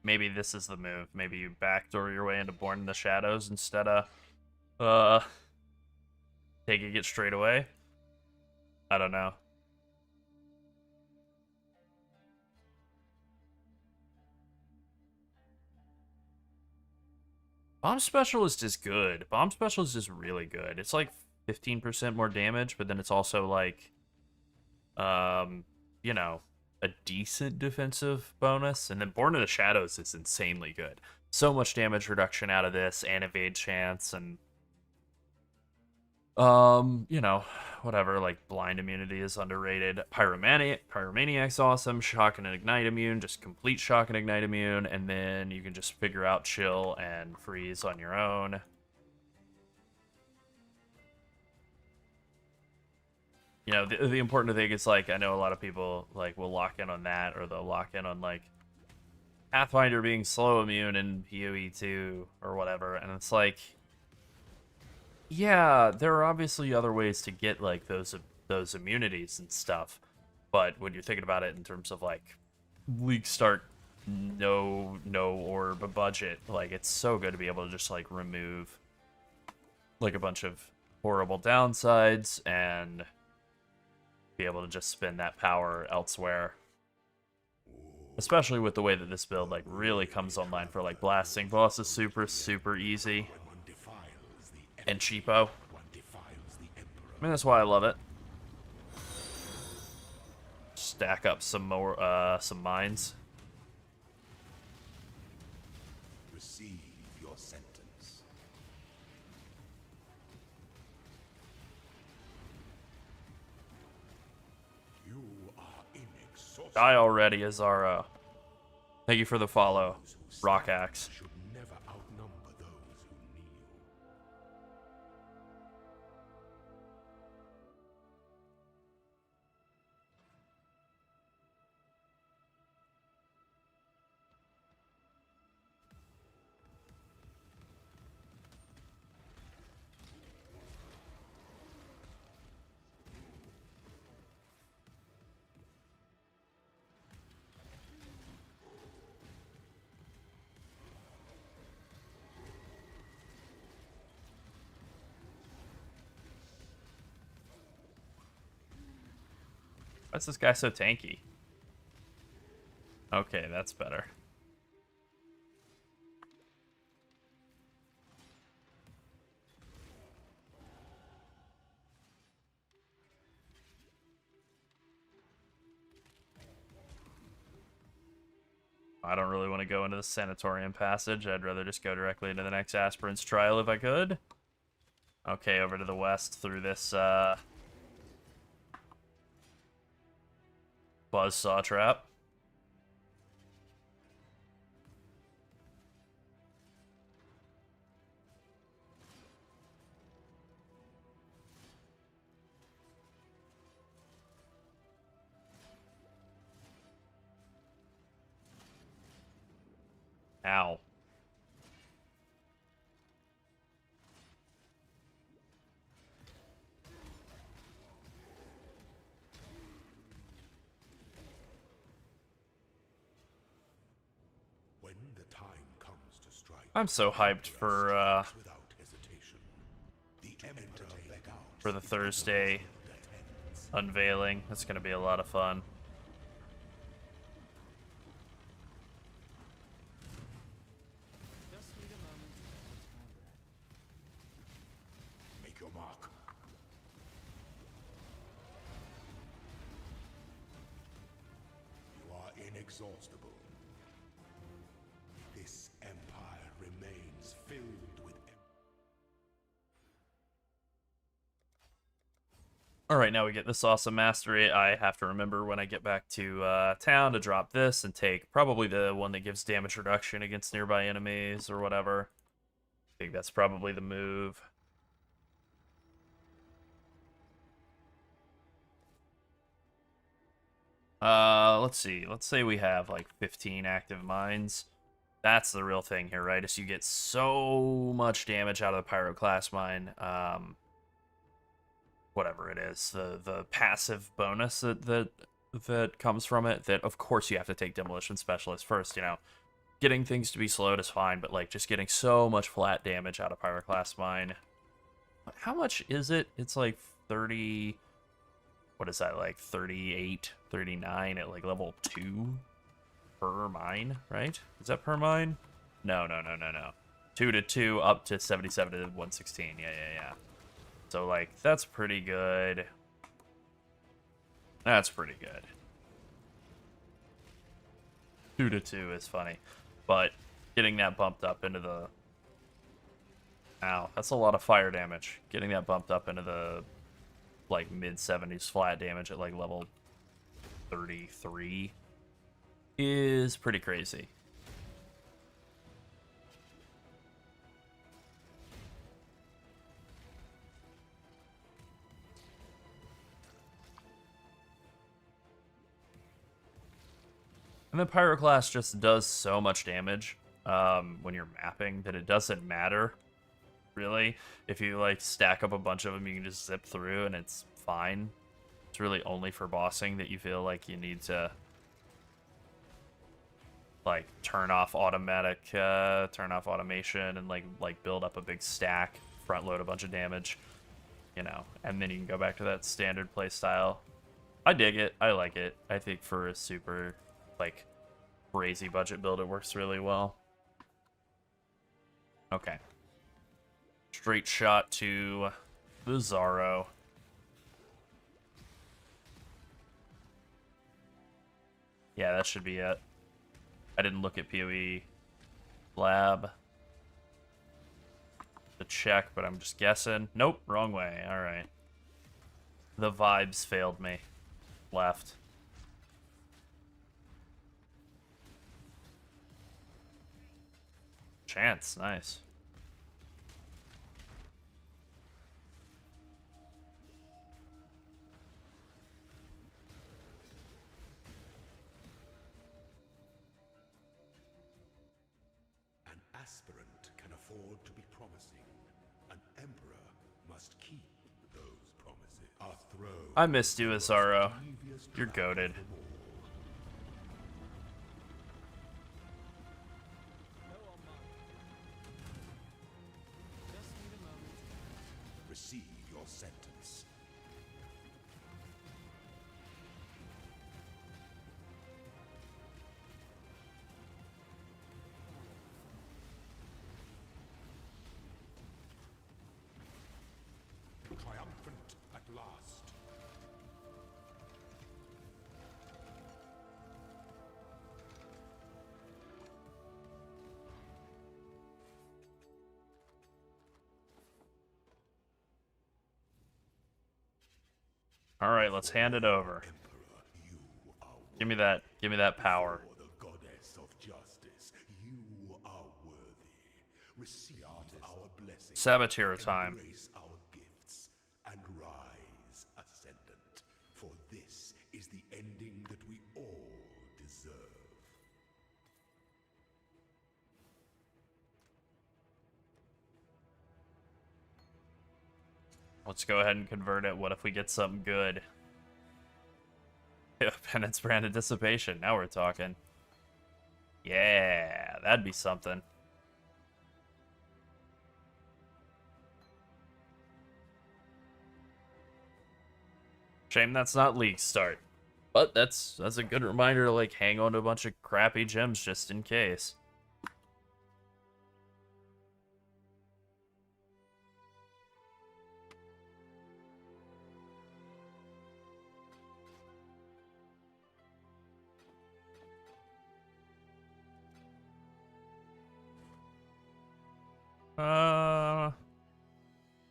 Maybe this is the move. Maybe you backdoor your way into Born in the Shadows instead of, taking it straight away. I don't know. Bomb Specialist is good. Bomb Specialist is really good. It's like 15% more damage, but then it's also like, you know, a decent defensive bonus. And then Born in the Shadows is insanely good. So much damage reduction out of this, and evade chance, and you know, whatever, like blind immunity is underrated. Pyromaniac's awesome. Shock and ignite immune, just complete shock and ignite immune, and then you can just figure out chill and freeze on your own. You know, the important thing is, like, I know a lot of people like will lock in on that, or they'll lock in on like Pathfinder being slow immune in PoE 2 or whatever, and it's like, yeah, there are obviously other ways to get like those immunities and stuff, but when you're thinking about it in terms of like league start, no orb budget, like it's so good to be able to just like remove like a bunch of horrible downsides and be able to just spend that power elsewhere. Especially with the way that this build like really comes online for like blasting bosses super easy. And cheapo. I mean, that's why I love it. Stack up some more, some mines. Receive your your sentence. You are inexhaustible. Die already, Azaro. Thank you for the follow. Those who Rock stand axe. should never outnumber those who kneel. Why's this guy so tanky? Okay, that's better. I don't really want to go into the sanatorium passage. I'd rather just go directly into the next aspirant's trial if I could. Okay, over to the west through this buzzsaw trap. Ow. When the time comes to strike, I'm so hyped for without hesitation, the Emperor for the Thursday unveiling. That's gonna be a lot of fun. Just need a moment. make your mark. You are inexhaustible. This empire remains filled with Alright, now we get this awesome mastery. I have to remember when I get back to town to drop this and take probably the one that gives damage reduction against nearby enemies or whatever. I think that's probably the move. Let's see. Let's say we have like 15 active mines. That's the real thing here, right? Is you get so much damage out of the Pyroclast mine. Whatever it is, the passive bonus that comes from it, that of course you have to take Demolition Specialist first, you know. Getting things to be slowed is fine, but like just getting so much flat damage out of Pyroclast mine. How much is it? It's like 30, what is that, like 38, 39 at like level 2 per mine, right? Is that per mine? No. 2 to 2 up to 77 to 116. Yeah. So, like, that's pretty good. That's pretty good. 2 to 2 is funny. But getting that bumped up into the... Ow, that's a lot of fire damage. Getting that bumped up into the, like, mid-70s flat damage at, like, level 33 is pretty crazy. And then Pyroclast just does so much damage when you're mapping that it doesn't matter, really. If you, like, stack up a bunch of them, you can just zip through and it's fine. It's really only for bossing that you feel like you need to, like, turn off automation and, like build up a big stack, front load a bunch of damage, you know, and then you can go back to that standard play style. I dig it. I like it. I think for a super, like, crazy budget build, it works really well. Okay. Straight shot to the Zaro. Yeah, that should be it. I didn't look at PoE lab. to check, but I'm just guessing. Nope, wrong way. All right. The vibes failed me. Left. Chance, nice. An aspirant can afford to be promising. An emperor must keep those promises. A throne. I missed you, Azaro. You're goated. Receive your sentence. Triumphant at last. All right, let's hand it over. Emperor, you are Give me that. Give me that power. for the goddess of justice. You are worthy. Receive our blessing. Saboteur time. Embrace our gifts and rise ascendant. For this is the ending that we all deserve. Let's go ahead and convert it. What if we get something good? Penance brand of dissipation. Now we're talking. Yeah, that'd be something. Shame that's not league start. But that's a good reminder to like hang on to a bunch of crappy gems just in case.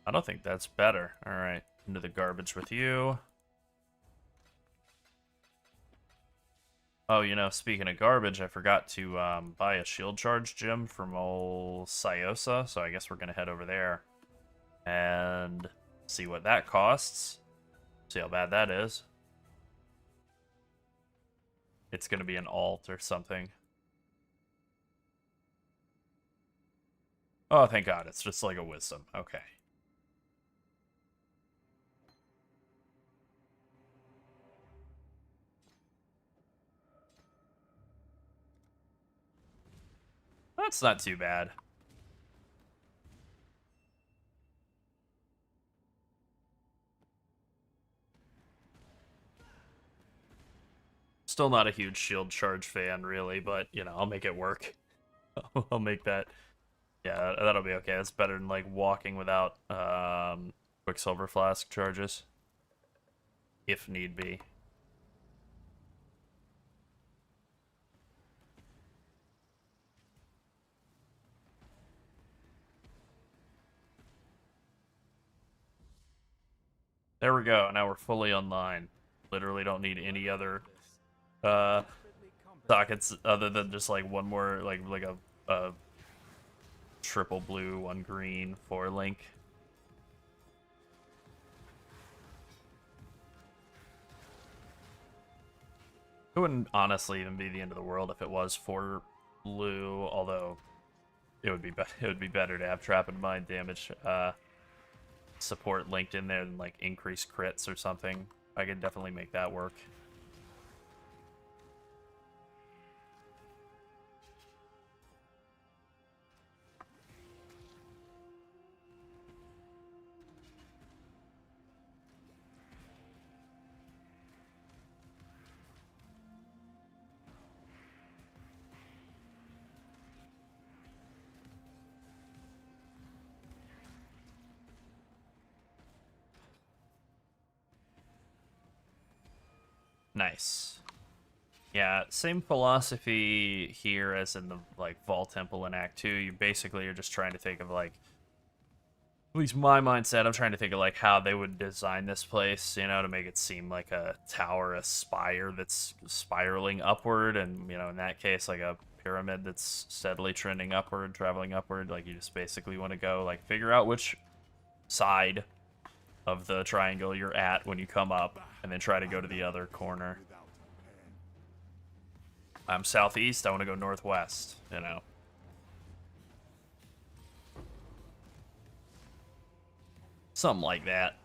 I don't think that's better. All right, into the garbage with you. Oh, you know, speaking of garbage, I forgot to buy a shield charge gem from old Syosa, so I guess we're gonna head over there and see what that costs. See how bad that is. It's gonna be an alt or something. Oh, thank God, it's just like a wisdom. Okay. That's not too bad. Still not a huge shield charge fan, really, but, you know, I'll make it work. I'll make that. Yeah, that'll be okay. That's better than, like, walking without Quicksilver Flask charges. If need be. There we go. Now we're fully online. Literally don't need any other sockets other than just like one more like a triple blue, one green for Link. It wouldn't honestly even be the end of the world if it was for blue, although it would be better to have trap and mind damage support linked in there than like increased crits or something. I could definitely make that work. Nice. Yeah, same philosophy here as in the like Vault Temple in Act 2. You basically are just trying to think of like At least my mindset, I'm trying to think of like how they would design this place, you know, to make it seem like a tower, a spire that's spiraling upward, and you know, in that case, like a pyramid that's steadily trending upward, traveling upward. Like you just basically want to go like figure out which side of the triangle you're at when you come up, and then try to go to the other corner. I'm southeast, I want to go northwest, you know. Something like that.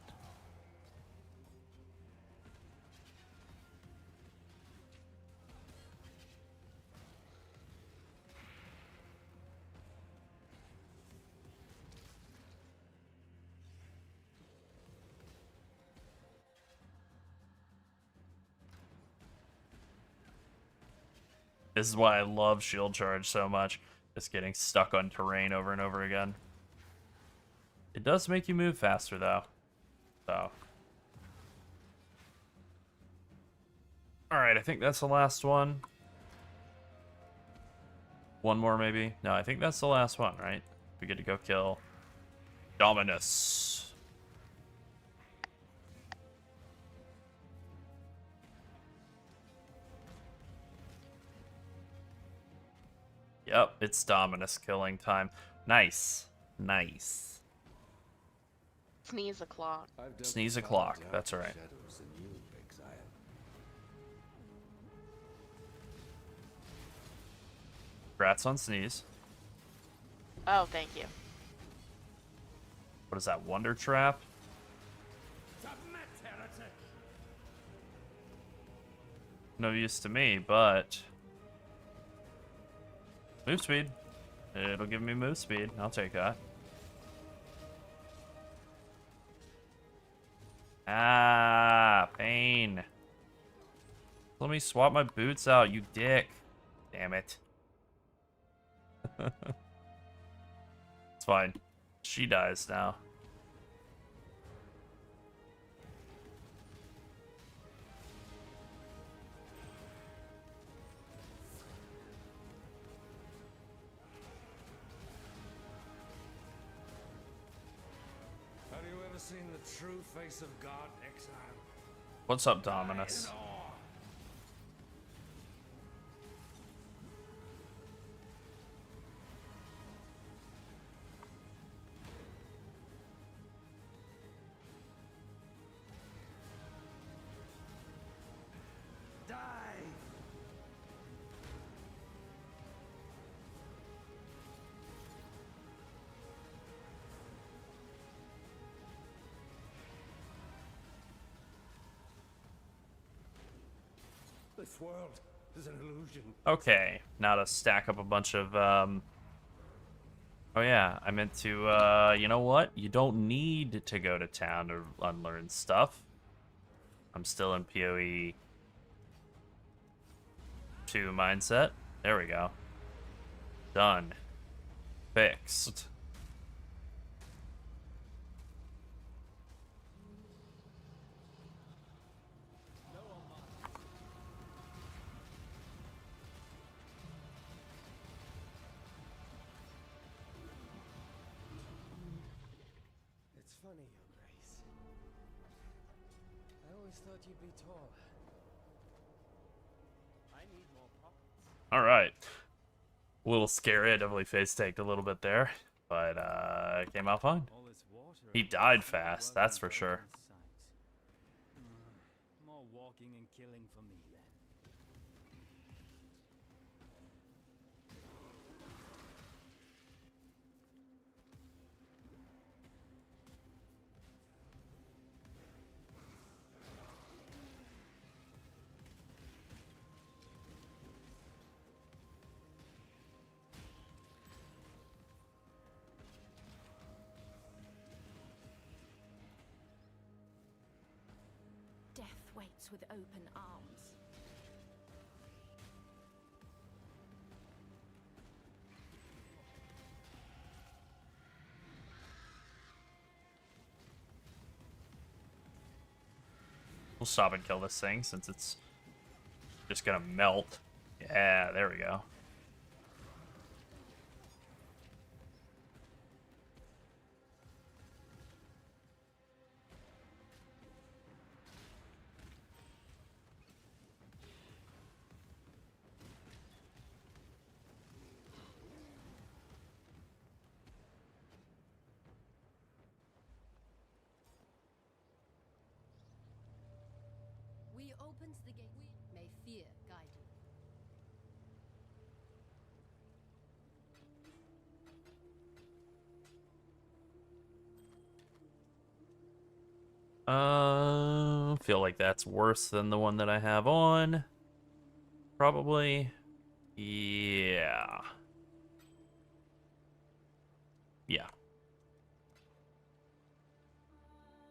This is why I love shield charge so much. Just getting stuck on terrain over and over again. It does make you move faster, though. So. Alright, I think that's the last one. One more, maybe? No, I think that's the last one, right? We get to go kill Dominus. Yep, it's Dominus killing time. Nice. Nice. Sneeze a clock. Sneeze a clock, that's right. Congrats on Sneeze. Oh, thank you. What is that, Wonder Trap? No use to me, but... Move speed. It'll give me move speed. I'll take that. Ah, pain. Let me swap my boots out, you dick. Damn it. It's fine. She dies now. Have you ever seen the true face of God, exile? What's up, Dominus? Die! This world is an illusion. Okay, now to stack up a bunch of, Oh yeah, I meant to, you know what? You don't need to go to town to unlearn stuff. I'm still in PoE 2 mindset. There we go. Done. Fixed. It's funny, Your Grace. I always thought you'd be taller. I need more pockets. Alright. A little scary. I definitely face-taked a little bit there. But, it came out fine. He died fast, that's for sure. More walking and killing for me then. Death waits with open arms. We'll stop and kill this thing since it's just gonna melt. Yeah, there we go. Once the gate may fear guide you. Feel like that's worse than the one that I have on. Probably. Yeah. Yeah.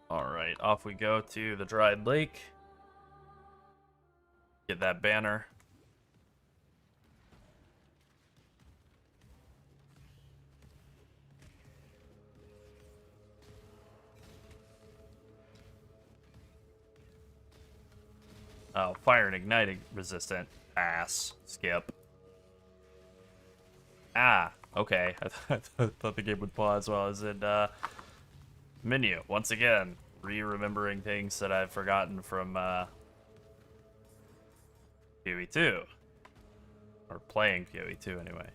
Alright, off we go to the dried lake. Get that banner. Oh, fire and igniting resistant. Ass. Skip. Ah, okay. I thought the game would pause while I was in menu. Once again, re-remembering things that I've forgotten from PoE2. Or playing PoE2 anyway.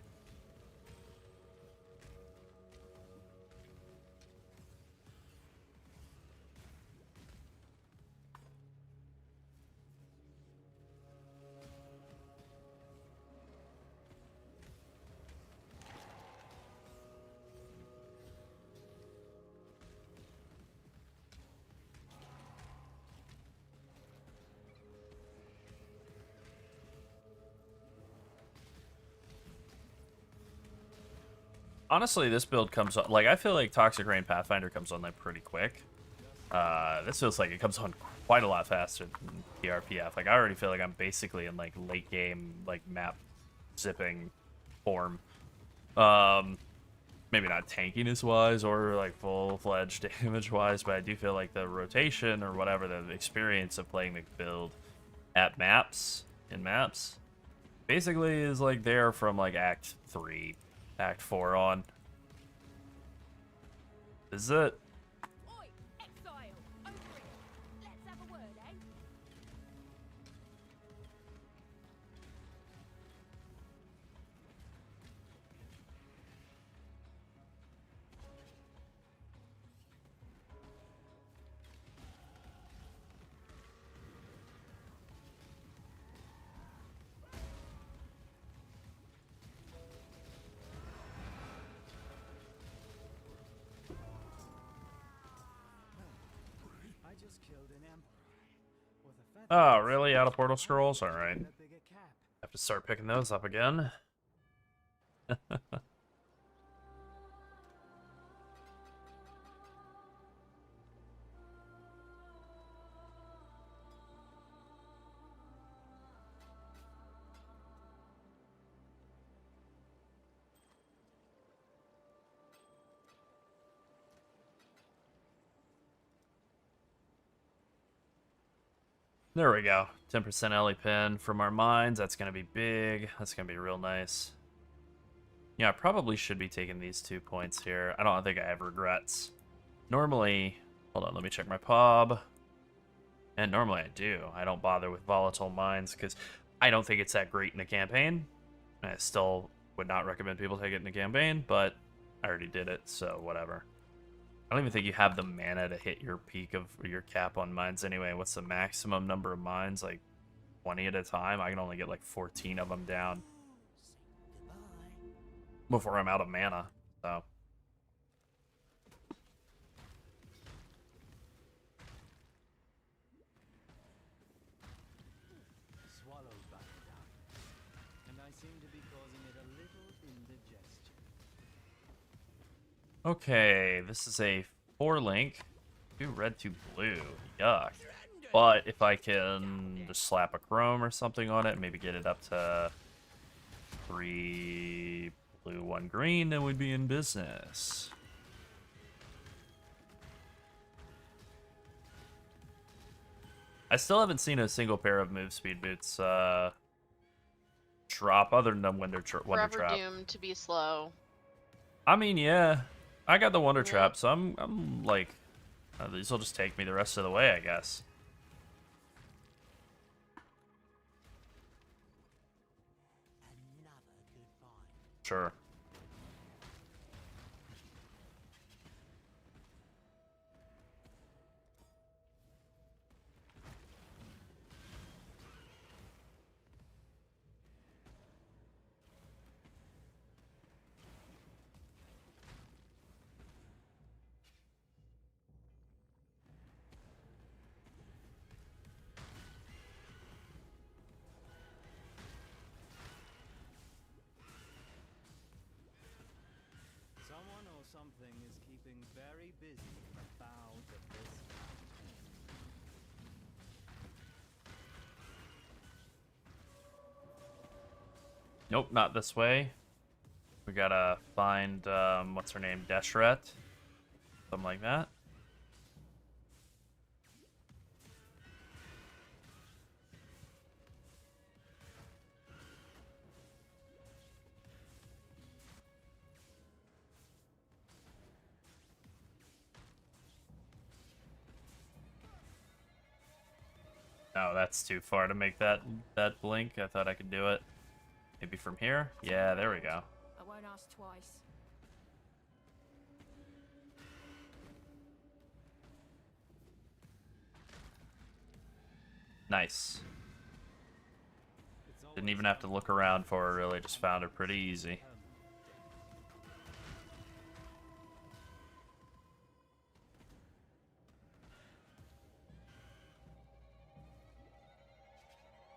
Honestly, this build comes on, like, I feel like Toxic Rain Pathfinder comes on like pretty quick. This feels like it comes on quite a lot faster than PRPF. Like, I already feel like I'm basically in like late game, like map zipping form. Maybe not tankiness wise or like full-fledged damage wise, but I do feel like the rotation or whatever, the experience of playing the build at maps, basically is like there from like Act 3. Act 4 on. Is it? Oi, exile, over here. Let's have a word, eh? I just killed an emperor with a feather. Oh, really? Out of portal scrolls? Alright. And a bigger cap. Have to start picking those up again. There we go. 10% Ellie pin from our mines. That's going to be big. That's going to be real nice. Yeah, I probably should be taking these 2 points here. I don't think I have regrets. Normally, hold on, let me check my pub. And normally I do. I don't bother with volatile mines because I don't think it's that great in a campaign. I still would not recommend people take it in a campaign, but I already did it, so whatever. I don't even think you have the mana to hit your peak of your cap on mines anyway. What's the maximum number of mines? Like 20 at a time? I can only get like 14 of them down before I'm out of mana, so. Swallowed by the darkness, and I seem to be causing it a little indigestion. Okay, this is a 4-link. 2 red, 2 blue. Yuck. But if I can just slap a chrome or something on it, maybe get it up to 3 blue, 1 green, then we'd be in business. I still haven't seen a single pair of move speed boots drop other than Wonder Trap. Forever doomed to be slow. I mean, yeah. I got the Wonder Trap, so I'm like, these will just take me the rest of the way, I guess. Sure. something is keeping very busy in the bowels of this mountain. Nope, not this way. We gotta find, what's her name? Deshret? Something like that. Oh, that's too far to make that blink. I thought I could do it. Maybe from here? Yeah, there we go. I won't ask twice. Nice. Didn't even have to look around for it, really. Just found it pretty easy.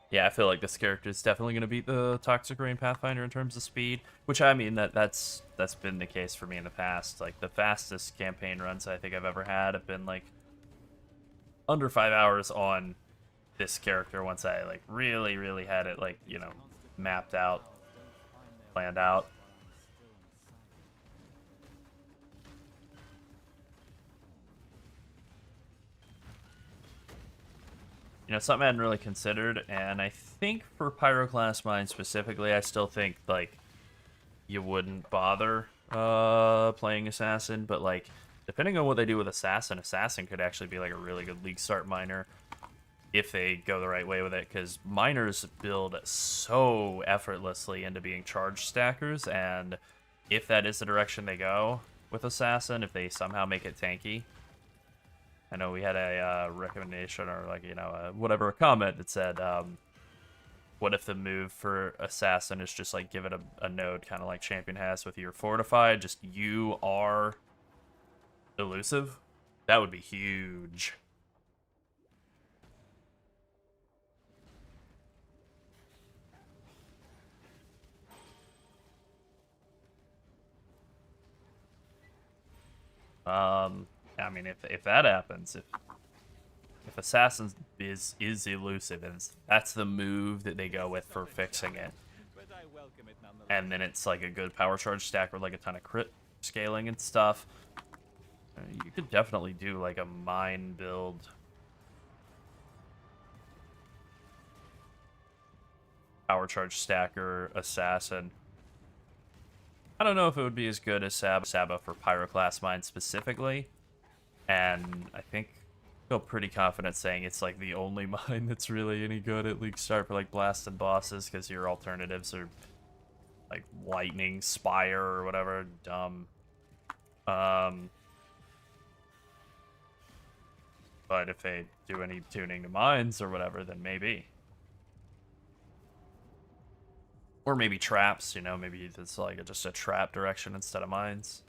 Yeah, I feel like this character is definitely going to beat the Toxic Rain Pathfinder in terms of speed, which, I mean, that's been the case for me in the past. Like, the fastest campaign runs I think I've ever had have been, like, under 5 hours on this character once I, like, really had it, like, you know, mapped out, planned out. You know, something I hadn't really considered, and I think for Pyroclast mine specifically, I still think, like, you wouldn't bother playing Assassin, but, like, depending on what they do with Assassin, Assassin could actually be, like, a really good League Start miner if they go the right way with it, because miners build so effortlessly into being charge stackers, and if that is the direction they go with Assassin, if they somehow make it tanky, I know we had a recommendation or, like, you know, whatever, a comment that said, what if the move for Assassin is just, like, give it a node, kind of like Champion has with your Fortified, just you are elusive? That would be huge. I mean, if that happens, if Assassin is elusive, and that's the move that they go with for fixing it, and then it's like a good power charge stack with like a ton of crit scaling and stuff, you could definitely do like a mine build. Power charge stacker Assassin. I don't know if it would be as good as Sabo for Pyroclast mine specifically, and I feel pretty confident saying it's like the only mine that's really any good at League Start for like blasted bosses, because your alternatives are like Lightning, Spire, or whatever, dumb. But if they do any tuning to mines or whatever, then maybe. Or maybe traps, you know, maybe it's like just a trap direction instead of mines.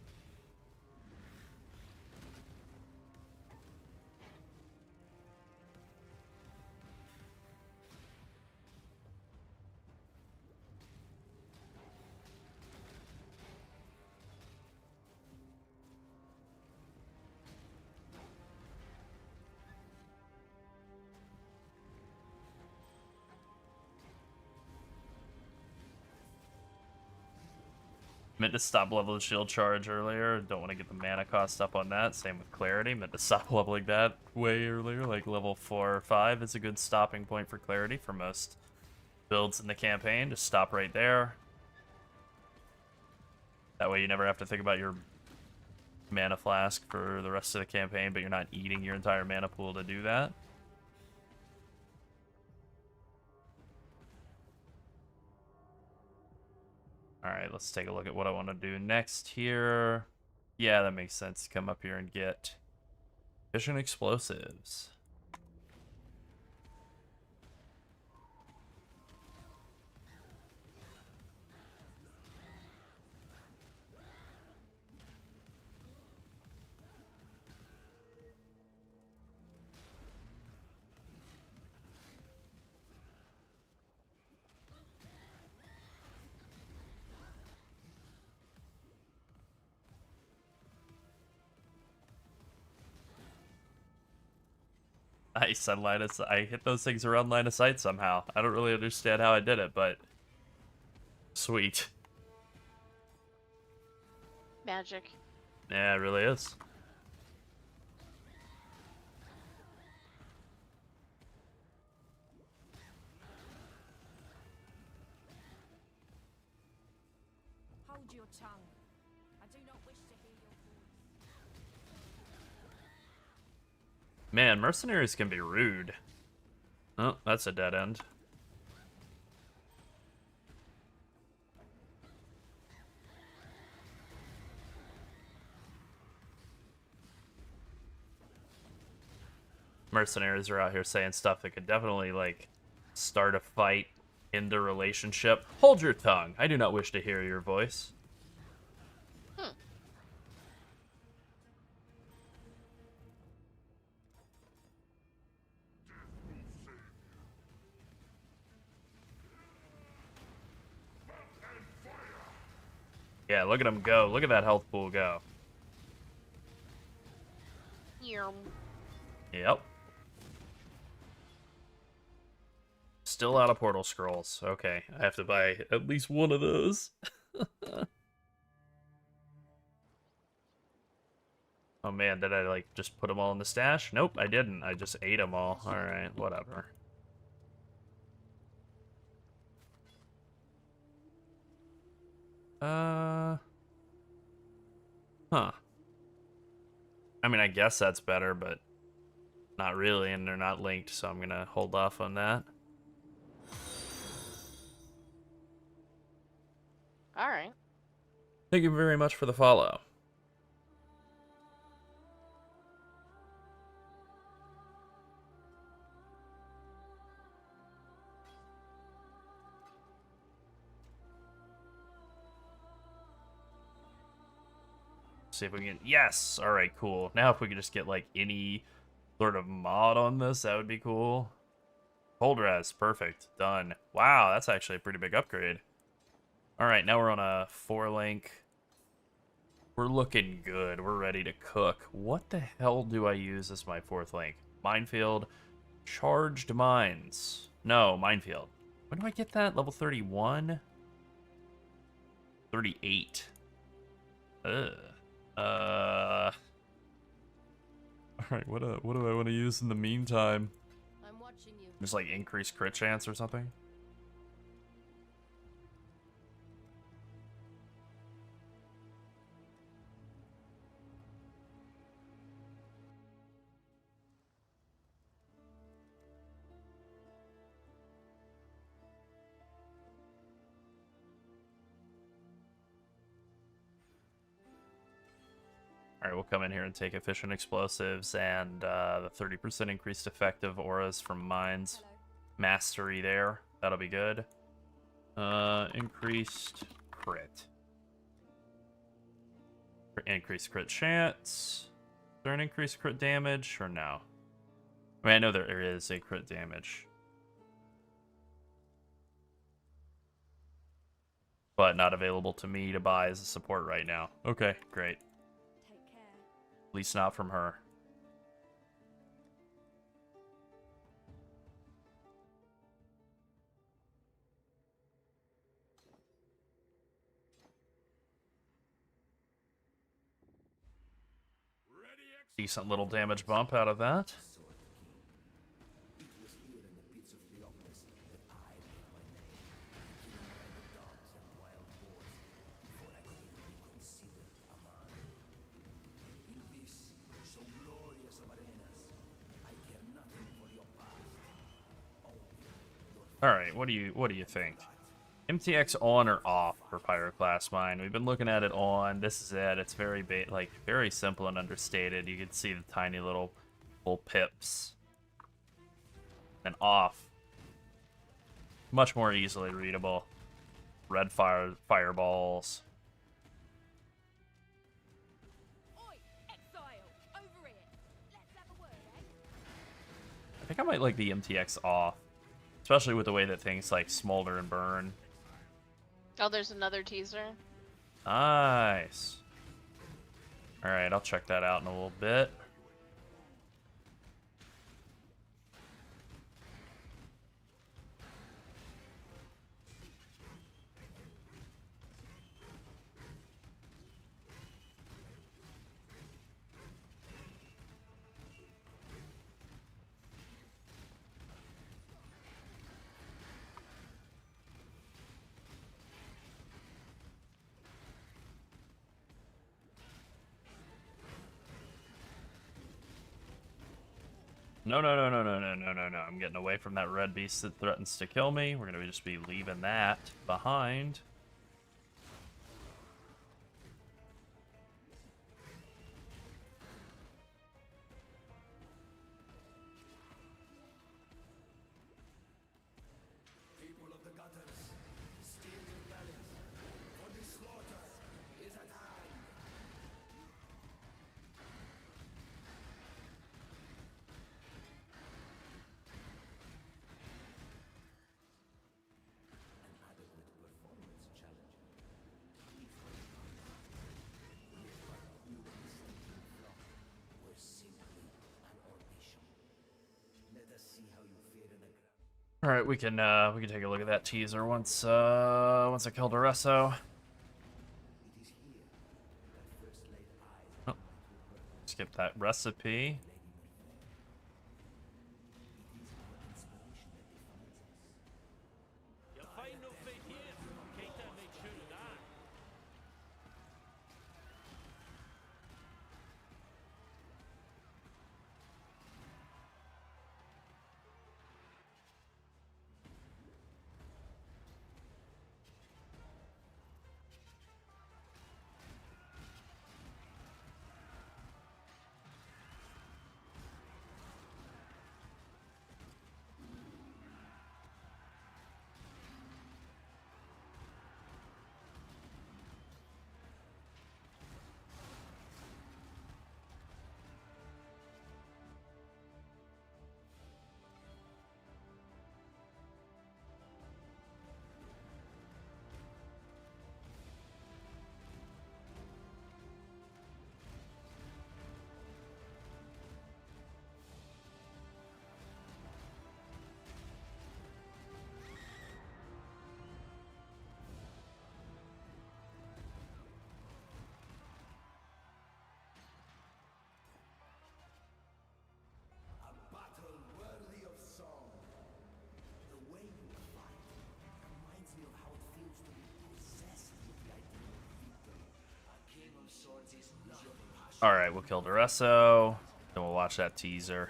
Meant to stop leveling shield charge earlier. Don't want to get the mana cost up on that. Same with Clarity. Meant to stop leveling that way earlier. Like level 4 or 5 is a good stopping point for Clarity for most builds in the campaign. Just stop right there. That way you never have to think about your mana flask for the rest of the campaign, but you're not eating your entire mana pool to do that. Alright, let's take a look at what I want to do next here. Yeah, that makes sense. Come up here and get Fission Explosives. Nice. I hit those things around line of sight somehow. I don't really understand how I did it, but sweet. Magic. Yeah, it really is. Hold your tongue. I do not wish to hear your voice. Man, mercenaries can be rude. Oh, that's a dead end. Mercenaries are out here saying stuff that could definitely, like, start a fight, end a relationship. Hold your tongue. I do not wish to hear your voice. Yeah, look at him go. Look at that health pool go. Yum. Yep. Still out of portal scrolls. Okay, I have to buy at least one of those. Oh man, did I like just put them all in the stash? Nope, I didn't. I just ate them all. Alright, whatever. Huh. I mean, I guess that's better, but not really, and they're not linked, so I'm gonna hold off on that. All right. Thank you very much for the follow. See if we can. Yes! Alright, cool. Now, if we could just get, like, any sort of mod on this, that would be cool. Hold res. Perfect. Done. Wow, that's actually a pretty big upgrade. Alright, now we're on a 4-link. We're looking good. We're ready to cook. What the hell do I use as my 4th link? Minefield. Charged mines. No, minefield. When do I get that? Level 31? 38. Ugh. Alright, what do I want to use in the meantime? I'm watching you. Just like increase crit chance or something? Alright, we'll come in here and take efficient explosives and the 30% increased effective auras from mines. Hello. Mastery there. That'll be good. Increased crit. Increased crit chance. Is there an increased crit damage or no? I mean, I know there is a crit damage. But not available to me to buy as a support right now. Okay, great. Take care. At least not from her. Decent little damage bump out of that. All right, what do you think? MTX on or off for Pyroclast mine? We've been looking at it on. This is it. It's very very simple and understated. You can see the tiny little pips. And off. Much more easily readable. Red fireballs. Oi, exile, over here. Let's have a word, eh? I think I might like the MTX off. Especially with the way that things like smolder and burn. Oh, there's another teaser. Nice. Alright, I'll check that out in a little bit. No, no, no, no, no, no, no, no, no. I'm getting away from that red beast that threatens to kill me. We're going to just be leaving that behind. All right, we can take a look at that teaser once I kill Duresso. Oh, skip that recipe. All right, we'll kill Duresso, then we'll watch that teaser.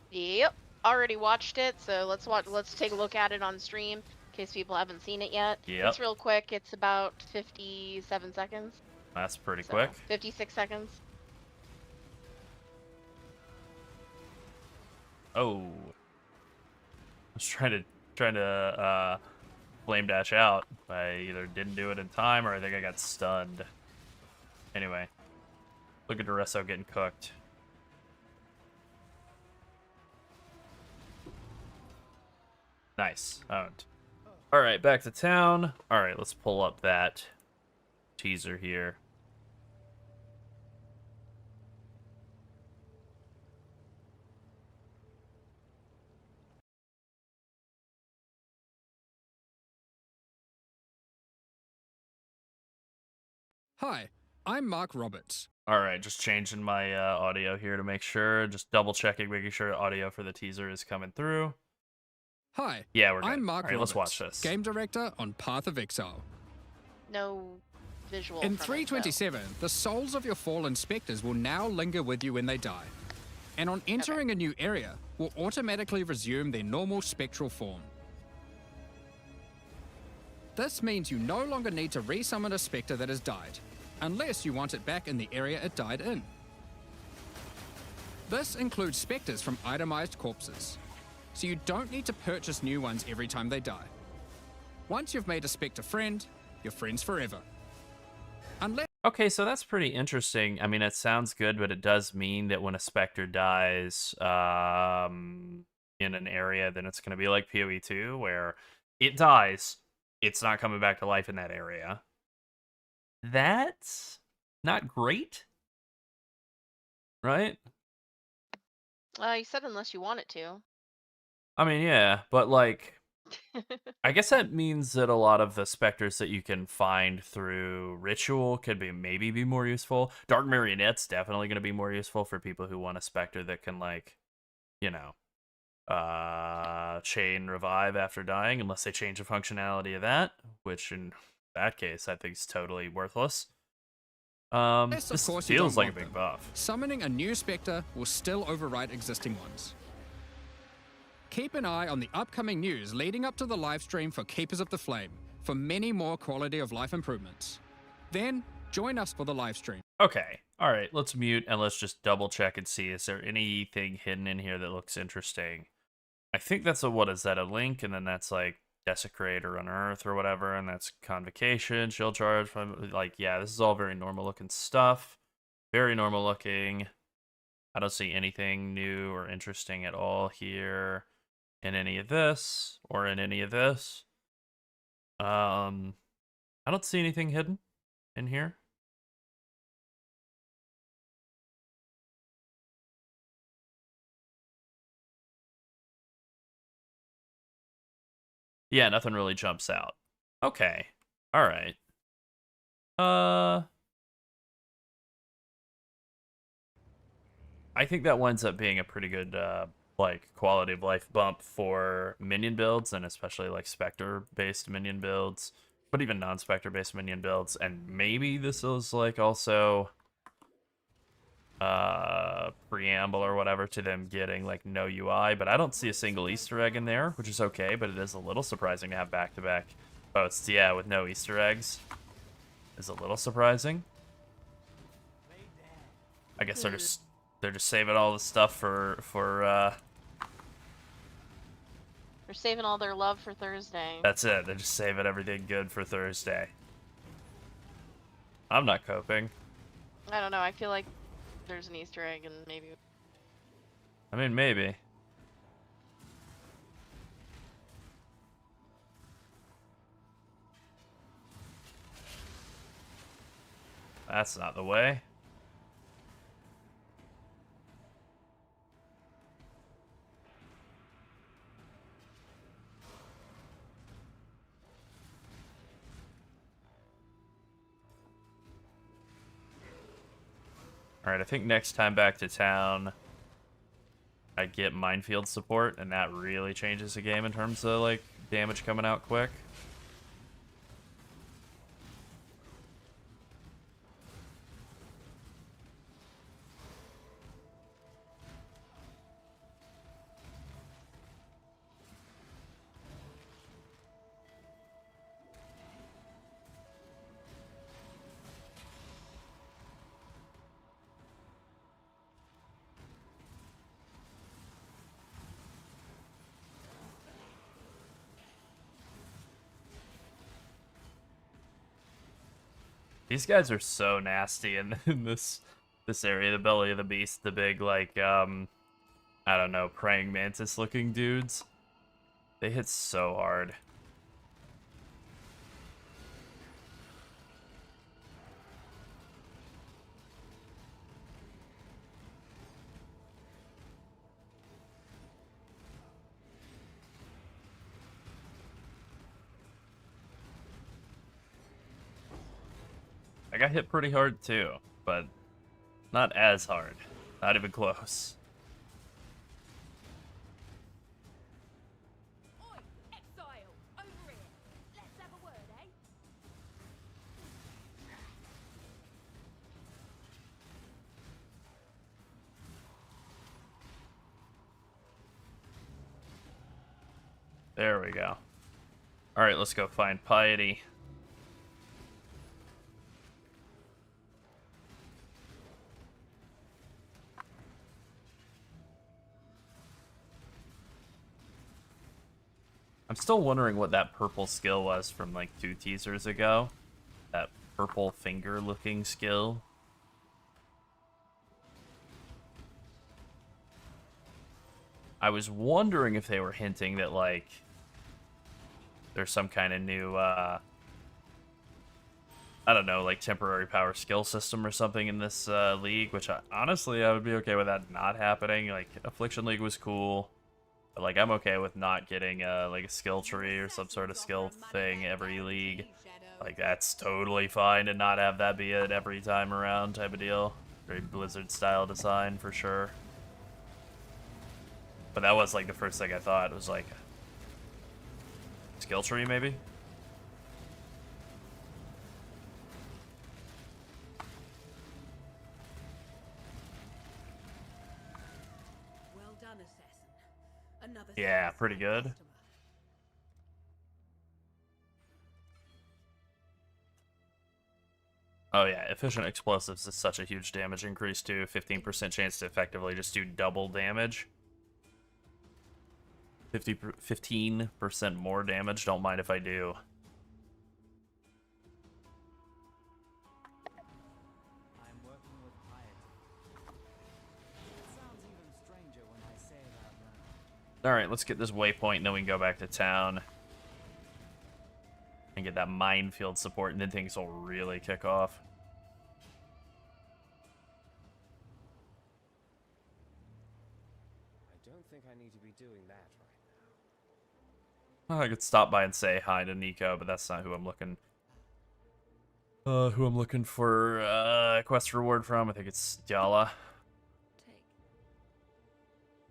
Yep, already watched it, so let's take a look at it on stream in case people haven't seen it yet. Yep. It's real quick. It's about 57 seconds. That's pretty So, quick. 56 seconds. Oh, I was trying to flame dash out. I either didn't do it in time or I think I got stunned. Anyway, look at Duresso getting cooked. Nice. Owned. All right, back to town. All right, let's pull up that teaser here. Hi, I'm Mark Roberts. All right, just changing my audio here to make sure. Just double checking, making sure audio for the teaser is coming through. Hi, Yeah, we're good. I'm Mark All right, Roberts, let's watch this. game director on Path of Exile. No visual. In from 327, the souls of your fallen spectres will now linger with you when they die. And on entering a new area, will automatically resume their normal spectral form. This means you no longer need to resummon a spectre that has died, unless you want it back in the area it died in. This includes spectres from itemized corpses, so you don't need to purchase new ones every time they die. Once you've made a spectre friend, you're friends forever. Unless Okay, so that's pretty interesting. I mean, it sounds good, but it does mean that when a specter dies in an area, then it's going to be like PoE 2, where it dies, it's not coming back to life in that area. That's not great, right? You said unless you want it to. I mean, yeah, but like, I guess that means that a lot of the specters that you can find through ritual could maybe be more useful. Dark Marionette's definitely going to be more useful for people who want a specter that can, like, you know, chain revive after dying, unless they change the functionality of that, which in that case I think is totally worthless. Unless, of This course, you feels don't like a want big them. buff. Summoning a new Spectre will still override existing ones. Keep an eye on the upcoming news leading up to the livestream for Keepers of the Flame for many more quality of life improvements. Then, join us for the livestream. Okay, all right, let's mute and let's just double check and see, is there anything hidden in here that looks interesting? I think that's a, what is that, a link? And then that's like Desecrate or Unearth or whatever, and that's Convocation, Shield Charge, like, yeah, this is all very normal looking stuff. Very normal looking. I don't see anything new or interesting at all here in any of this or in any of this. I don't see anything hidden in here. Yeah, nothing really jumps out. Okay. All right. I think that winds up being a pretty good like quality of life bump for minion builds, and especially like Spectre based minion builds, but even non-Spectre based minion builds. And maybe this is like also preamble or whatever to them getting like no UI, but I don't see a single Easter egg in there, which is okay, but it is a little surprising to have back-to-back posts, yeah, with no Easter eggs. Is a little surprising. I guess they're just saving all the stuff for They're saving all their love for Thursday. that's it. They're just saving everything good for Thursday. I'm not coping. I don't know. I feel like there's an Easter egg and maybe. I mean, maybe. That's not the way. Alright, I think next time back to town, I get minefield support, and that really changes the game in terms of, like, damage coming out quick. These guys are so nasty in this area. The belly of the beast, the big like I don't know, praying mantis looking dudes. They hit so hard. I got hit pretty hard too, but not as hard. Not even close. Oi, exile, over here. Let's have a word, eh? There we go. Alright, let's go find Piety. I'm still wondering what that purple skill was from like 2 teasers ago. That purple finger looking skill. I was wondering if they were hinting that like there's some kind of new I don't know, like temporary power skill system or something in this league, which honestly I would be okay with that not happening. Like Affliction League was cool. Like, I'm okay with not getting, like, a skill tree or some sort of skill thing every league. Like, that's totally fine to not have that be it every time around type of deal. Very Blizzard-style design, for sure. But that was, like, the first thing I thought. It was, like, skill tree, maybe? Yeah, pretty good. Oh yeah, efficient explosives is such a huge damage increase too. 15% chance to effectively just do double damage. 15% more damage. Don't mind if I do. I'm working with piety. It sounds even stranger when I say it out loud. All right, let's get this waypoint, and then we can go back to town and get that minefield support, and then things will really kick off. I don't think I need to be doing that right now. Well, I could stop by and say hi to Nico, but that's not who I'm looking. Who I'm looking for quest reward from. I think it's Diala. Take.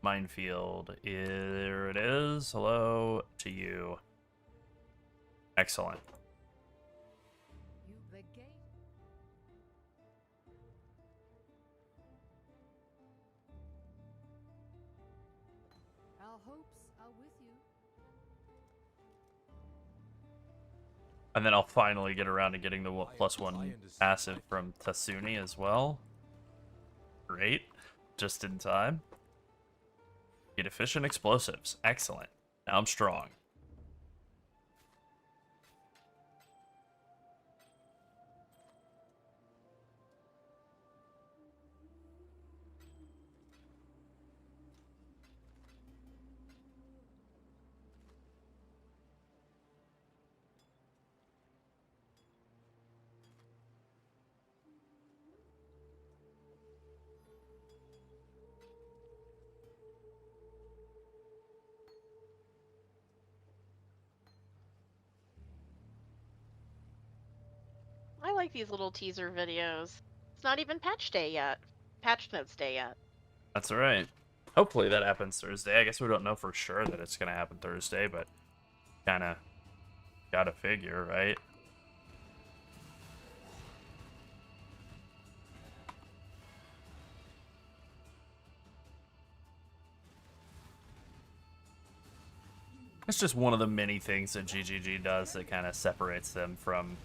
Minefield. Here it is. Hello to you. Excellent. You the game. Our hopes are with you. And then I'll finally get around to getting the +1 passive from Tasuni as well. Great. Just in time. Get efficient explosives. Excellent. Now I'm strong. I like these little teaser videos. It's not even patch day yet. Patch notes day yet. That's alright. Hopefully that happens Thursday. I guess we don't know for sure that it's going to happen Thursday, but kind of gotta figure, right? It's just one of the many things that GGG does that kind of separates them from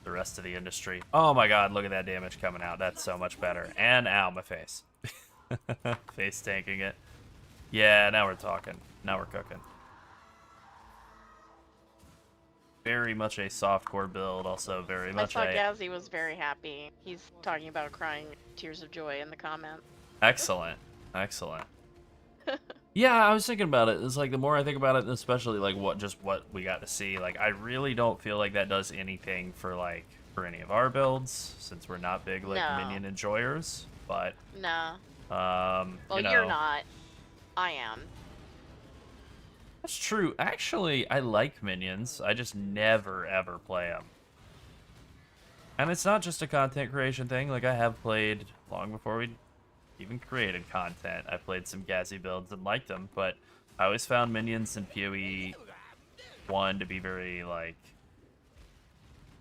the rest of the industry. Oh my god, look at that damage coming out. That's so much better. And ow, my face. Face tanking it. Yeah, now we're talking. Now we're cooking. Very much a softcore build, also very I much saw a... Gazzy was very happy. He's talking about crying tears of joy in the comments. Excellent. Excellent. Yeah, I was thinking about it. It's like the more I think about it, especially like what we got to see, like I really don't feel like that does anything for any of our builds, since we're not big minion enjoyers. But No. well, you know, you're not. I am. That's true. Actually, I like minions. I just never ever play them. And it's not just a content creation thing. Like I have played long before we even created content. I played some Gazzy builds and liked them, but I always found minions in PoE 1 to be very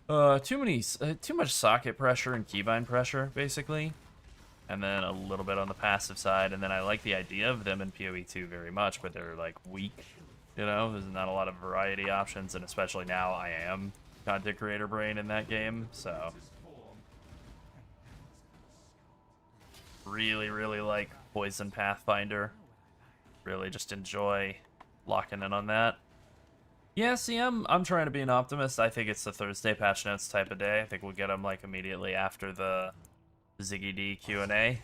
too much socket pressure and keybind pressure, basically. And then a little bit on the passive side, and then I like the idea of them in PoE 2 very much, but they're weak. You know, there's not a lot of variety options, and especially now I am content creator brain in that game, so really like Poison Pathfinder. Really just enjoy locking in on that. Yeah, see, I'm trying to be an optimist. I think it's the Thursday patch notes type of day. I think we'll get them immediately after the Ziggy D Q&A.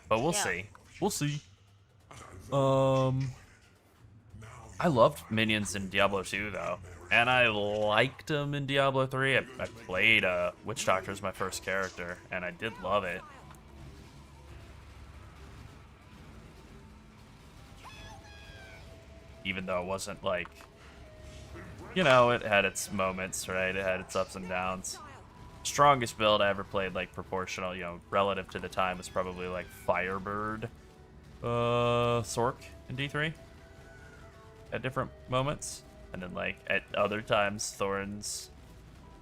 But we'll see. We'll see. I loved minions in Diablo 2 though, and I liked them in Diablo 3. I played Witch Doctor as my first character, and I did love it. Even though it wasn't you know, it had its moments, right? It had its ups and downs. Strongest build I ever played, proportional, you know, relative to the time, was probably Firebird, Sork in D3 at different moments, and then at other times Thorns,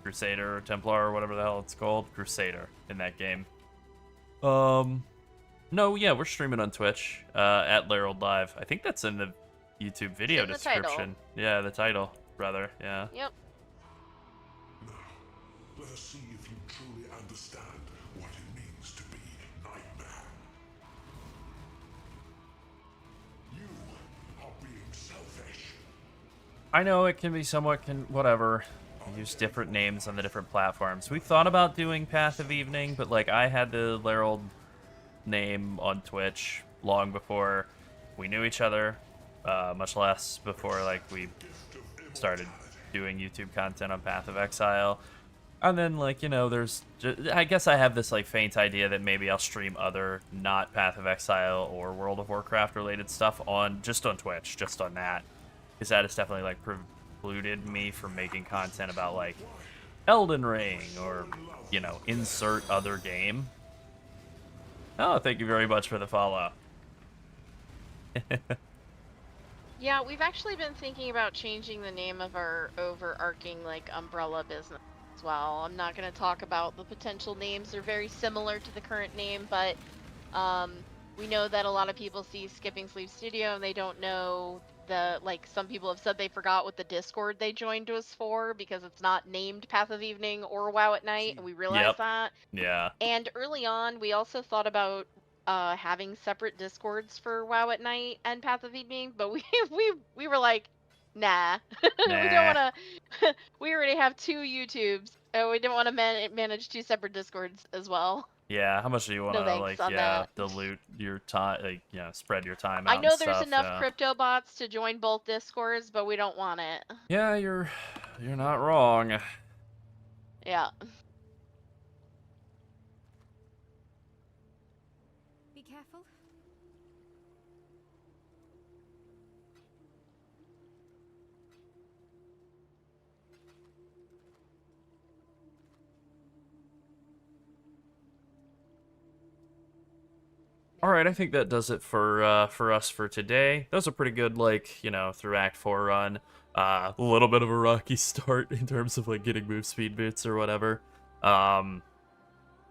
Crusader, or Templar, or whatever the hell it's called, Crusader in that game. No, yeah, we're streaming on Twitch at Larold Live. I think that's in the YouTube video in the description. title. Yeah, the title, brother. Yeah. Yep. Let us see if you truly understand what it means to be Nightman. You are being selfish. I know it can be somewhat whatever. We use different names on the different platforms. We thought about doing Path of Evening, but like I had the Larold name on Twitch long before we knew each other, much less before like we started doing YouTube content on Path of Exile. And then like, you know, I guess I have this like faint idea that maybe I'll stream other not Path of Exile or World of Warcraft related stuff on Twitch, just on that. Because that has definitely like precluded me from making content about like Elden Ring or, you know, insert other game. Oh, thank you very much for the follow. Yeah, we've actually been thinking about changing the name of our overarching like umbrella business as well. I'm not going to talk about the potential names. They're very similar to the current name, but we know that a lot of people see Skipping Sleep Studio and they don't know some people have said they forgot what the Discord they joined us for because it's not named Path of Evening or WoW at Night, and we realized that. Yeah. And early on, we also thought about having separate Discords for WoW at Night and Path of Evening, but we were like, nah, we don't want to. We already have 2 YouTubes, and we didn't want to manage 2 separate Discords as well. Yeah, how much do you want to No thanks like on that. dilute your time, like, you know, spread your time out I know and there's stuff, enough yeah. crypto bots to join both Discords, but we don't want it. Yeah, you're not wrong. Yeah. Be careful. All right, I think that does it for us for today. That was a pretty good, like, you know, through Act 4 run. A little bit of a rocky start in terms of like getting move speed boots or whatever. But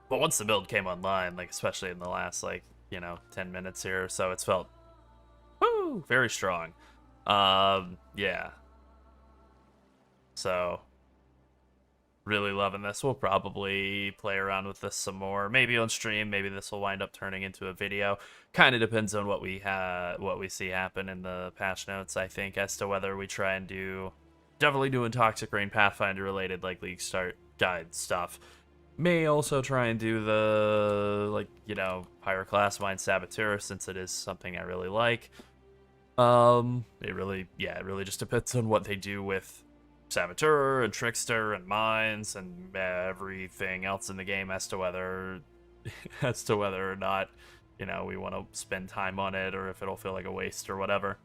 once the build came online, like especially in the last like, you know, 10 minutes here or so, it's felt very strong. Yeah. So really loving this. We'll probably play around with this some more, maybe on stream. Maybe this will wind up turning into a video. Kind of depends on what we see happen in the patch notes, I think, as to whether we try and definitely doing Toxic Rain Pathfinder related like League Start Guide stuff. May also try and do the, like, you know, Pyroclast Mine Saboteur, since it is something I really like. It really just depends on what they do with Saboteur and Trickster and Mines and everything else in the game as to whether or not, you know, we want to spend time on it, or if it'll feel like a waste or whatever.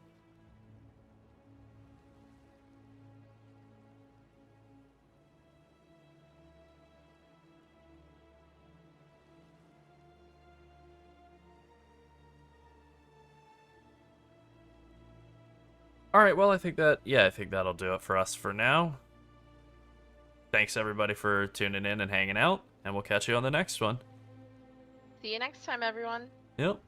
All right, well, I think that'll do it for us for now. Thanks everybody for tuning in and hanging out, and we'll catch you on the next one. See you next time, everyone. Yep.